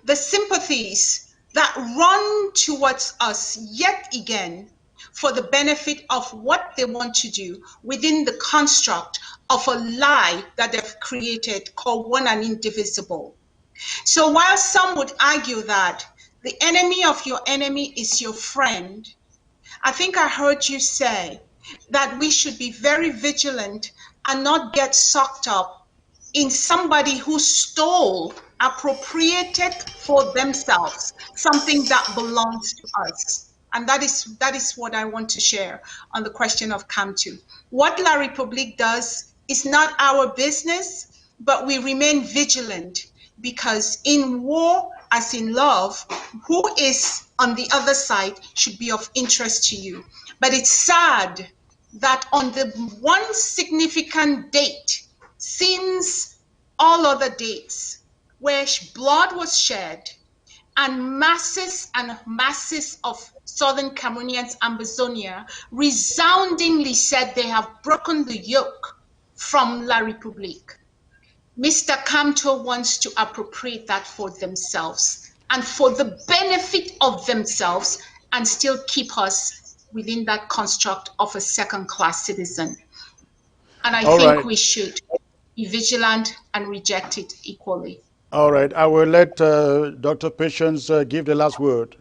the sympathies that run towards us yet again for the benefit of what they want to do within the construct of a lie that they've created called one and indivisible. So while some would argue that the enemy of your enemy is your friend, I think I heard you say that we should be very vigilant and not get sucked up in somebody who stole, appropriated for themselves something that belongs to us. And that is what I want to share on the question of Kamto. What La République does is not our business, but we remain vigilant, because in war, as in love, who is on the other side should be of interest to you. But it's sad that on the one significant date, since all other dates, where blood was shed and masses of Southern Cameroonians, Ambazonia, resoundingly said they have broken the yoke from La République. Mr. Kamto wants to appropriate that for themselves and for the benefit of themselves and still keep us within that construct of a second-class citizen. And I All think right. we should be vigilant and reject it equally. All right. I will let Dr. Patience give the last word.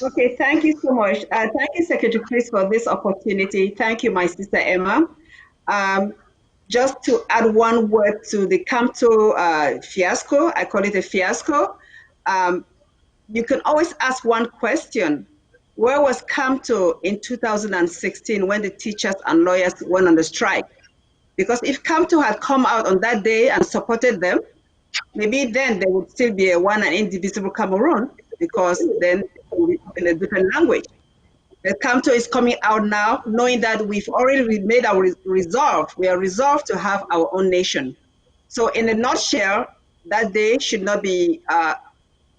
Okay, thank you so much. Thank you, Secretary Chris, for this opportunity. Thank you, my sister Emma. Just to add one word to the Camto fiasco, I call it a fiasco. You can always ask one question. Where was Camto in 2016 when the teachers and lawyers went on the strike? Because if Camto had come out on that day and supported them, maybe then there would still be a one and indivisible Cameroon, because then it would be in a different language. The Camto is coming out now, knowing that we've already made our resolve. We are resolved to have our own nation. So in a nutshell, that day should not be,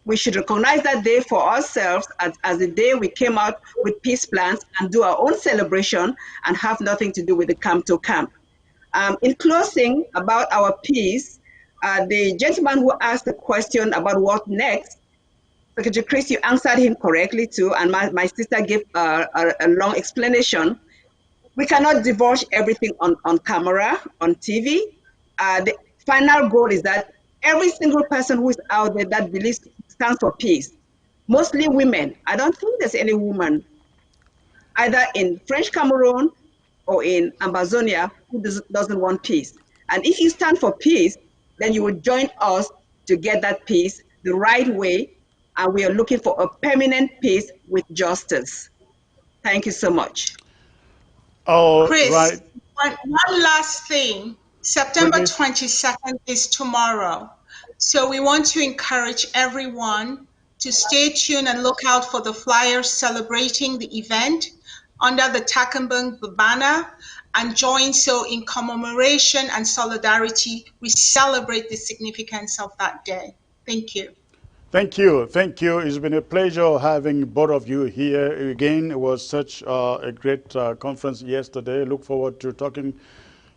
we should recognize that day for ourselves as the day we came out with peace plans and do our own celebration and have nothing to do with the Camto camp. In closing, about our peace, the gentleman who asked the question about what next, Secretary Chris, you answered him correctly too, and my sister gave a long explanation. We cannot divulge everything on camera, on TV. The final goal is that every single person who is out there that believes stands for peace, mostly women. I don't think there's any woman either in French Cameroon or in Ambazonia who doesn't want peace. And if you stand for peace, then you will join us to get that peace the right way. And we are looking for a permanent peace with justice. Thank you so much. All Chris, right. one last thing. September 22nd is tomorrow. So we want to encourage everyone to stay tuned and look out for the flyers celebrating the event under the Takenbung banner and join so in commemoration and solidarity. We celebrate the significance of that day. Thank you. Thank you. Thank you. It's been a pleasure having both of you here again. It was such a great conference yesterday. Look forward to talking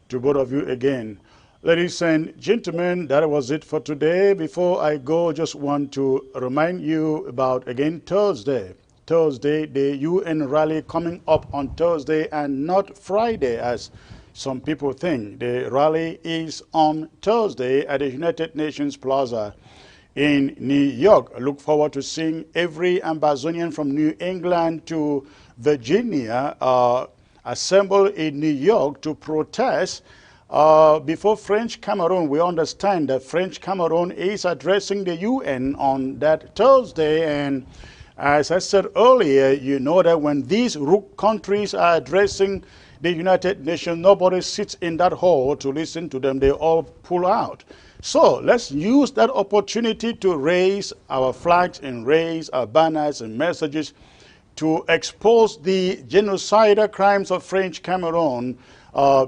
to both of you again. Ladies and gentlemen, that was it for today. Before I go, just want to remind you about, again, Thursday, the UN rally coming up on Thursday and not Friday, as some people think. The rally is on Thursday at the United Nations Plaza in New York. I look forward to seeing every Ambazonian from New England to Virginia assemble in New York to protest before French Cameroon. We understand that French Cameroon is addressing the UN on that Thursday, and as I said earlier, you know that when these rook countries are addressing the United Nations, nobody sits in that hall to listen to them. They all pull out. So let's use that opportunity to raise our flags and raise our banners and messages to expose the genocidal crimes of French Cameroon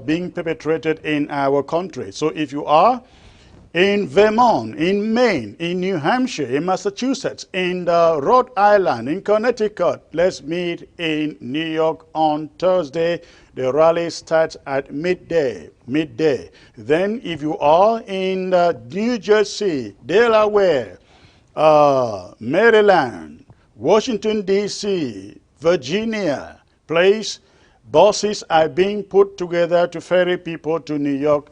being perpetrated in our country. So if you are in Vermont, in Maine, in New Hampshire, in Massachusetts, in Rhode Island, in Connecticut, let's meet in New York on Thursday. The rally starts at midday. Then if you are in New Jersey, Delaware, Maryland, Washington, D.C., Virginia, please, buses are being put together to ferry people to New York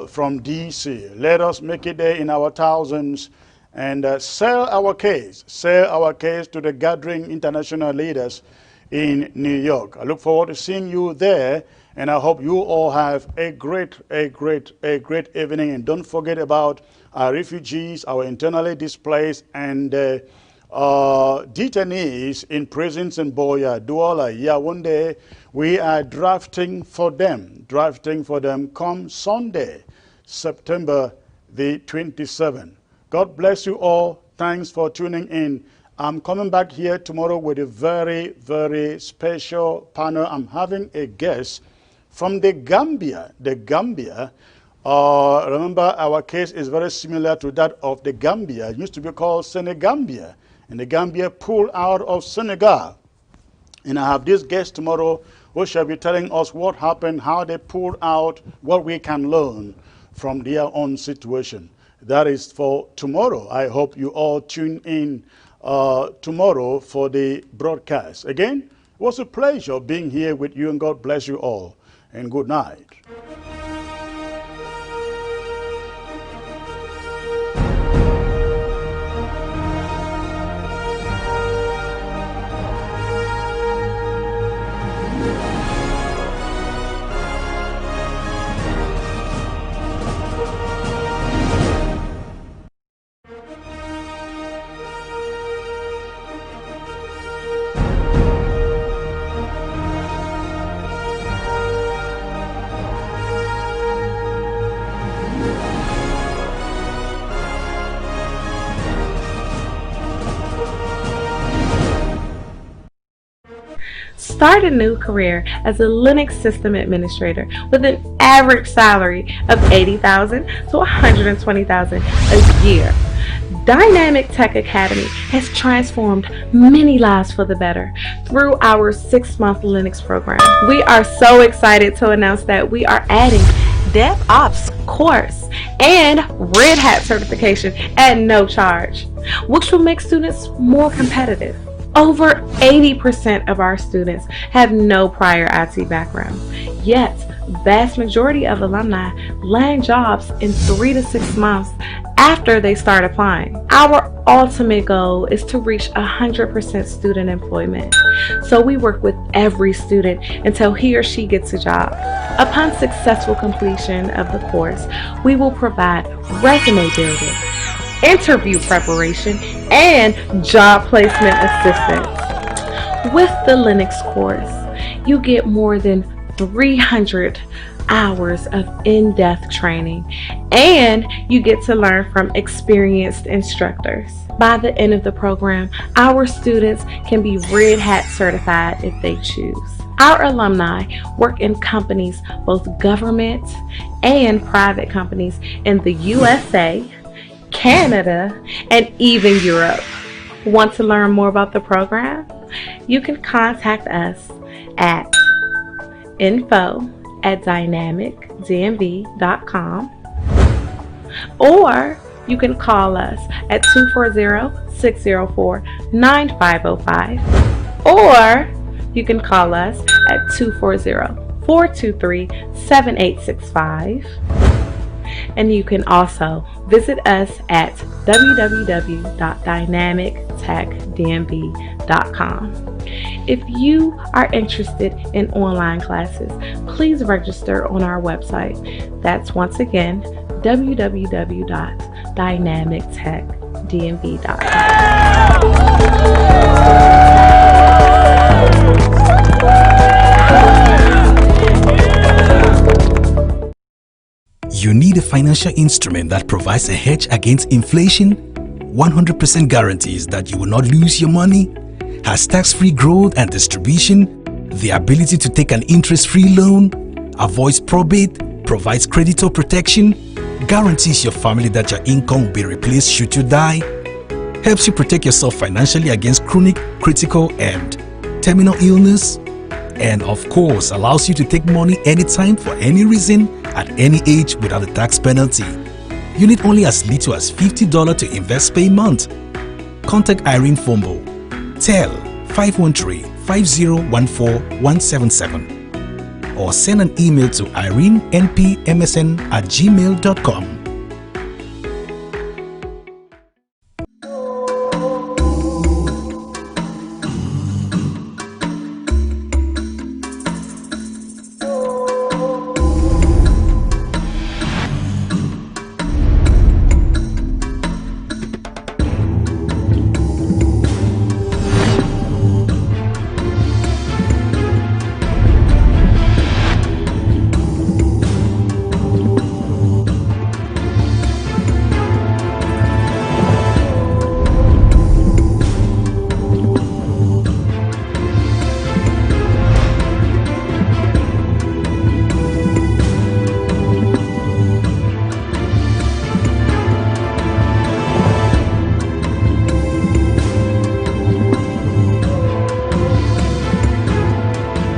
from D.C. Let us make it there in our thousands and sell our case to the gathering international leaders in New York. I look forward to seeing you there, and I hope you all have a great evening. And don't forget about our refugees, our internally displaced, and detainees in prisons in Boya, Douala, Yaoundé. We are drafting for them come Sunday, September the 27th. God bless you all. Thanks for tuning in. I'm coming back here tomorrow with a very special panel. I'm having a guest from the Gambia. Remember, our case is very similar to that of the Gambia. It used to be called Senegambia, and the Gambia pulled out of Senegal. And I have this guest tomorrow who shall be telling us what happened, how they pulled out, what we can learn from their own situation. That is for tomorrow. I hope you all tune in tomorrow for the broadcast. Again, it was a pleasure being here with you, and God bless you all, and good night. Start a new career as a Linux system administrator with an average salary of $80,000 to $120,000 a year. Dynamic Tech Academy has transformed many lives for the better through our 6-month Linux program. We are so excited to announce that we are adding DevOps course and Red Hat certification at no charge, which will make students more competitive. Over 80% of our students have no prior IT background, yet vast majority of alumni land jobs in 3 to 6 months after they start applying. Our ultimate goal is to reach 100% student employment, so we work with every student until he or she gets a job. Upon successful completion of the course, we will provide resume building, interview preparation, and job placement assistance. With the Linux course, you get more than 300 hours of in-depth training, and you get to learn from experienced instructors. By the end of the program, our students can be Red Hat certified if they choose. Our alumni work in companies, both government and private companies in the USA, Canada, and even Europe. Want to learn more about the program? You can contact us at info@dynamicdmv.com, or you can call us at 240-604-9505, or you can call us at 240-423-7865. And you can also visit us at www.dynamictechdmv.com. If you are interested in online classes, please register on our website. That's once again www.dynamictechdmv.com. You need a financial instrument that provides a hedge against inflation, 100% guarantees that you will not lose your money, has tax-free growth and distribution, the ability to take an interest-free loan, avoids probate, provides creditor protection, guarantees your family that your income will be replaced should you die, helps you protect yourself financially against chronic, critical, and terminal illness, and of course allows you to take money anytime for any reason at any age without a tax penalty. You need only as little as $50 to invest per month. Contact Irene Fombo. Tell 513-5014-177 or send an email to irenenpmsn@gmail.com.